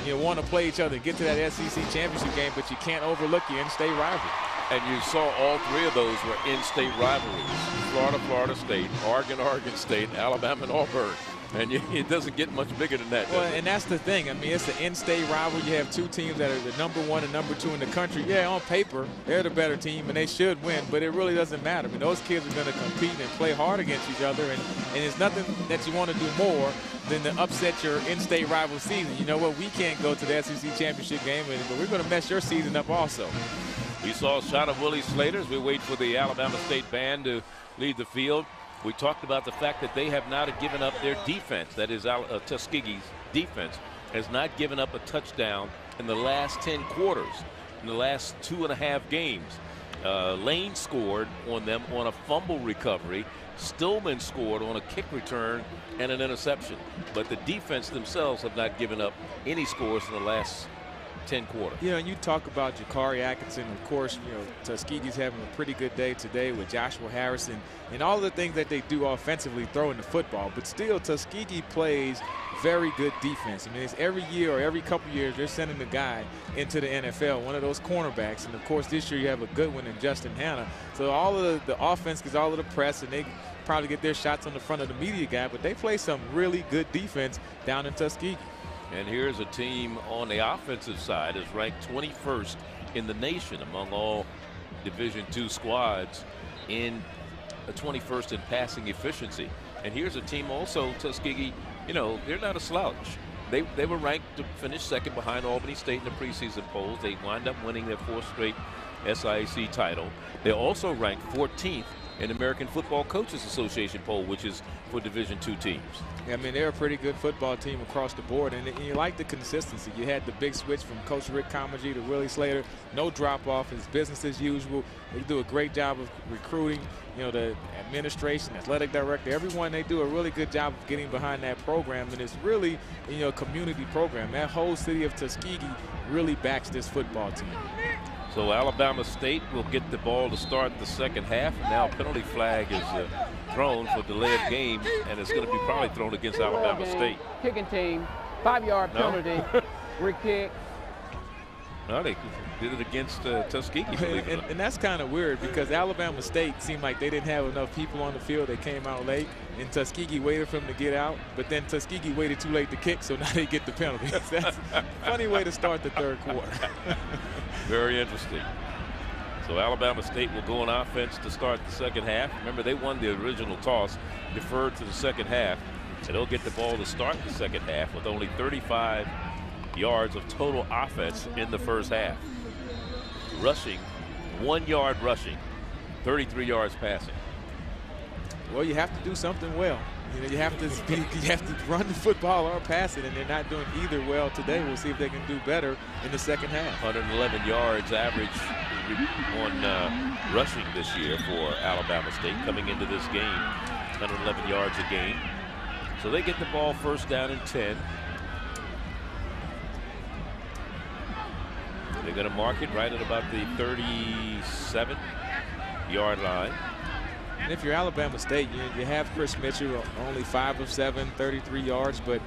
want to play each other and get to that SEC championship game, but you can't overlook your in-state rivalry. And you saw all 3 of those were in-state rivalries. Florida State, Oregon State, Alabama and Auburn. And it doesn't get much bigger than that. Well, and that's the thing. I mean, it's an in-state rivalry. You have 2 teams that are the #1 and #2 in the country. Yeah, on paper, they're the better team, and they should win, but it really doesn't matter. I mean, those kids are going to compete and play hard against each other, and there's nothing that you want to do more than to upset your in-state rival season. You know what? We can't go to the SEC championship game, but we're going to mess your season up also. We saw a shot of Willie Slater as we wait for the Alabama State band to leave the field. We talked about the fact that they have not given up their defense. That is, Tuskegee's defense has not given up a touchdown in the last 10 quarters, in the last 2.5 games. Lane scored on them on a fumble recovery. Stillman scored on a kick return and an interception. But the defense themselves have not given up any scores in the last 10 quarters. And you talk about Jakari Atkinson. Of course, Tuskegee's having a pretty good day today with Joshua Harrison and all the things that they do offensively, throwing the football. But still, Tuskegee plays very good defense. I mean, it's every year or every couple years they're sending a guy into the NFL, one of those cornerbacks. And, of course, this year you have a good one in Justin Hanna. So all of the offense gets all of the press, and they probably get their shots on the front of the media guy. But they play some really good defense down in Tuskegee. And here's a team on the offensive side is ranked 21st in the nation among all Division II squads, in 21st in passing efficiency. And here's a team also, Tuskegee, they're not a slouch. They were ranked to finish second behind Albany State in the preseason polls. They wind up winning their 4th straight SIAC title. They're also ranked 14th in the American Football Coaches Association poll, which is for Division II teams. Yeah, I mean, they're a pretty good football team across the board, and you like the consistency. You had the big switch from Coach Rick Comergy to Willie Slater. No drop-off. It's business as usual. They do a great job of recruiting. The administration, athletic director, everyone, they do a really good job of getting behind that program, and it's really, a community program. That whole city of Tuskegee really backs this football team. So Alabama State will get the ball to start the second half. Now a penalty flag is thrown for delay of game, and it's going to be probably thrown against Alabama State. Kicking team, 5-yard penalty, re-kick. No, they did it against Tuskegee. And that's kind of weird, because Alabama State seemed like they didn't have enough people on the field. They came out late, and Tuskegee waited for them to get out, but then Tuskegee waited too late to kick, so now they get the penalty. That's a funny way to start the third quarter. Very interesting. So Alabama State will go on offense to start the second half. Remember, they won the original toss, deferred to the second half, and they'll get the ball to start the second half with only 35 yards of total offense in the first half. Rushing, 1 yard rushing, 33 yards passing. Well, you have to do something well. You have to run the football or pass it, and they're not doing either well today. We'll see if they can do better in the second half. 111 yards average on rushing this year for Alabama State coming into this game. 111 yards a game. So they get the ball first down and 10. They're going to mark it right at about the 37-yard line. And if you're Alabama State, you have Chris Mitchell, only 5 of 7, 33 yards, but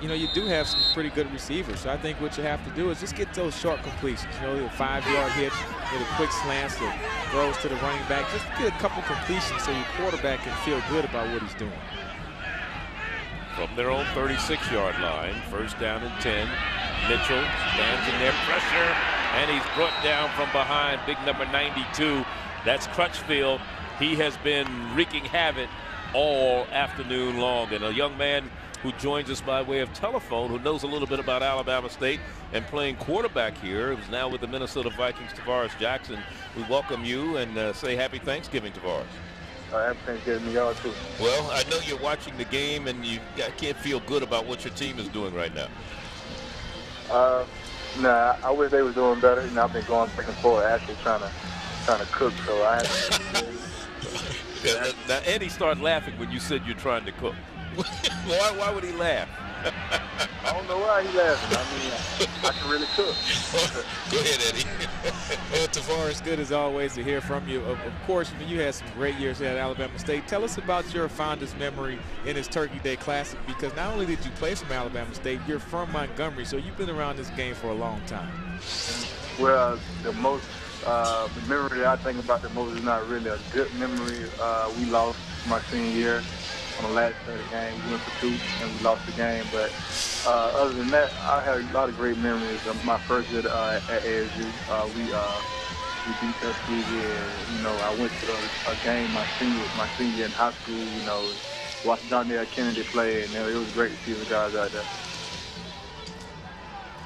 you know, you do have some pretty good receivers. So I think what you have to do is just get those short completions. You know, the 5-yard hit with a quick slant that throws to the running back. Just get a couple completions so your quarterback can feel good about what he's doing. From their own 36-yard line, first down and 10. Mitchell stands in there, pressure, and he's brought down from behind. Big number 92. That's Crutchfield. He has been wreaking havoc all afternoon long. And a young man who joins us by way of telephone, who knows a little bit about Alabama State and playing quarterback here, who's now with the Minnesota Vikings, Tavares Jackson. We welcome you and say happy Thanksgiving, Tavares. Happy Thanksgiving to y'all, too. Well, I know you're watching the game, and I can't feel good about what your team is doing right now. Nah, I wish they was doing better. You know, I've been going back and forth, actually trying to cook, so I had to. Now, Eddie started laughing when you said you're trying to cook. Why would he laugh? I don't know why he laughing. I mean, I can really cook. Go ahead, Eddie. Well, Tavares, good as always to hear from you. Of course, you had some great years here at Alabama State. Tell us about your fondest memory in this Turkey Day Classic, because not only did you play from Alabama State, you're from Montgomery, so you've been around this game for a long time. Well, the memory that I think about the most is not really a good memory. We lost my senior year. On the last third of the game, we went for 2 and we lost the game. But other than that, I had a lot of great memories. My first year at ASU, we beat Tuskegee, and you know, I went to a game my senior year in high school. You know, watched Donnell Kennedy play, and it was great to see the guys out there.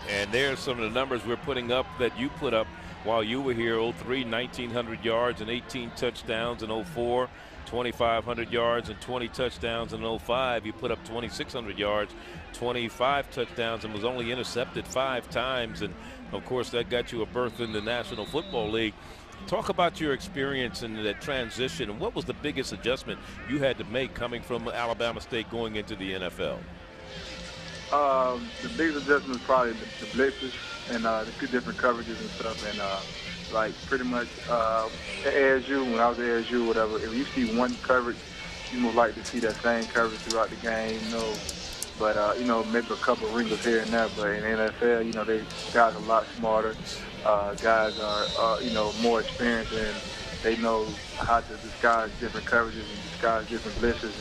And there's some of the numbers we're putting up that you put up while you were here. 03, 1,900 yards and 18 touchdowns in 04. 2,500 yards and 20 touchdowns in 05. You put up 2,600 yards, 25 touchdowns, and was only intercepted 5 times. And of course, that got you a berth in the National Football League. Talk about your experience in that transition, and what was the biggest adjustment you had to make coming from Alabama State going into the NFL? The biggest adjustment was probably the blitzes and the 2 different coverages and stuff. And like pretty much at ASU, when I was at ASU, whatever, if you see one coverage, you would like to see that same coverage throughout the game, you know. But, you know, maybe a couple of wrinkles here and there. But in the NFL, you know, guys are a lot smarter. Guys are, you know, more experienced, and they know how to disguise different coverages and disguise different blitzes.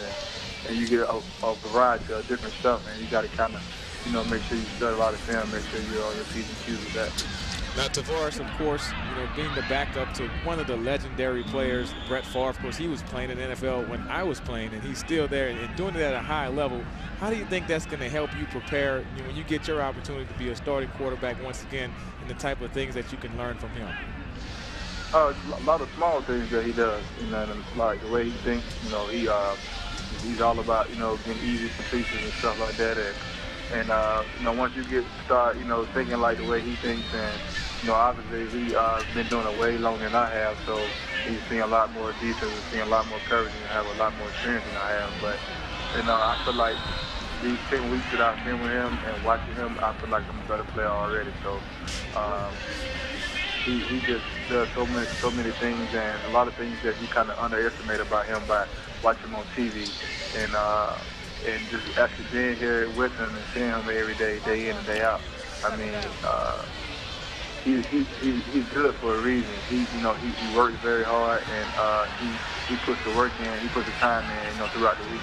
And you get a variety of different stuff, and you got to kind of, you know, make sure you study a lot of film, make sure you're on your P's and Q's with that. Now, Tavares, of course, you know, being the backup to one of the legendary players, Brett Favre. Of course, he was playing in the NFL when I was playing, and he's still there and doing it at a high level. How do you think that's going to help you prepare when you get your opportunity to be a starting quarterback once again, and the type of things that you can learn from him? A lot of small things that he does, you know, and like the way he thinks. You know, he's all about, you know, getting easy completions and stuff like that. And you know, once you start, you know, thinking like the way he thinks, and you know, obviously he's been doing it way longer than I have, so he's seeing a lot more defense and seeing a lot more coverage and have a lot more experience than I have. But you know, I feel like these 10 weeks that I've been with him and watching him, I feel like I'm a better player already. So he just does so many things, and a lot of things that you kind of underestimate about him by watching him on TV, and just actually being here with him and seeing him every day, day in and day out. I mean, he's good for a reason. He works very hard, and he puts the work in, he puts the time in, you know, throughout the week.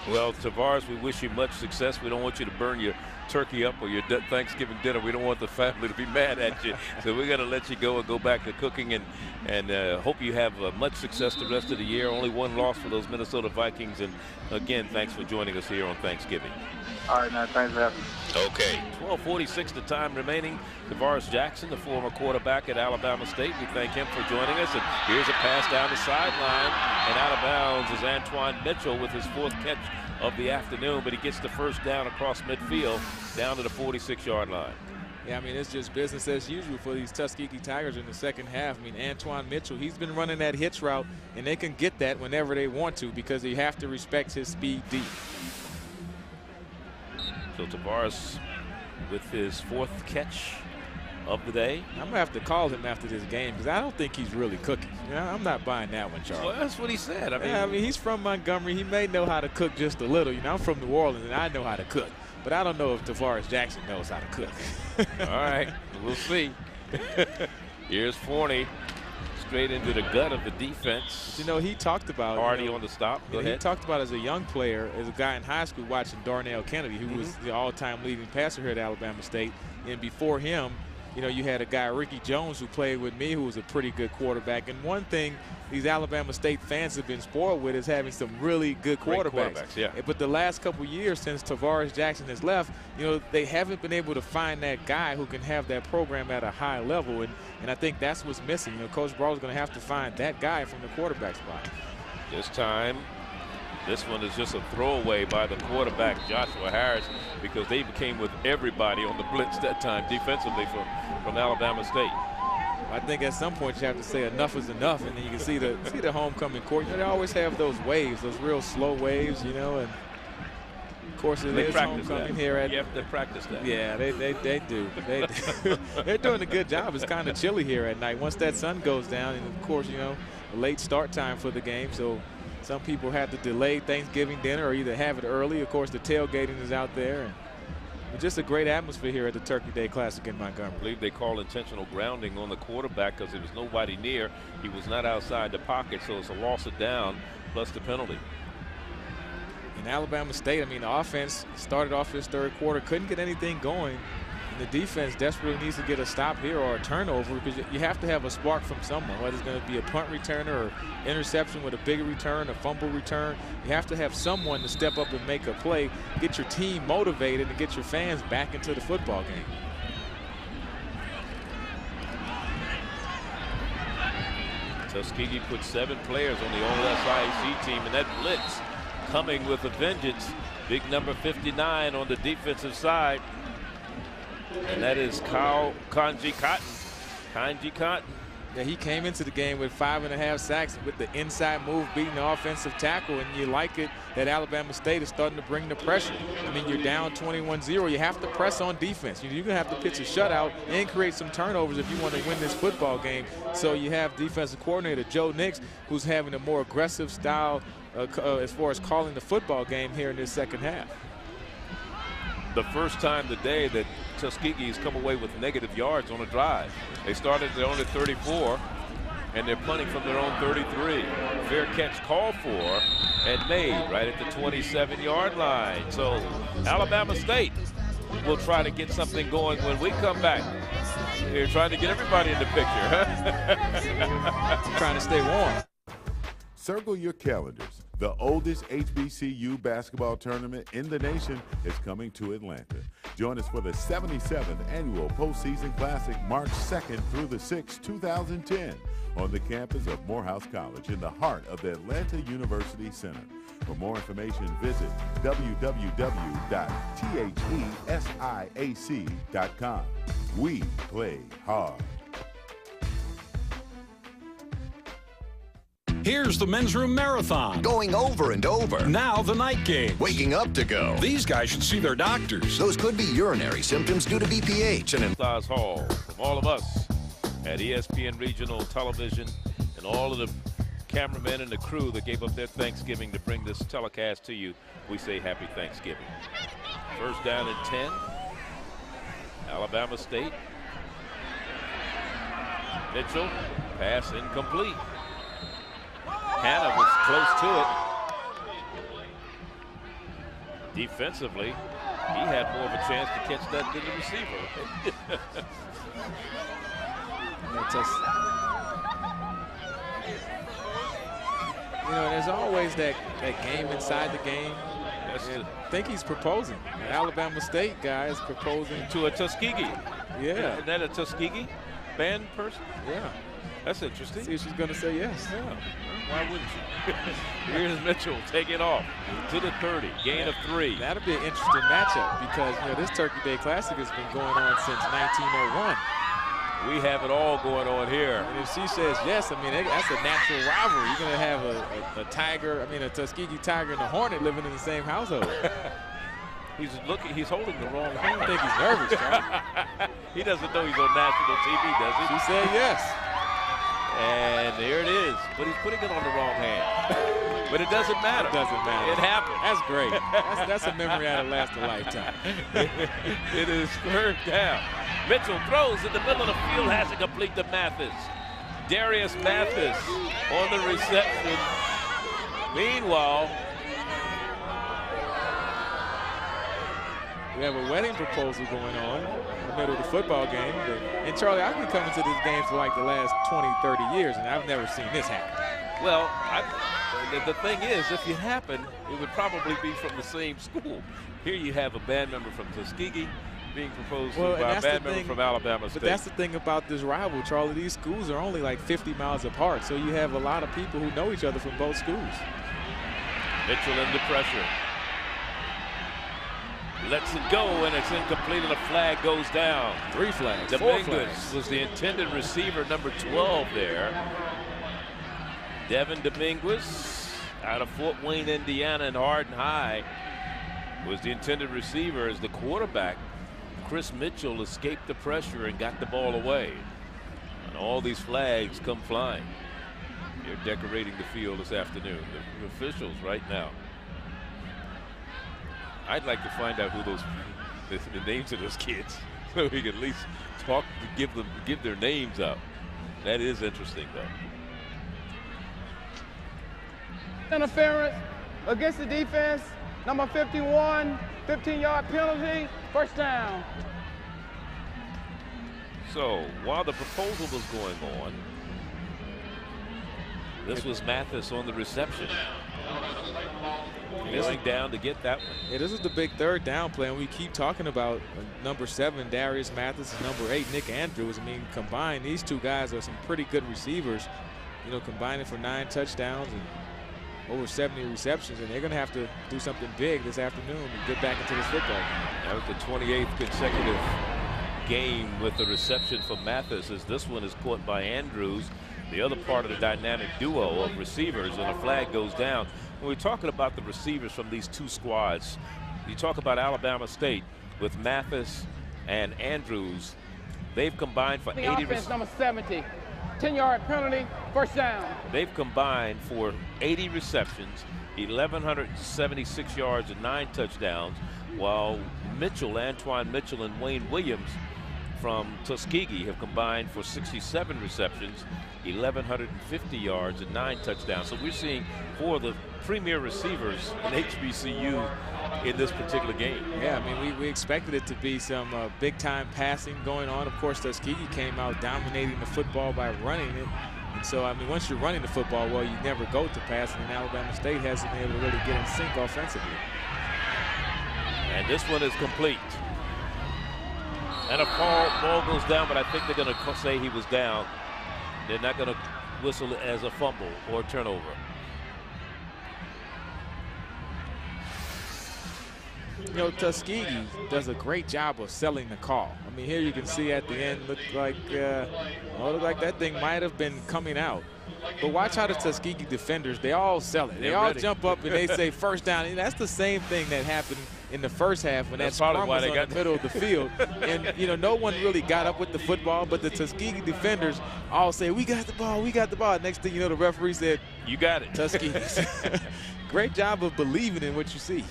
Well, Tavares, we wish you much success. We don't want you to burn your turkey up or your Thanksgiving dinner. We don't want the family to be mad at you. So we're going to let you go and go back to cooking, and hope you have much success the rest of the year. Only one loss for those Minnesota Vikings. And again, thanks for joining us here on Thanksgiving. All right, man. Thanks for having me. Okay, 12:46 the time remaining. Tavares Jackson, the former quarterback at Alabama State. We thank him for joining us. And here's a pass down the sideline, and out of bounds is Antoine Mitchell with his 4th catch of the afternoon, but he gets the first down across midfield down to the 46-yard line. Yeah, I mean, it's just business as usual for these Tuskegee Tigers in the second half. I mean, Antoine Mitchell, he's been running that hitch route, and they can get that whenever they want to because they have to respect his speed deep. So Tavares with his 4th catch of the day. I'm going to have to call him after this game because I don't think he's really cooking. You know, I'm not buying that one, Charles. Well, that's what he said. I mean, he's from Montgomery. He may know how to cook just a little. You know, I'm from New Orleans, and I know how to cook. But I don't know if Tavares Jackson knows how to cook. All right, we'll see. Here's Forney straight into the gut of the defense. You know, he talked about Hardy on the stop. Go ahead. He talked about as a young player, as a guy in high school watching Darnell Kennedy, who was the all-time leading passer here at Alabama State. And before him, you know, you had a guy, Ricky Jones, who played with me, who was a pretty good quarterback. And one thing these Alabama State fans have been spoiled with is having some really good quarterbacks. Yeah. But the last couple years since Tavares Jackson has left, you know, they haven't been able to find that guy who can have that program at a high level. And I think that's what's missing. You know, Coach Brawl's going to have to find that guy from the quarterback spot. This time, this one is just a throwaway by the quarterback, Joshua Harris, because they became with everybody on the blitz that time defensively from Alabama State. I think at some point you have to say enough is enough, and then you can see the homecoming court. You know, they always have those waves, those real slow waves, you know, and of course it is homecoming here at. You have to practice that. Yeah, they do. They do. They're doing a good job. It's kind of chilly here at night. Once that sun goes down, and of course, you know, a late start time for the game, so some people have to delay Thanksgiving dinner or either have it early. Of course, the tailgating is out there. And just a great atmosphere here at the Turkey Day Classic in Montgomery. I believe they call intentional grounding on the quarterback because there was nobody near. He was not outside the pocket, so it's a loss of down plus the penalty. In Alabama State, I mean, the offense started off this third quarter, couldn't get anything going. And the defense desperately needs to get a stop here or a turnover because you have to have a spark from someone, whether it's going to be a punt returner or interception with a bigger return, a fumble return. You have to have someone to step up and make a play, get your team motivated, and get your fans back into the football game. Tuskegee put 7 players on the All-SIAC team, and that blitz coming with a vengeance. Big number 59 on the defensive side. And that is Kanji Cotton. Yeah, he came into the game with 5.5 sacks with the inside move beating the offensive tackle, and you like it that Alabama State is starting to bring the pressure. I mean, you're down 21-0. You have to press on defense. You're going to have to pitch a shutout and create some turnovers if you want to win this football game. So you have defensive coordinator Joe Nix, who's having a more aggressive style as far as calling the football game here in this second half. The first time today that Tuskegee's come away with negative yards on a drive. They started at their own 34, and they're punting from their own 33. Fair catch called for and made right at the 27-yard line. So Alabama State will try to get something going when we come back. They're trying to get everybody in the picture. Trying to stay warm. Circle your calendars. The oldest HBCU basketball tournament in the nation is coming to Atlanta. Join us for the 77th Annual Postseason Classic, March 2nd through the 6th, 2010, on the campus of Morehouse College in the heart of the Atlanta University Center. For more information, visit www.thesiac.com. We play hard. Here's the men's room marathon. Going over and over. Now the night game. Waking up to go. These guys should see their doctors. Those could be urinary symptoms due to BPH. And Stars Hall, from all of us at ESPN Regional Television and all of the cameramen and the crew that gave up their Thanksgiving to bring this telecast to you, we say happy Thanksgiving. First down and 10. Alabama State. Mitchell, pass incomplete. Hannah was close to it. Defensively, he had more of a chance to catch that than the receiver. You know, there's always that game inside the game. I think he's proposing. The Alabama State guy is proposing to a Tuskegee. Yeah. Isn't that a Tuskegee band person? Yeah. That's interesting. See if she's going to say yes. Yeah. Why wouldn't you? Here's Mitchell taking off to the 30, gain of 3. That'll be an interesting matchup because this Turkey Day Classic has been going on since 1901. We have it all going on here. And if she says yes, I mean, that's a natural rivalry. You're going to have a Tiger, a Tuskegee Tiger and a Hornet living in the same household. He's holding the wrong hand. I think he's nervous, Charlie. He doesn't know he's on national TV, does he? She said yes. And there it is. But he's putting it on the wrong hand. But it doesn't matter. It doesn't matter. It happened. That's great. That's a memory that'll last a lifetime. It is 3rd down. Mitchell throws in the middle of the field, has to complete to Mathis. Darius Mathis on the reception. Meanwhile, we have a wedding proposal going on in the middle of the football game. And Charlie, I've been coming to this game for like the last 20, 30 years, and I've never seen this happen. Well, the thing is, if it happened, it would probably be from the same school. Here you have a band member from Tuskegee being proposed to by a band member from Alabama State. But that's the thing about this rival, Charlie. These schools are only like 50 miles apart, so you have a lot of people who know each other from both schools. Mitchell under pressure. Lets it go, and it's incomplete, and the flag goes down. 3 flags, Dominguez was the intended receiver, number 12 there. Devin Dominguez out of Fort Wayne, Indiana, and Hardin High was the intended receiver as the quarterback. Chris Mitchell escaped the pressure and got the ball away. And all these flags come flying. They're decorating the field this afternoon, the officials right now. I'd like to find out who the names of those kids, so we can at least talk to give their names out. That is interesting, though. Interference against the defense, number 51, 15-yard penalty, 1st down. So while the proposal was going on, this was Mathis on the reception. Missing down to get that one. Yeah, this is the big 3rd down play, and we keep talking about number 7, Darius Mathis, and number 8, Nick Andrews. I mean, combined, these 2 guys are some pretty good receivers, combining for 9 touchdowns and over 70 receptions, and they're going to have to do something big this afternoon to get back into this football game. That was the 28th consecutive game with the reception for Mathis, as this one is caught by Andrews, the other part of the dynamic duo of receivers, and a flag goes down. When we're talking about the receivers from these 2 squads, you talk about Alabama State with Mathis and Andrews. They've combined for 80 offense, number 70, 10-yard penalty, 1st down. They've combined for 80 receptions, 1,176 yards and 9 touchdowns, while Antoine Mitchell and Wayne Williams from Tuskegee have combined for 67 receptions, 1,150 yards and 9 touchdowns. So we're seeing 4 of the premier receivers in HBCU in this particular game. Yeah, I mean, we expected it to be some big-time passing going on. Of course, Tuskegee came out dominating the football by running it. And so, I mean, once you're running the football well, you never go to passing, and Alabama State hasn't been able to really get in sync offensively. And this one is complete. And a ball goes down, but I think they're going to say he was down. They're not going to whistle it as a fumble or turnover. Tuskegee does a great job of selling the call. I mean, here you can see at the end, looked like that thing might have been coming out. But watch how the Tuskegee defenders, they all sell it. They all jump up and they say 1st down. And that's the same thing that happened in the 1st half when that scrum was on the middle of the field. And, no one really got up with the football, but the Tuskegee defenders all say, we got the ball, we got the ball. Next thing you know, the referee said, you got it. Tuskegee. Great job of believing in what you see.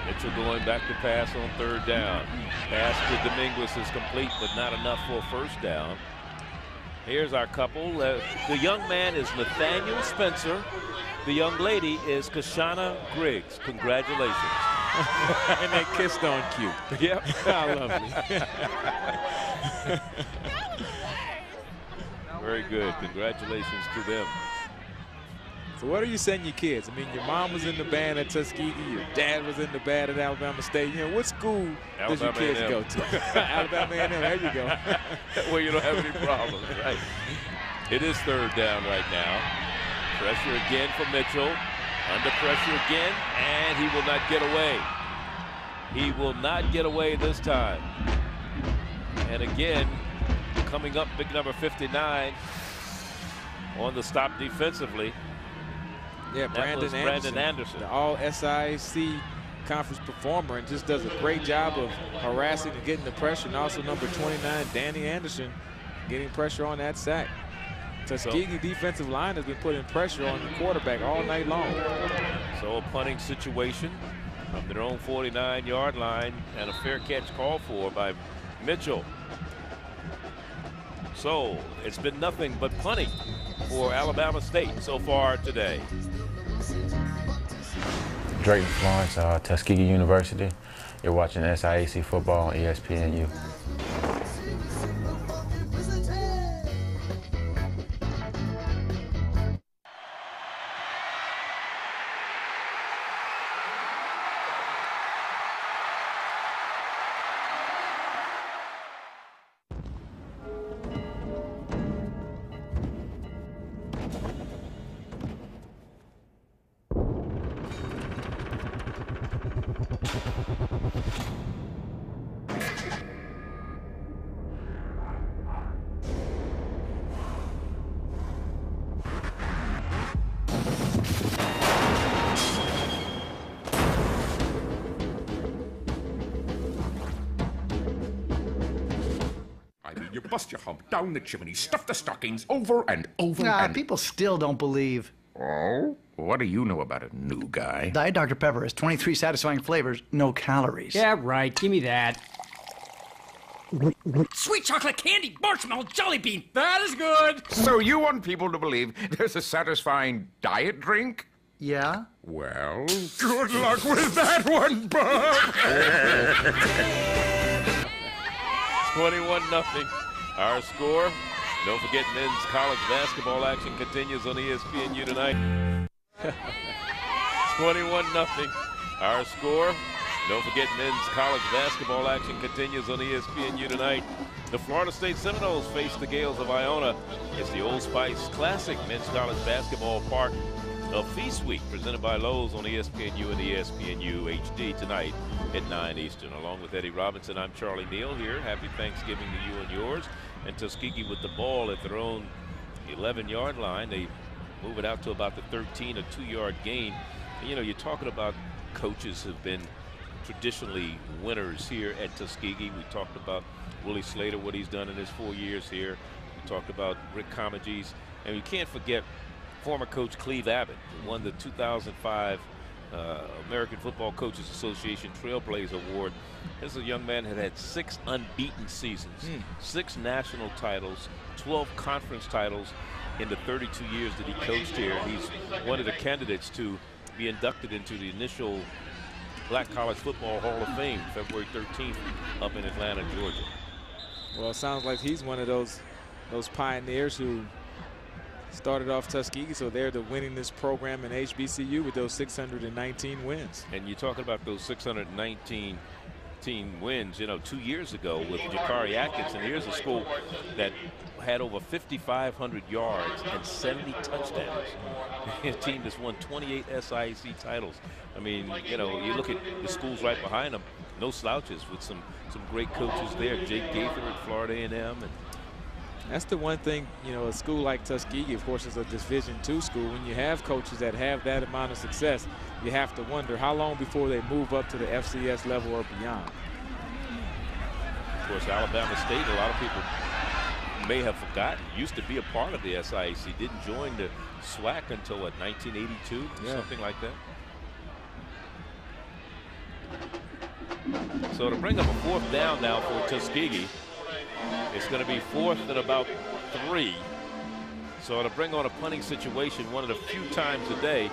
Mitchell going back to pass on 3rd down. Pass to Dominguez is complete, but not enough for a 1st down. Here's our couple. The young man is Nathaniel Spencer. The young lady is Kashana Griggs. Congratulations. And they kissed on cue. Yep. How lovely. Very good. Congratulations to them. So what are you saying your kids? I mean, your mom was in the band at Tuskegee. Your dad was in the band at Alabama State. What school does your kids go to? Alabama A&M. There you go. Well, you don't have any problems, right? It is 3rd down right now. Pressure again for Mitchell. Under pressure again, and he will not get away. He will not get away this time. And again, coming up, big number 59 on the stop defensively. Yeah, Brandon Anderson, the all-SIAC conference performer, and just does a great job of harassing and getting the pressure. And also number 29, Danny Anderson, getting pressure on that sack. Tuskegee defensive line has been putting pressure on the quarterback all night long. So a punting situation from their own 49-yard line, and a fair catch called for by Mitchell. So it's been nothing but punting for Alabama State so far today. Drake Florence, Tuskegee University. You're watching SIAC football on ESPNU. You bust your hump down the chimney, stuff the stockings over and over and... People still don't believe. Oh? What do you know about a new guy? Diet Dr. Pepper has 23 satisfying flavors, no calories. Yeah, right. Give me that. Sweet chocolate candy, marshmallow, jelly bean. That is good. So you want people to believe there's a satisfying diet drink? Yeah? Well, good luck with that one, Bob. 21-0. Our score. Don't forget, men's college basketball action continues on ESPNU tonight. 21-0. Our score. Don't forget, men's college basketball action continues on ESPNU tonight. The Florida State Seminoles face the Gales of Iona. It's the Old Spice Classic men's college basketball part of Feast Week, presented by Lowe's on ESPNU and ESPNU HD tonight at 9 Eastern. Along with Eddie Robinson, I'm Charlie Neal here. Happy Thanksgiving to you and yours. And Tuskegee with the ball at their own 11-yard line. They move it out to about the 13, a 2-yard gain. And, you know, you're talking about coaches who've been traditionally winners here at Tuskegee. We talked about Willie Slater, what he's done in his 4 years here. We talked about Rick Comegys. And you can't forget former coach Cleve Abbott, who won the 2005 American Football Coaches Association Trailblazer Award. This is a young man that had 6 unbeaten seasons, 6 national titles, 12 conference titles in the 32 years that he coached here. He's one of the candidates to be inducted into the initial Black College Football Hall of Fame, February 13th, up in Atlanta, Georgia. Well, it sounds like he's one of those pioneers who started off Tuskegee, so they're the winningest program in HBCU with those 619 wins. And you're talking about those 619 wins, you know, 2 years ago with Jakari Atkinson. Here's a school that had over 5,500 yards and 70 touchdowns. A team that's won 28 SIAC titles. I mean, you know, you look at the schools right behind them, no slouches, with some great coaches there. Jake Gaither at Florida A&M. And that's the one thing, you know, a school like Tuskegee, of course, is a Division II school. When you have coaches that have that amount of success, you have to wonder how long before they move up to the FCS level or beyond. Of course, Alabama State, a lot of people may have forgotten, used to be a part of the SIAC, didn't join the SWAC until, what, 1982, something like that. So to bring up a 4th down now for Tuskegee, it's going to be 4th and about 3. So to bring on a punting situation, one of the few times a day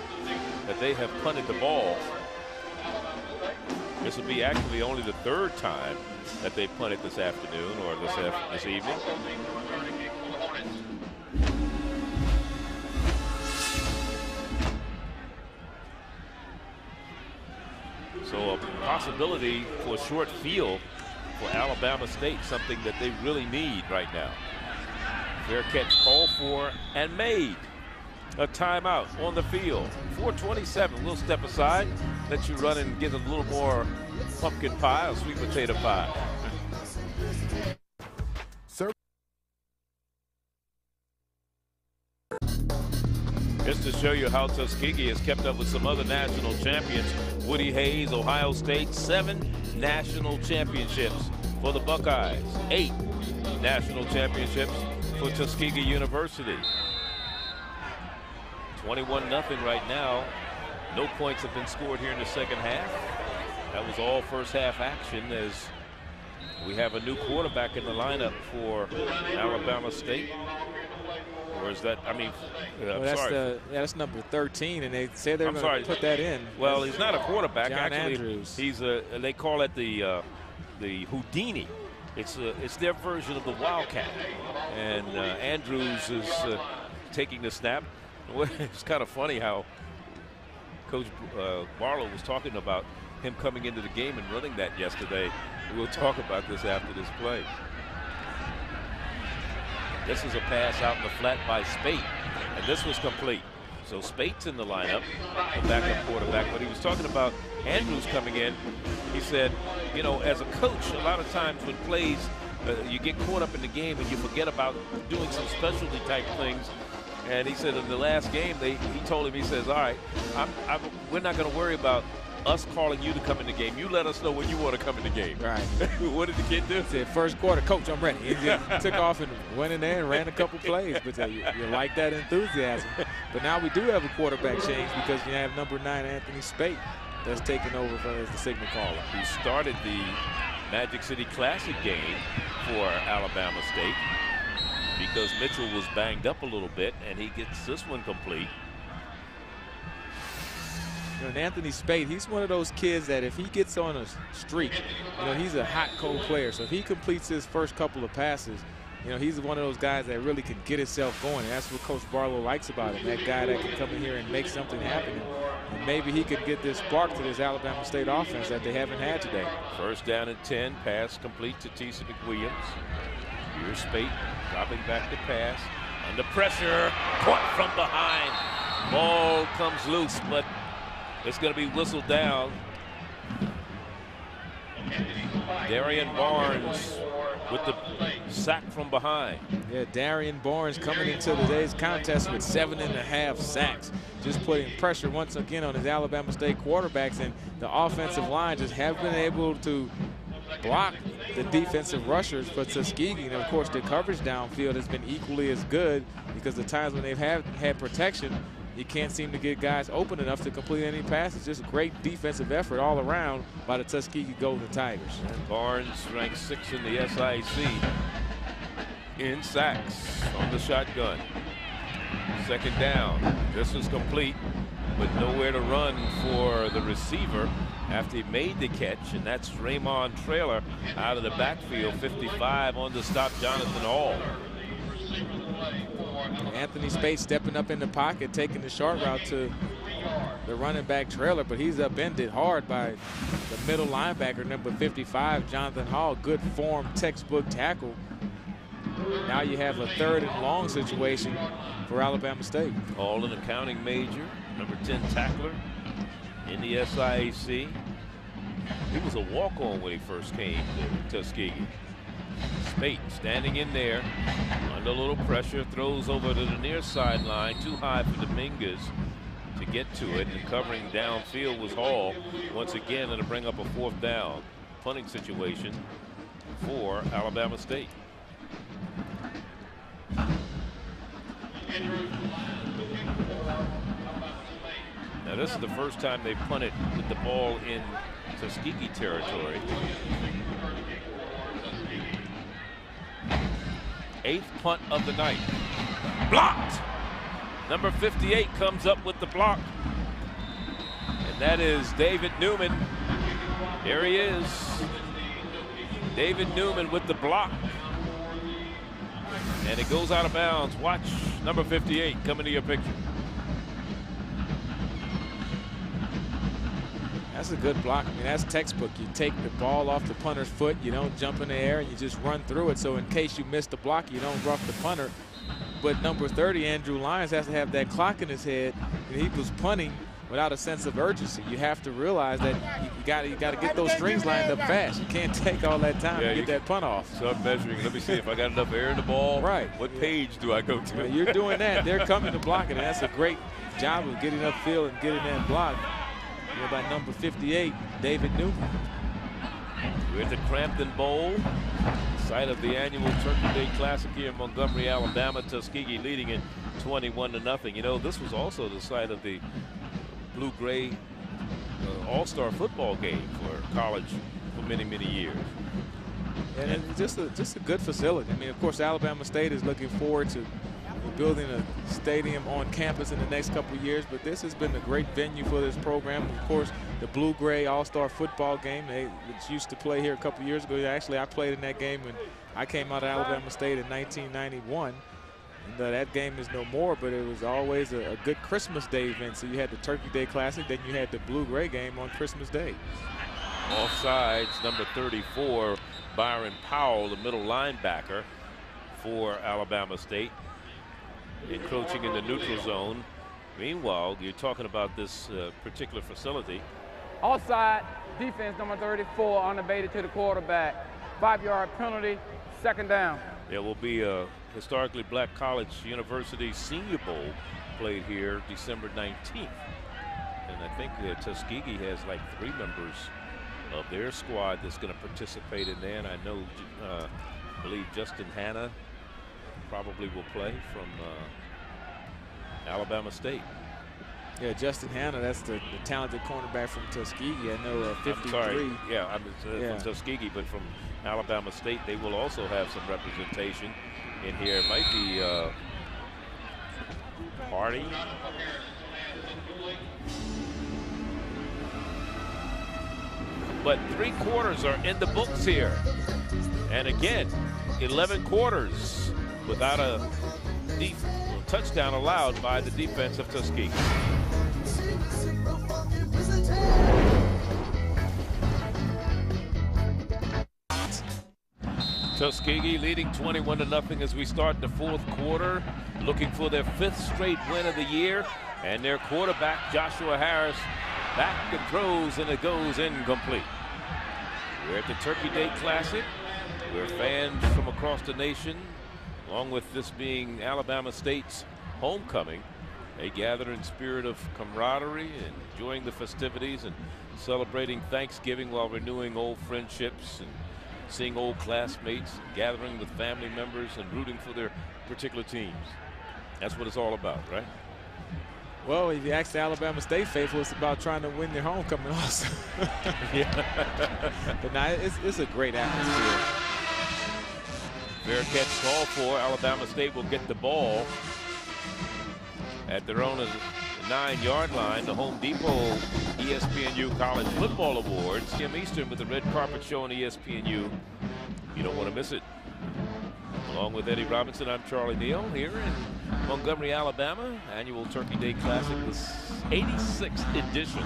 that they have punted the ball. This will be actually only the 3rd time that they punted this afternoon or this evening. So a possibility for a short field for Alabama State, something that they really need right now. Fair catch called for and made. a timeout on the field. 4:27. We'll step aside, let you run and get a little more pumpkin pie or sweet potato pie. Just to show you how Tuskegee has kept up with some other national champions. Woody Hayes, Ohio State, 7 national championships for the Buckeyes. 8 national championships for Tuskegee University. 21-0 right now. No points have been scored here in the second half. That was all first half action as we have a new quarterback in the lineup for Alabama State. Or is that, I mean, well, that's number 13, and they say they're going to put that in. Well, he's not a quarterback. John Actually, Andrews. He's they call it the Houdini. It's their version of the Wildcat. And Andrews is taking the snap. It's kind of funny how Coach Barlow was talking about him coming into the game and running that yesterday. We'll talk about this after this play. This is a pass out in the flat by Spate, and this was complete. So Spate's in the lineup, the backup quarterback, but he was talking about Andrews coming in. He said, you know, as a coach, a lot of times when plays, you get caught up in the game and you forget about doing some specialty type things. And he said in the last game, he told him, he says, all right, we're not going to worry about us calling you to come in the game. You let us know when you want to come in the game. Right. What did the kid do? He said, first quarter, coach, I'm ready. He just took off and went in there and ran a couple plays. But you like that enthusiasm. But now we do have a quarterback change because you have number 9, Anthony Spate, that's taking over as the signal caller. He started the Magic City Classic game for Alabama State because Mitchell was banged up a little bit, and he gets this one complete. You know, and Anthony Spate, he's one of those kids that if he gets on a streak, you know, he's a hot, cold player. So if he completes his first couple of passes, you know, he's one of those guys that really can get himself going. And that's what Coach Barlow likes about him, that guy that can come in here and make something happen. And maybe he could get this spark to this Alabama State offense that they haven't had today. First down and 10, pass complete to T.C. McWilliams. Here's Spate dropping back to pass. Under pressure, caught from behind. Ball comes loose, but it's going to be whistled down. Darian Barnes with the sack from behind. Yeah, Darian Barnes coming into today's contest with 7.5 sacks. Just putting pressure once again on his Alabama State quarterbacks, and the offensive line just haven't been able to block the defensive rushers for Tuskegee. And of course, the coverage downfield has been equally as good because the times when they've had protection, you can't seem to get guys open enough to complete any passes. Just a great defensive effort all around by the Tuskegee Golden Tigers. And Barnes ranks 6th in the SIAC in sacks on the shotgun. Second down. This is complete, but nowhere to run for the receiver after he made the catch, and that's Raymond Traylor out of the backfield. 55 on to stop Jonathan Hall. Anthony Spate stepping up in the pocket, taking the short route to the running back Traylor, but he's upended hard by the middle linebacker, number 55, Jonathan Hall. Good form, textbook tackle. Now you have a 3rd and long situation for Alabama State. All an accounting major, number 10 tackler in the SIAC. He was a walk-on when he first came to Tuskegee. Spate standing in there under a little pressure, throws over to the near sideline, too high for Dominguez to get to it, and covering downfield was Hall once again, and to bring up a 4th down punting situation for Alabama State. Now this is the first time they've punted with the ball in Tuskegee territory. 8th punt of the night. Blocked! Number 58 comes up with the block. And that is David Newman. There he is. David Newman with the block. And it goes out of bounds. Watch number 58 coming to your picture. That's a good block. I mean, that's textbook. You take the ball off the punter's foot, you don't jump in the air, and you just run through it. So in case you miss the block, you don't rough the punter. but number 30, Andrew Lyons, has to have that clock in his head. And he was punting without a sense of urgency. You have to realize that you got to get those strings lined up fast. You can't take all that time to get that punt off. Start measuring. Let me see if I got enough air in the ball. Right. What page do I go to? Well, you're doing that. They're coming to block it, and that's a great job of getting upfield and getting that block. By number 58, David Newton. We're at the Cramton Bowl, site of the annual Turkey Day Classic here in Montgomery, Alabama. Tuskegee leading it 21-0. You know, this was also the site of the blue-gray all-star football game for college for many, many years. And it's just a good facility. I mean, of course, Alabama State is looking forward to building a stadium on campus in the next couple of years, but this has been a great venue for this program. Of course, the blue-gray all-star football game, which used to play here a couple of years ago. Actually, I played in that game when I came out of Alabama State in 1991. And, that game is no more, but it was always a good Christmas Day event. So you had the Turkey Day Classic, then you had the blue-gray game on Christmas Day. Offsides, number 34, Byron Powell, the middle linebacker for Alabama State, encroaching in the neutral zone. Meanwhile, you're talking about this particular facility. Offside, defense number 34, unabated to the quarterback. 5-yard penalty, second down. There will be a historically black college university senior bowl played here December 19th. And I think Tuskegee has like 3 members of their squad that's going to participate in there. And I know, I believe Justin Hanna probably will play from Alabama State. Yeah, Justin Hanna, that's the talented cornerback from Tuskegee. I know 53. I'm sorry, yeah, from Tuskegee, but from Alabama State, they will also have some representation in here. It might be Hardy. But 3 quarters are in the books here. And again, 11 quarters without a touchdown allowed by the defense of Tuskegee. Tuskegee leading 21-0 as we start the 4th quarter, looking for their 5th straight win of the year. And their quarterback, Joshua Harris, back and throws, and it goes incomplete. We're at the Turkey Day Classic, where fans from across the nation, along with this being Alabama State's homecoming, they gather in spirit of camaraderie and enjoying the festivities and celebrating Thanksgiving while renewing old friendships and seeing old classmates, gathering with family members and rooting for their particular teams. That's what it's all about, right? Well, if you ask the Alabama State faithful, it's about trying to win their homecoming also. Yeah. But now it's a great atmosphere. Fair catch call for. Alabama State will get the ball at their own 9-yard line. The Home Depot ESPNU College Football Awards. Kim Eastern with the red carpet show on ESPNU. You don't want to miss it. Along with Eddie Robinson, I'm Charlie Neal here in Montgomery, Alabama. Annual Turkey Day Classic, the 86th edition.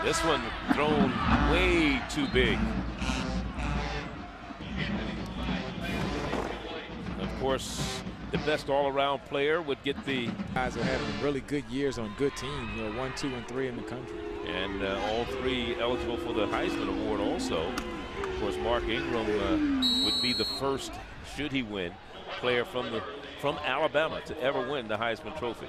This one thrown way too big. Of course, the best all-around player would get the guys are having really good years on good teams. You know, 1, 2, and 3 in the country. And all 3 eligible for the Heisman Award also. Of course, Mark Ingram would be the first, should he win, player from Alabama to ever win the Heisman Trophy.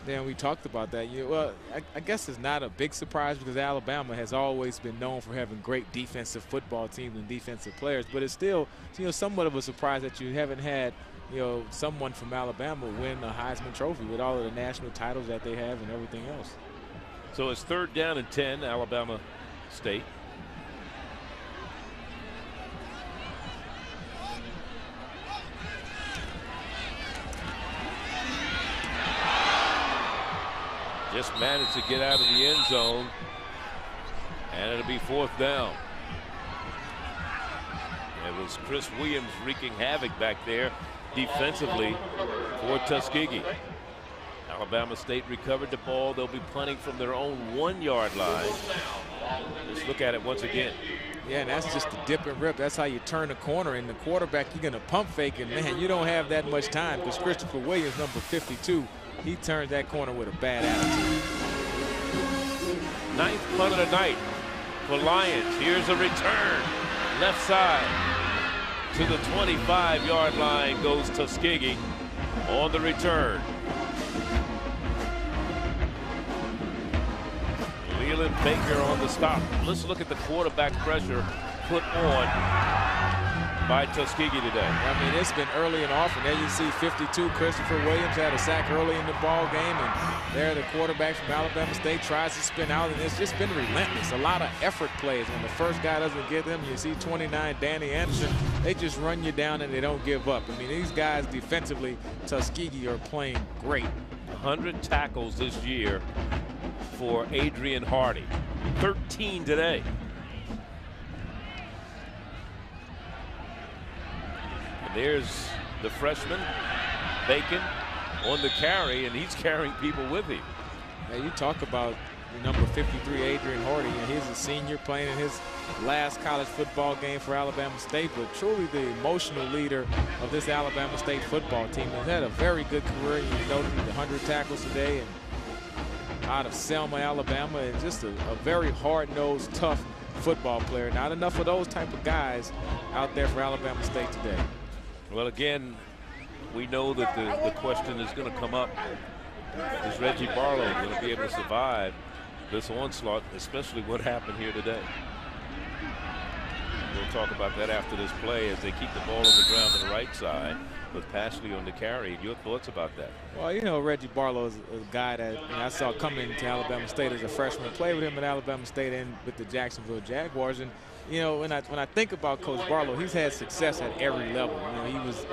Yeah, we talked about that. Well, I guess it's not a big surprise because Alabama has always been known for having great defensive football teams and defensive players. But it's still, somewhat of a surprise that you haven't had, someone from Alabama win a Heisman Trophy with all of the national titles that they have and everything else. So it's 3rd down and 10, Alabama State. Just managed to get out of the end zone, and it'll be 4th down. It was Chris Williams wreaking havoc back there defensively for Tuskegee. Alabama State recovered the ball. They'll be punting from their own 1-yard line. Let's look at it once again. Yeah, and that's just the dip and rip. That's how you turn the corner. And the quarterback, you're going to pump fake, and man, you don't have that much time because Christopher Williams, number 52, he turned that corner with a bad attitude. 9th punt of the night for Lions. Here's a return. Left side to the 25-yard line goes Tuskegee on the return. Leland Baker on the stop. Let's look at the quarterback pressure put on by Tuskegee today. I mean, it's been early and often. There you see 52. Christopher Williams had a sack early in the ball game, and there the quarterback from Alabama State tries to spin out, and it's just been relentless. A lot of effort plays. When the first guy doesn't get them, you see 29, Danny Anderson, they just run you down and they don't give up. I mean, these guys defensively, Tuskegee, are playing great. 100 tackles this year for Adrian Hardy. 13 today. And there's the freshman, Bacon, on the carry, and he's carrying people with him. Now you talk about number 53, Adrian Hardy, and he's a senior playing in his last college football game for Alabama State, but truly the emotional leader of this Alabama State football team. He's had a very good career. You know, 100 tackles today, and out of Selma, Alabama, and just a very hard-nosed, tough football player. Not enough of those type of guys out there for Alabama State today. Well, again, we know that the question is going to come up. Is Reggie Barlow going to be able to survive this onslaught, especially what happened here today? We'll talk about that after this play as they keep the ball on the ground on the right side with Pashley on the carry. Your thoughts about that? Well, you know, Reggie Barlow is a guy that I saw coming to Alabama State as a freshman, played with him at Alabama State and with the Jacksonville Jaguars. And you know, when I think about Coach Barlow, he's had success at every level. You know, he was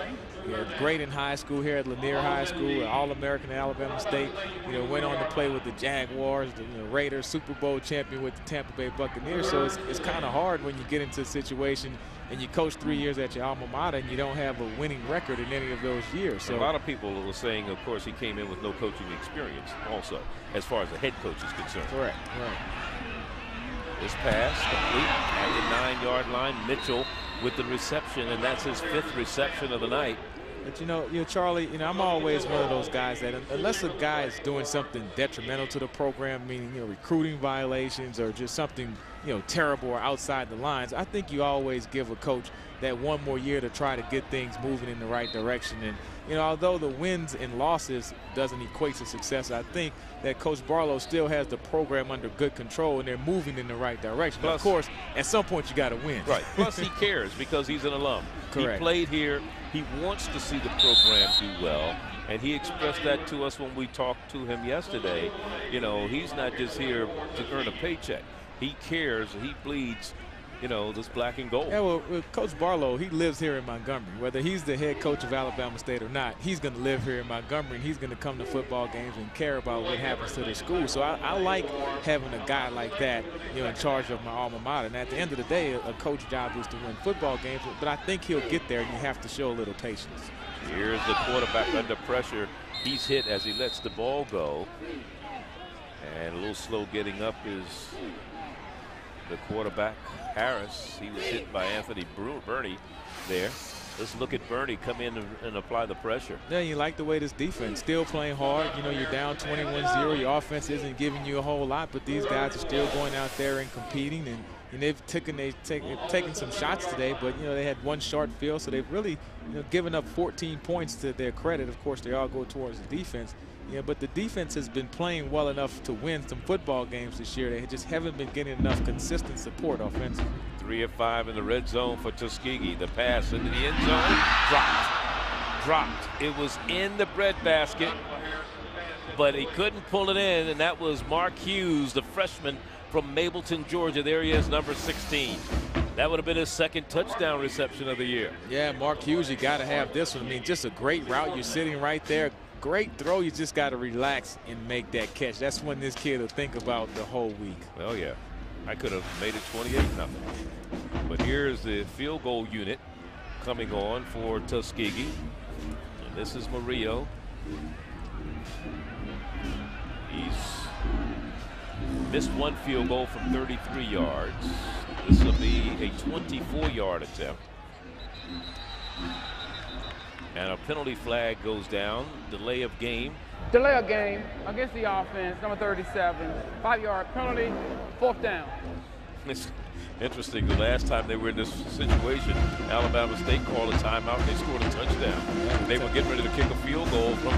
great in high school here at Lanier High School, All-American at Alabama State. You know, went on to play with the Jaguars, the Raiders, Super Bowl champion with the Tampa Bay Buccaneers. So it's kind of hard when you get into a situation and you coach 3 years at your alma mater and you don't have a winning record in any of those years. So a lot of people were saying, of course, he came in with no coaching experience also, as far as the head coach is concerned. Correct. Right. This pass complete at the 9-yard line. Mitchell with the reception, and that's his 5th reception of the night. But you know, Charlie, I'm always one of those guys that unless a guy is doing something detrimental to the program, meaning recruiting violations or just something terrible or outside the lines, I think you always give a coach that one more year to try to get things moving in the right direction. And although the wins and losses doesn't equate to success, I think that Coach Barlow still has the program under good control and they're moving in the right direction. Plus, of course, at some point you got to win. Right. Plus he cares because he's an alum. Correct. He played here. He wants to see the program do well, and he expressed that to us when we talked to him yesterday. He's not just here to earn a paycheck. He cares. He bleeds, this black and gold. Yeah, well, Coach Barlow, he lives here in Montgomery. Whether he's the head coach of Alabama State or not, he's going to live here in Montgomery, and he's going to come to football games and care about what happens to the school. So I like having a guy like that, in charge of my alma mater. And at the end of the day, a coach's job is to win football games, but I think he'll get there, and you have to show a little patience. Here's the quarterback under pressure. He's hit as he lets the ball go. And a little slow getting up is the quarterback, Harris. He was hit by Anthony Burney there. Let's look at Burney come in and apply the pressure. Yeah, you like the way this defense still playing hard. You're down 21-0. Your offense isn't giving you a whole lot, but these guys are still going out there and competing. And they've taken some shots today, but they had one short field, so they've really given up 14 points to their credit. Of course, they all go towards the defense. But the defense has been playing well enough to win some football games this year. They just haven't been getting enough consistent support offensively. 3 of 5 in the red zone for Tuskegee. The pass into the end zone, dropped. It was in the breadbasket, but he couldn't pull it in, and that was Mark Hughes, the freshman from Mableton, Georgia. There he is, number 16. That would have been his 2nd touchdown reception of the year. Yeah, Mark Hughes, you got to have this one. I mean, just a great route. You're sitting right there. Great throw. You just got to relax and make that catch. That's when this kid will think about the whole week. Well, yeah. I could have made it 28-0. But here's the field goal unit coming on for Tuskegee. And this is Murillo. He's Missed one field goal from 33 yards. This will be a 24-yard attempt. And a penalty flag goes down. Delay of game. Delay of game against the offense, number 37. 5-yard penalty, 4th down. It's interesting. The last time they were in this situation, Alabama State called a timeout and they scored a touchdown. They were getting ready to kick a field goal from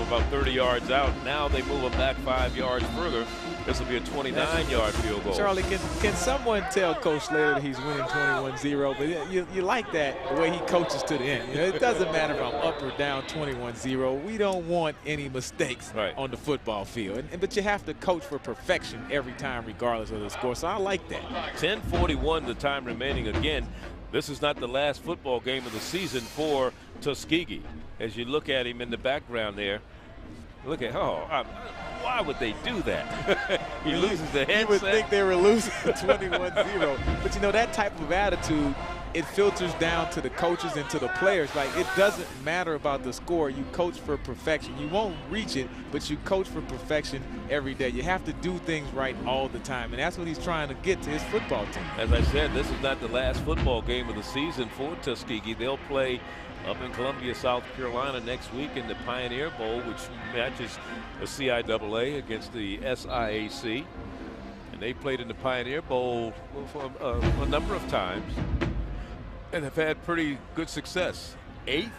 about 30 yards out. Now they move them back 5 yards further. This will be a 29-yard field goal. Charlie, can someone tell Coach Slater that he's winning 21-0? But you like that, the way he coaches to the end. You know, it doesn't matter if I'm up or down 21-0. We don't want any mistakes on the football field. But you have to coach for perfection every time, regardless of the score. So I like that. 10:41 the time remaining. Again, this is not the last football game of the season for Tuskegee. As you look at him in the background there, look at, why would they do that? He loses the headset. You would think they were losing 21-0. But, you know, that type of attitude, it filters down to the coaches and to the players. Like, it doesn't matter about the score. You coach for perfection. You won't reach it, but you coach for perfection every day. You have to do things right all the time, and that's what he's trying to get to his football team. As I said, this is not the last football game of the season for Tuskegee. They'll play up in Columbia, South Carolina next week in the Pioneer Bowl, which matches the CIAA against the SIAC. And they played in the Pioneer Bowl for a number of times and have had pretty good success. 8th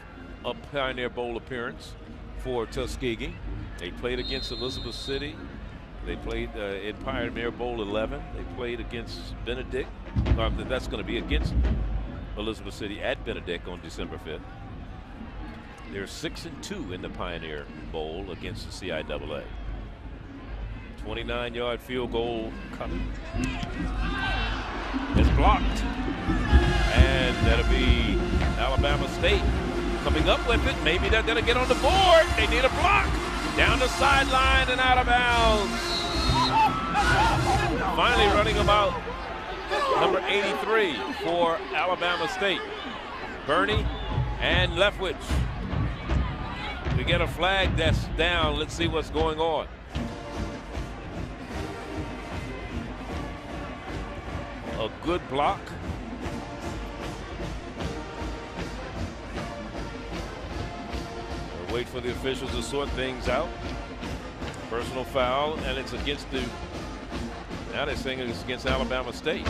Pioneer Bowl appearance for Tuskegee. They played against Elizabeth City. They played in Pioneer Bowl 11. They played against Benedict. That's going to be against Elizabeth City at Benedict on December 5th. They're 6-2 in the Pioneer Bowl against the CIAA. 29-yard field goal coming. It's blocked. And that'll be Alabama State coming up with it. Maybe they're going to get on the board. They need a block. Down the sideline and out of bounds. Finally running about number 83 for Alabama State. Burney and Leftwich. We get a flag that's down. Let's see what's going on. A good block. We'll wait for the officials to sort things out. Personal foul, and it's against the, now they're saying it's against Alabama State.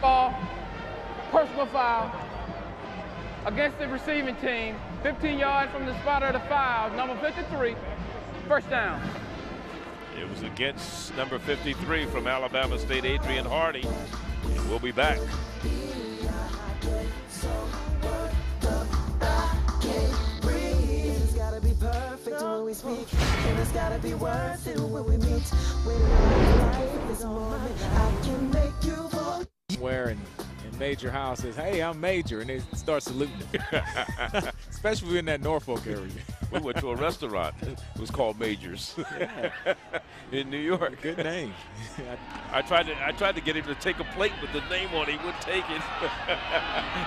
Ball, personal foul against the receiving team. 15 yards from the spot of the foul, number 53, 1st down. It was against number 53 from Alabama State, Adrian Hardy. And we'll be back. We speak, and it's gotta be worth it when we meet. When life is on, I can make you fall. Where in Major House says, "Hey, I'm Major," and they start saluting. Especially in that Norfolk area. We went to a restaurant. It was called Major's in New York. Good name. I tried to get him to take a plate with the name on it. He wouldn't take it.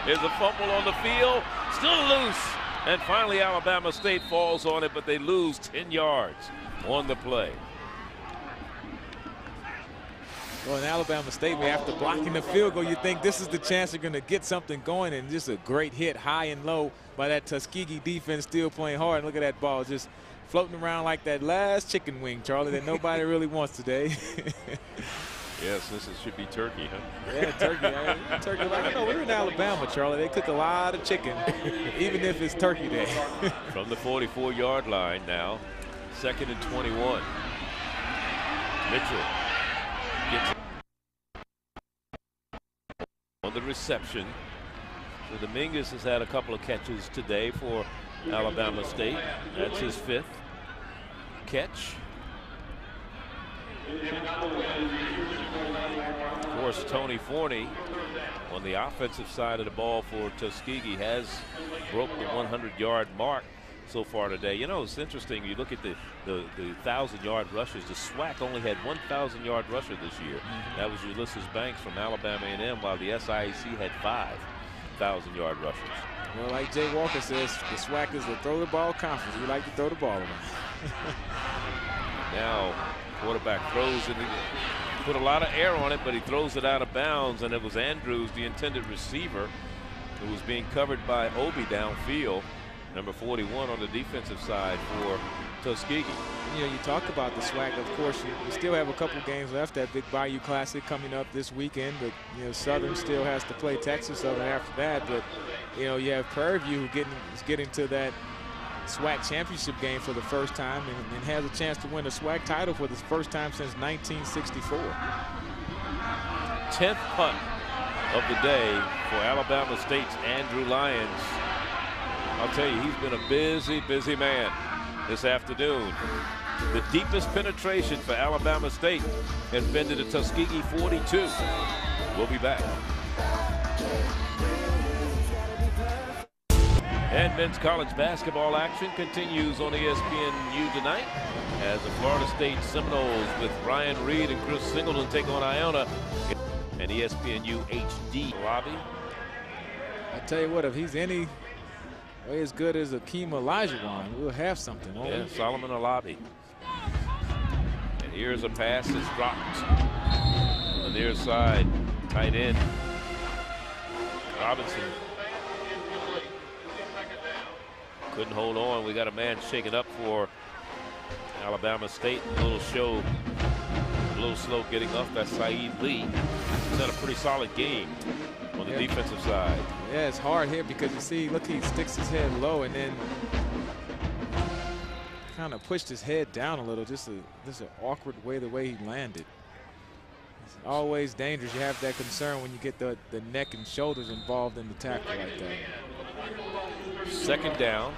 There's a fumble on the field, still loose. And finally, Alabama State falls on it, but they lose 10 yards on the play. Well, in Alabama State, after blocking the field goal, you think this is the chance they're going to get something going, and just a great hit high and low by that Tuskegee defense, still playing hard. And look at that ball just floating around like that last chicken wing, Charlie, that nobody really wants today. Yes, this should be turkey, huh? Yeah, turkey. Turkey. Like, no, we're in Alabama, Charlie. They cook a lot of chicken, even if it's turkey day. From the 44-yard line now, 2nd and 21. Mitchell gets on the reception. So Dominguez has had a couple of catches today for Alabama State. That's his 5th catch. Of course, Tony Forney on the offensive side of the ball for Tuskegee has broke the 100-yard mark so far today. You know, it's interesting. You look at the 1,000-yard rushers. The SWAC only had 1,000-yard rusher this year. That was Ulysses Banks from Alabama A&M, while the SIAC had 5,000-yard rushers. Well, like Jay Walker says, the SWAC is the throw the ball conference. We like to throw the ball around. Now, quarterback throws and he put a lot of air on it, but he throws it out of bounds, and it was Andrews, the intended receiver, who was being covered by Obi downfield, number 41 on the defensive side for Tuskegee. You know, you talk about the SWAC. Of course, you still have a couple games left. That Big Bayou Classic coming up this weekend, but you know, Southern still has to play Texas Southern after that. But you know, you have Prairie View who is getting to that SWAC championship game for the first time and has a chance to win a SWAC title for the first time since 1964. 10th punt of the day for Alabama State's Andrew Lyons. I'll tell you, he's been a busy man this afternoon. The deepest penetration for Alabama State has been to the Tuskegee 42. We'll be back. And men's college basketball action continues on ESPNU tonight as the Florida State Seminoles with Ryan Reed and Chris Singleton take on Iona and ESPNU HD lobby. I tell you what, if he's any way as good as Akeem Olajuwon, we'll have something. Yeah, Solomon Alabi. And here's a pass that's dropped on the near side, tight end. Robinson couldn't hold on. We got a man shaken up for Alabama State. A little slow getting off. That's Saeed Lee. He's had a pretty solid game on the defensive side. Yeah, it's hard here because you see, look, he sticks his head low and then kind of pushed his head down a little. Just an awkward way, the way he landed. It's always dangerous. You have that concern when you get the neck and shoulders involved in the tackle like that. Second down.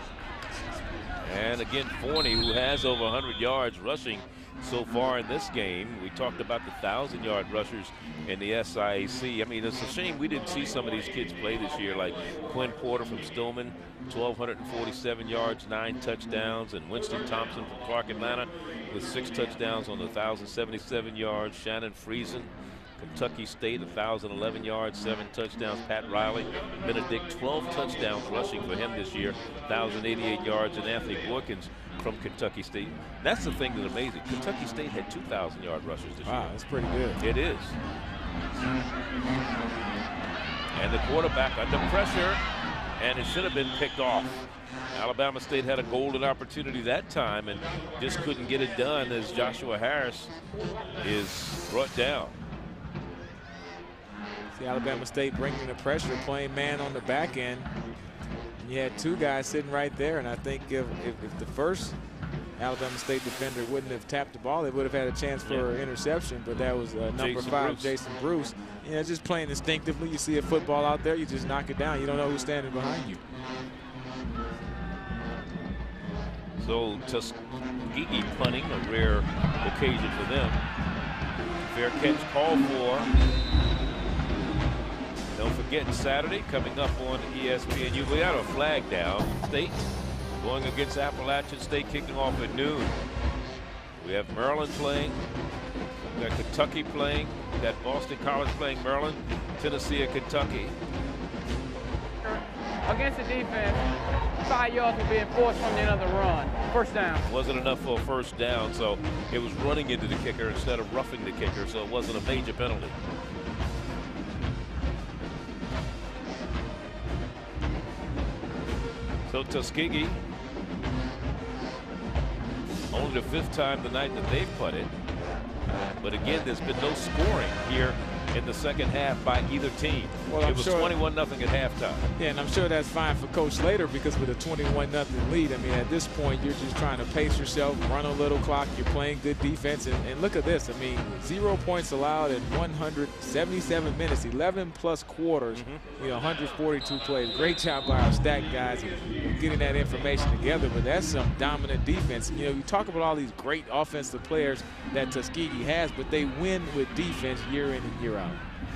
And again, Forney, who has over 100 yards rushing so far in this game. We talked about the 1,000-yard rushers in the SIAC. I mean, it's a shame we didn't see some of these kids play this year, like Quinn Porter from Stillman, 1,247 yards, 9 touchdowns, and Winston Thompson from Clark Atlanta with 6 touchdowns on the 1,077 yards. Shannon Friesen, Kentucky State, 1,011 yards, 7 touchdowns. Pat Riley, Benedict, 12 touchdowns rushing for him this year, 1,088 yards. And Anthony Boykins from Kentucky State. That's the thing that's amazing. Kentucky State had 2,000-yard rushers this year. Wow, that's pretty good. It is. And the quarterback under pressure, and it should have been picked off. Alabama State had a golden opportunity that time and just couldn't get it done as Joshua Harris is brought down. See Alabama State bringing the pressure, playing man on the back end. You had 2 guys sitting right there, and I think if the first Alabama State defender wouldn't have tapped the ball, they would have had a chance for an interception, but that was number 5, Jason Bruce. You know, just playing instinctively. You see a football out there, you just knock it down. You don't know who's standing behind you. So Tuskegee punting, a rare occasion for them. Fair catch called for. Don't forget, Saturday coming up on ESPNU, we got a flag down. State going against Appalachian State, kicking off at noon. We have Maryland playing. We got Kentucky playing. We got Boston College playing Maryland. Tennessee and Kentucky. Against the defense, 5 yards were being forced from the other run. First down. Wasn't enough for a first down, so it was running into the kicker instead of roughing the kicker, so it wasn't a major penalty. So Tuskegee, only the 5th time tonight that they've putted. But again, there's been no scoring here in the second half by either team. Well, it was 21-0 at halftime. Yeah, and I'm sure that's fine for Coach Slater because with a 21-0 lead, I mean, at this point, you're just trying to pace yourself, run a little clock. You're playing good defense. And look at this. I mean, 0 points allowed in 177 minutes, 11+ quarters, you know, 142 plays. Great job by our stat guys in getting that information together. But that's some dominant defense. You know, you talk about all these great offensive players that Tuskegee has, but they win with defense year in and year out.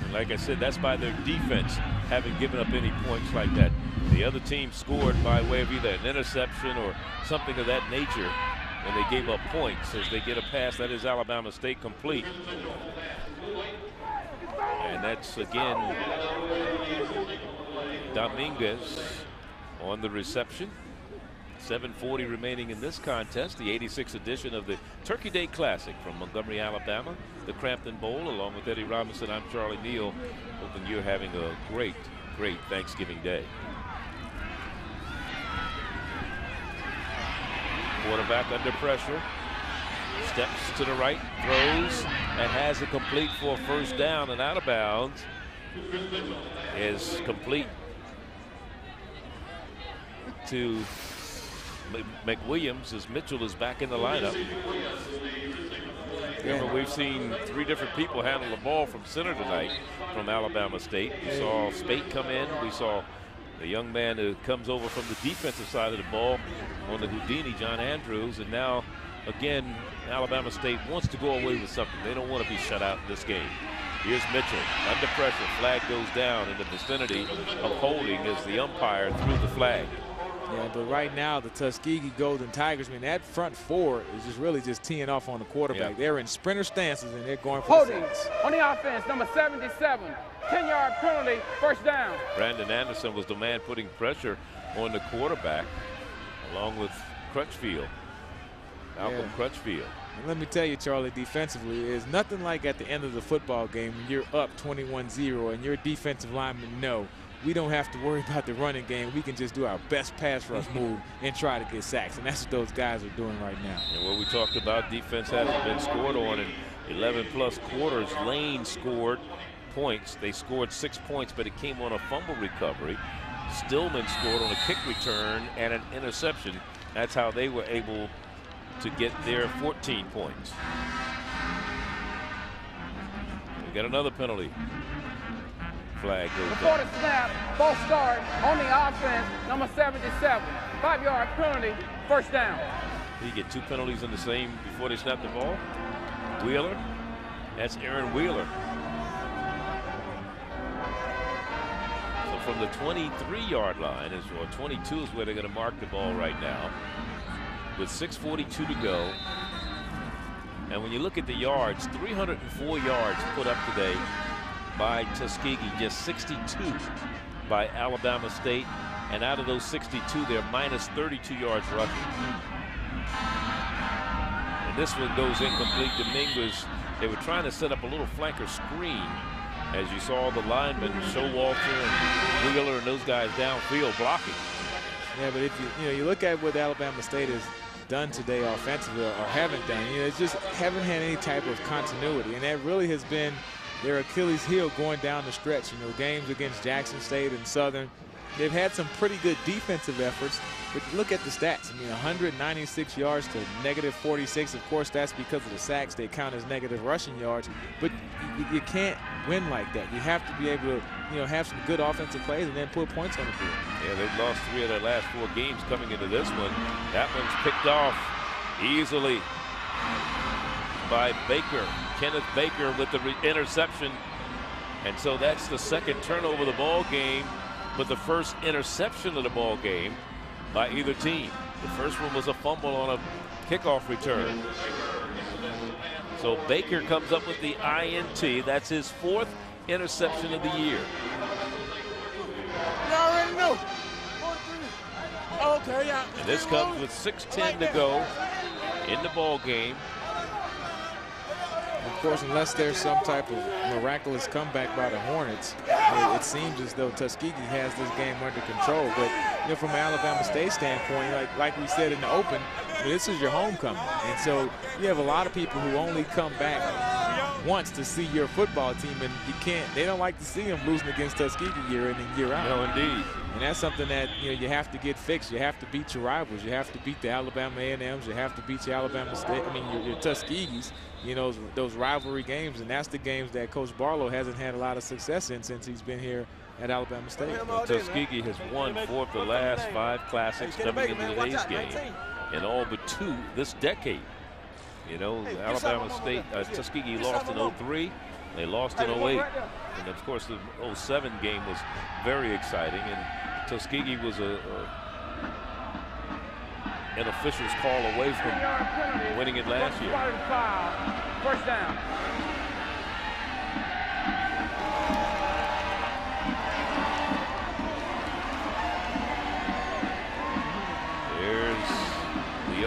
And like I said, that's by their defense having given up any points like that. The other team scored by way of either an interception or something of that nature, and they gave up points as they get a pass. That is Alabama State complete. And that's, again, Dominguez on the reception. 7:40 remaining in this contest, the 86th edition of the Turkey Day Classic from Montgomery, Alabama, the Cramton Bowl. Along with Eddie Robinson, I'm Charlie Neal, hoping you're having a great Thanksgiving Day. Quarterback under pressure, steps to the right, throws, and has it complete for a first down and out of bounds. Is complete to McWilliams as Mitchell is back in the lineup. Remember, we've seen 3 different people handle the ball from center tonight from Alabama State. We saw Spate come in. We saw the young man who comes over from the defensive side of the ball on the Houdini, John Andrews. And now, again, Alabama State wants to go away with something. They don't want to be shut out in this game. Here's Mitchell under pressure. Flag goes down in the vicinity of holding as the umpire threw the flag. Yeah, but right now the Tuskegee Golden Tigers, man, that front 4 is just really just teeing off on the quarterback. Yeah. They're in sprinter stances and they're going for holding the sacks. on the offense, number 77, 10-yard penalty, first down. Brandon Anderson was the man putting pressure on the quarterback, along with Crutchfield, Malcolm Crutchfield. And let me tell you, Charlie, defensively, there's nothing like at the end of the football game when you're up 21-0 and your defensive linemen know we don't have to worry about the running game. We can just do our best pass rush move and try to get sacks. And that's what those guys are doing right now. And what we talked about, defense hasn't been scored on in 11+ quarters. Lane scored points. They scored 6 points, but it came on a fumble recovery. Stillman scored on a kick return and an interception. That's how they were able to get their 14 points. We got another penalty. Flag goes Before down. the snap, false start on the offense, number 77, 5-yard penalty, first down. You get 2 penalties in the same before they snap the ball. Wheeler, that's Aaron Wheeler. So from the 23-yard line, or 22 is where they're going to mark the ball right now, with 6:42 to go. And when you look at the yards, 304 yards put up today by Tuskegee, just 62 by Alabama State. And out of those 62, they're minus 32 yards rushing. And this one goes incomplete. Dominguez, they were trying to set up a little flanker screen, as you saw the linemen, Showalter and Wheeler and those guys downfield blocking. Yeah, but if you look at what Alabama State has done today offensively, or haven't done, it's just haven't had any type of continuity, and that really has been their Achilles heel going down the stretch. Games against Jackson State and Southern, they've had some pretty good defensive efforts, but look at the stats. 196 yards to -46. Of course, that's because of the sacks. They count as negative rushing yards, but you can't win like that. You have to be able to, have some good offensive plays and then put points on the field. Yeah, they've lost 3 of their last 4 games coming into this one. That one's picked off easily by Baker. Kenneth Baker with the interception. And so that's the second turnover of the ball game, but the first interception of the ball game by either team. The first one was a fumble on a kickoff return. So Baker comes up with the INT. That's his 4th interception of the year. You already know. Okay, yeah. And this comes with 6:10 to go in the ball game. Of course, unless there's some type of miraculous comeback by the Hornets, it seems as though Tuskegee has this game under control. But from an Alabama State standpoint, like we said in the open, this is your homecoming. And so you have a lot of people who only come back once to see your football team, and they don't like to see them losing against Tuskegee year in and year out. No, indeed. And that's something that you have to get fixed. You have to beat your rivals. You have to beat the Alabama A&Ms. You have to beat your Alabama State. Your Tuskegees. Those rivalry games, and that's the games that Coach Barlow hasn't had a lot of success in since he's been here at Alabama State. Tuskegee has won 4 of the last 5 classics coming into today's game, and all but 2 this decade. Alabama State, Tuskegee lost in 03. They lost in 08. And of course, the 07 game was very exciting, and Tuskegee was an official's call away from winning it last year. First down.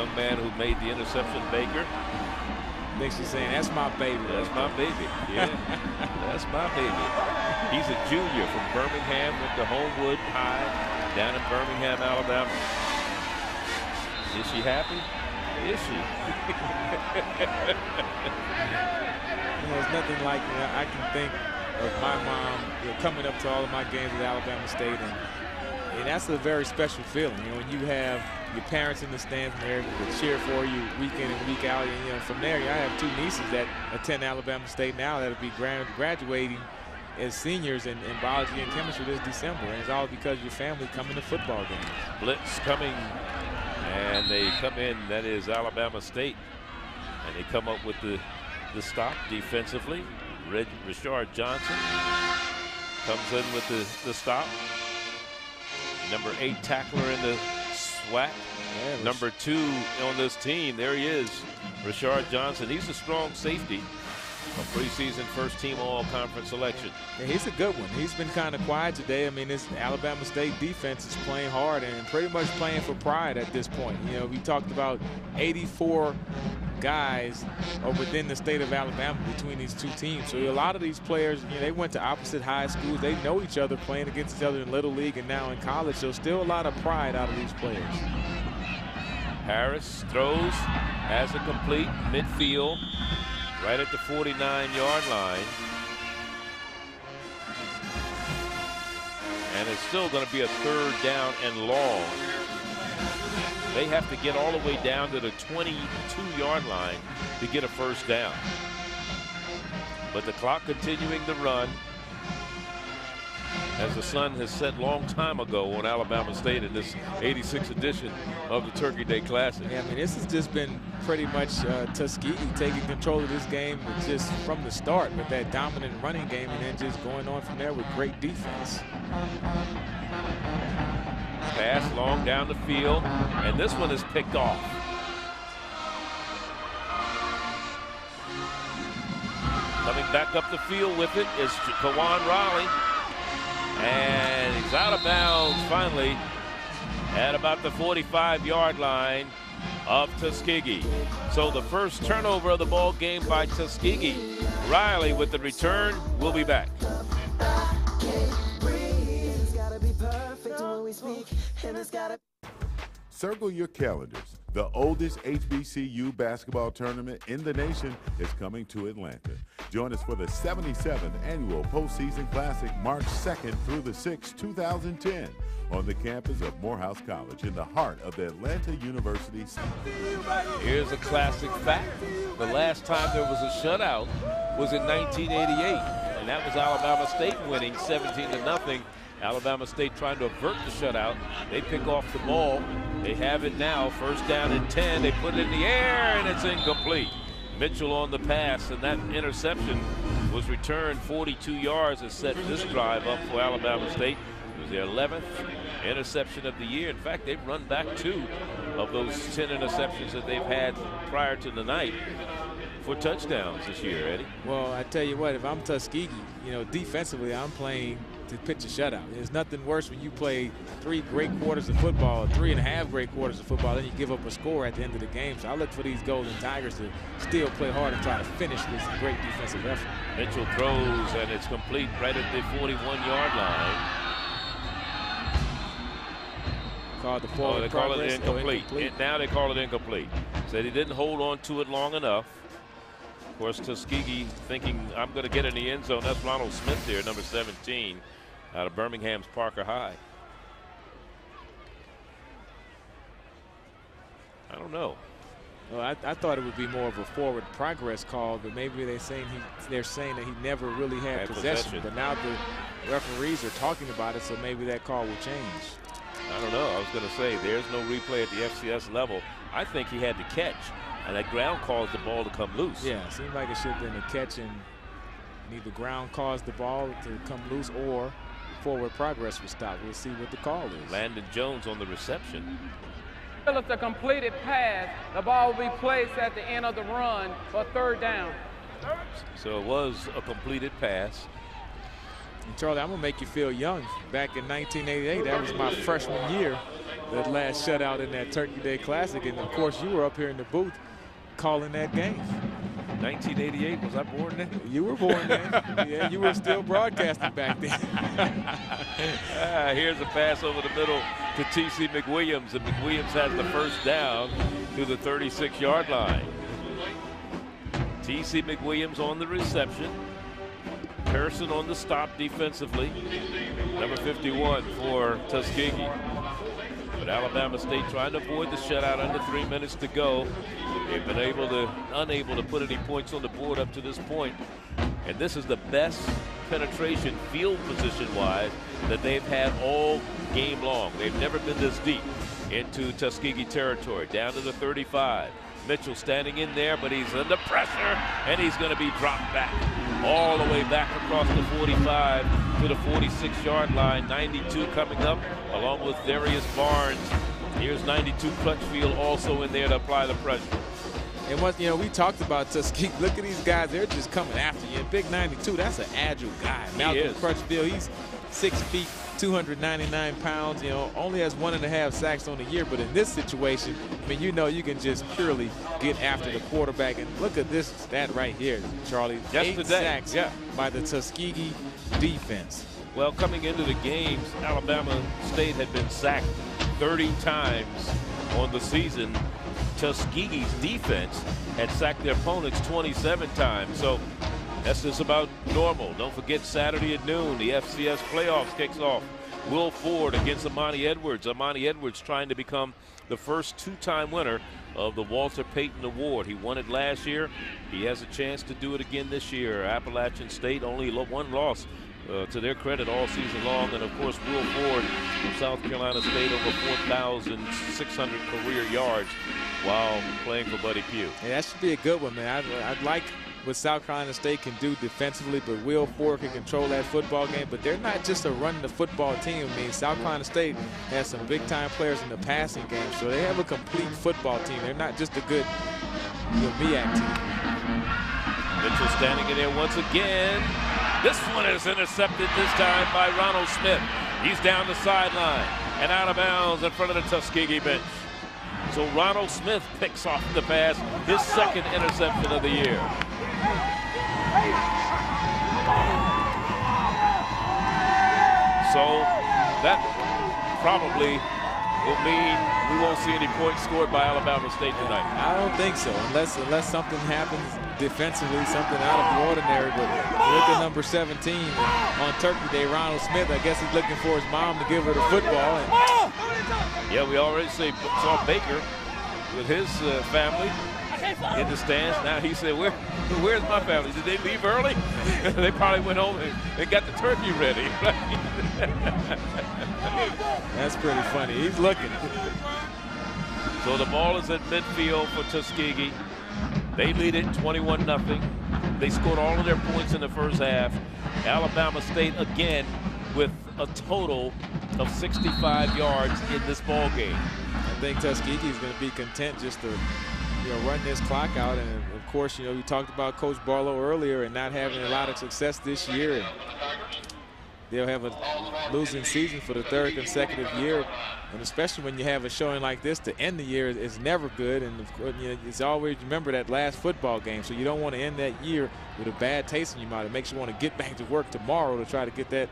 young man who made the interception, Baker. I think she's saying, that's my baby. That's my baby. Yeah, that's my baby. He's a junior from Birmingham, went to Homewood High down in Birmingham, Alabama. Is she happy? Is she? There's nothing like, I can think of my mom coming up to all of my games at Alabama State, and that's a very special feeling. When you have your parents in the stands and they're able to cheer for you week in and week out. And from there, I have 2 nieces that attend Alabama State now that'll be graduating as seniors in biology and chemistry this December, and it's all because your family coming to football games. Blitz coming, and they come in. That is Alabama State, and they come up with the stop defensively. Rashard Johnson comes in with the stop. Number 8 tackler in the SWAC. Yeah, number 2 on this team. There he is, Rashard Johnson. He's a strong safety. A preseason first-team all-conference selection. Yeah, he's a good one. He's been kind of quiet today. I mean, this Alabama State defense is playing hard and pretty much playing for pride at this point. We talked about 84 guys within the state of Alabama between these 2 teams. So a lot of these players, they went to opposite high schools. They know each other, playing against each other in Little League and now in college. So still a lot of pride out of these players. Harris throws, has a complete midfield, right at the 49-yard line. And it's still going to be a 3rd down and long. They have to get all the way down to the 22-yard line to get a first down. But the clock continuing to run, as the sun has set long time ago on Alabama State in this 86th edition of the Turkey Day Classic. Yeah, I mean, this has just been pretty much Tuskegee taking control of this game just from the start with that dominant running game, and then just going on from there with great defense. Pass long down the field, and this one is picked off. Coming back up the field with it is Kawan Riley. And he's out of bounds finally at about the 45-yard line of Tuskegee. So the first turnover of the ball game by Tuskegee. Riley with the return. We'll be back. Circle your calendars. The oldest HBCU basketball tournament in the nation is coming to Atlanta. Join us for the 77th Annual Postseason Classic, March 2nd through the 6th, 2010, on the campus of Morehouse College in the heart of the Atlanta University. Here's a classic fact. The last time there was a shutout was in 1988, and that was Alabama State winning 17-0. Alabama State trying to avert the shutout. They pick off the ball. They have it now. First down and 10. They put it in the air, and it's incomplete. Mitchell on the pass, and that interception was returned 42 yards and set this drive up for Alabama State. It was their 11th interception of the year. In fact, they've run back 2 of those 10 interceptions that they've had prior to the night for touchdowns this year, Eddie. Well, I tell you what, if I'm Tuskegee, defensively, I'm playing to pitch a shutout. There's nothing worse when you play 3 great quarters of football, 3.5 great quarters of football, then you give up a score at the end of the game. So I look for these Golden Tigers to still play hard and try to finish this great defensive effort. Mitchell throws, and it's complete right at the 41-yard line. Called the forward they call progress, it incomplete. Now they call it incomplete. Said he didn't hold on to it long enough. Of course, Tuskegee thinking, I'm going to get in the end zone. That's Ronald Smith there, number 17, out of Birmingham's Parker High. I don't know. Well, I thought it would be more of a forward progress call, but maybe they're saying that he never really had possession. But now the referees are talking about it, so maybe that call will change. I don't know. I was going to say there's no replay at the FCS level. I think he had to catch, and that ground caused the ball to come loose. Yeah, it seemed like it should have been a catch, and either ground caused the ball to come loose or forward progress was stopped. We'll see what the call is. Landon Jones on the reception. If it's a completed pass, the ball will be placed at the end of the run for 3rd down. So it was a completed pass. And Charlie, I'm going to make you feel young. Back in 1988, that was my freshman year. that last shutout in that Turkey Day Classic. And, of course, you were up here in the booth calling that game. 1988, was I born then? You were born then. Yeah, you were still broadcasting back then. Here's a pass over the middle to T.C. McWilliams, and McWilliams has the first down to the 36-yard line. T.C. McWilliams on the reception. Pearson on the stop defensively. Number 51 for Tuskegee. But Alabama State trying to avoid the shutout under 3 minutes to go. They've been unable to put any points on the board up to this point. And this is the best penetration field position-wise that they've had all game long. They've never been this deep into Tuskegee territory. Down to the 35. Mitchell standing in there, but he's under pressure, and he's going to be dropped back. All the way back across the 45 to the 46-yard line. 92 coming up, along with Darius Barnes. Here's 92 Crutchfield also in there to apply the pressure. And once, you know, we talked about Tuskegee. Look at these guys. They're just coming after you. Big 92, that's an agile guy. Malcolm Crutchfield, he's 6 feet, 299 pounds, you know, only has 1.5 sacks on the year. But in this situation, I mean, you know, you can just purely get after the quarterback. And look at this stat right here, Charlie. 8 sacks by the Tuskegee defense. Well, coming into the games, Alabama State had been sacked 30 times on the season. Tuskegee's defense had sacked their opponents 27 times. So that's just about normal. Don't forget Saturday at noon, the FCS playoffs kicks off. Will Ford against Amani Edwards. Amani Edwards trying to become the first 2-time winner of the Walter Payton Award. He won it last year. He has a chance to do it again this year. Appalachian State only one loss to their credit all season long. And of course, Will Ford from South Carolina State, over 4,600 career yards while playing for Buddy Pugh. Yeah, that should be a good one, man. I'd like what South Carolina State can do defensively, but Will Ford can control that football game. But they're not just a running the football team. I mean, South Carolina State has some big-time players in the passing game, so they have a complete football team. They're not just a good MEAC team. Mitchell standing in there once again. This one is intercepted this time by Ronald Smith. He's down the sideline and out of bounds in front of the Tuskegee bench. So Ronald Smith picks off the pass, his second interception of the year. So that probably will mean we won't see any points scored by Alabama State tonight. I don't think so, unless something happens defensively, something out of the ordinary. But look at number 17 on Turkey Day, Ronald Smith. I guess he's looking for his mom to give her the football. And yeah, we already saw Baker with his family in the stands. Now he said, where's my family? Did they leave early? They probably went home and got the turkey ready. That's pretty funny. He's looking. So the ball is at midfield for Tuskegee. They lead it 21-0. They scored all of their points in the first half. Alabama State again with a total of 65 yards in this ball game. I think Tuskegee is going to be content just to run this clock out. And of course, we talked about Coach Barlow earlier and not having a lot of success this year. And they'll have a losing season for the 3rd consecutive year. And especially when you have a showing like this to end the year is never good. And of course, it's always remember that last football game. So you don't want to end that year with a bad taste in your mouth. It makes you want to get back to work tomorrow to try to get that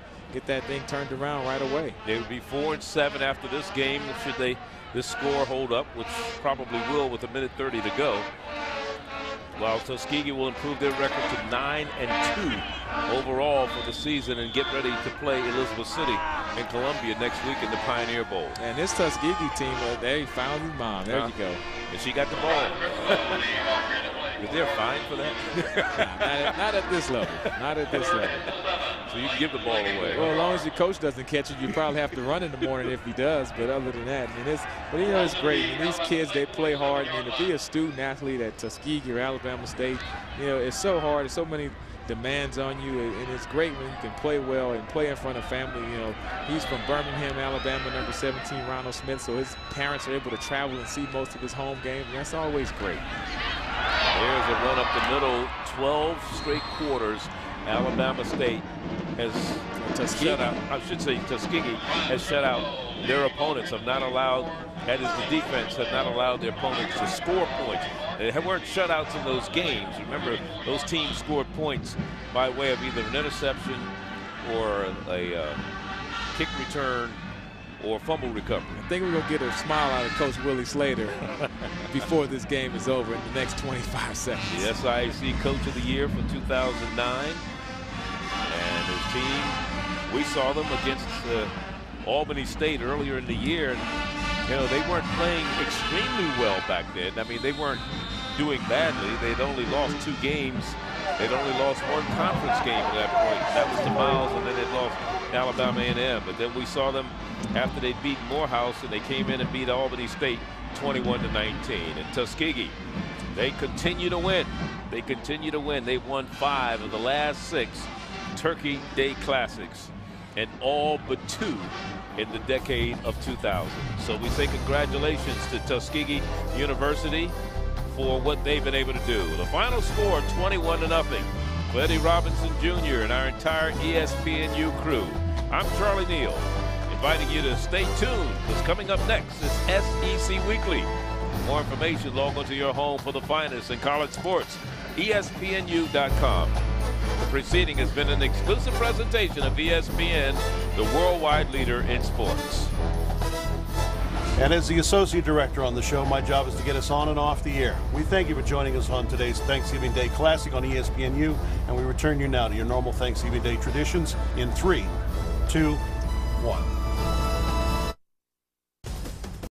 thing turned around right away. They would be 4-7 after this game should this score hold up, which probably will with 1:30 to go. While Tuskegee will improve their record to 9-2 overall for the season and get ready to play Elizabeth City in Columbia next week in the Pioneer Bowl. And this Tuskegee team, they found his mom. There you go. And she got the ball. Is there a fine for that? Not at this level. Not at this level. So you can give the ball away. Well, as long as your coach doesn't catch it, you probably have to run in the morning if he does. But other than that, it's great. These kids, they play hard. To be a student athlete at Tuskegee or Alabama State, it's so hard. There's so many demands on you, and it's great when you can play well and play in front of family. He's from Birmingham, Alabama, number 17, Ronald Smith. So his parents are able to travel and see most of his home games, and that's always great. There's a run up the middle, 12 straight quarters. Alabama State has Tuskegee. shut out, I should say Tuskegee has shut out their opponents, have not allowed, that is the defense, have not allowed their opponents to score points. They weren't shutouts in those games. Remember, those teams scored points by way of either an interception or a kick return or fumble recovery. I think we're going to get a smile out of Coach Willie Slater before this game is over in the next 25 seconds. The SIAC Coach of the Year for 2009. And his team, we saw them against Albany State earlier in the year. And, you know, they weren't playing extremely well back then. I mean, they weren't doing badly. They'd only lost 2 games. They'd only lost 1 conference game at that point. That was to Miles, and then they'd lost Alabama A&M. But then we saw them after they'd beat Morehouse, and they came in and beat Albany State 21-19. And Tuskegee, they continue to win. They continue to win. They've won 5 of the last 6 Turkey Day Classics, and all but 2 in the decade of 2000. So we say congratulations to Tuskegee University for what they've been able to do. The final score, 21-0 for Eddie Robinson Jr. and our entire ESPNU crew. I'm Charlie Neal, inviting you to stay tuned, because coming up next is SEC Weekly. For more information, log on to your home for the finest in college sports, ESPNU.com. The preceding has been an exclusive presentation of ESPN, the worldwide leader in sports. And as the associate director on the show, my job is to get us on and off the air. We thank you for joining us on today's Thanksgiving Day Classic on ESPNU, and we return you now to your normal Thanksgiving Day traditions in 3, 2, 1.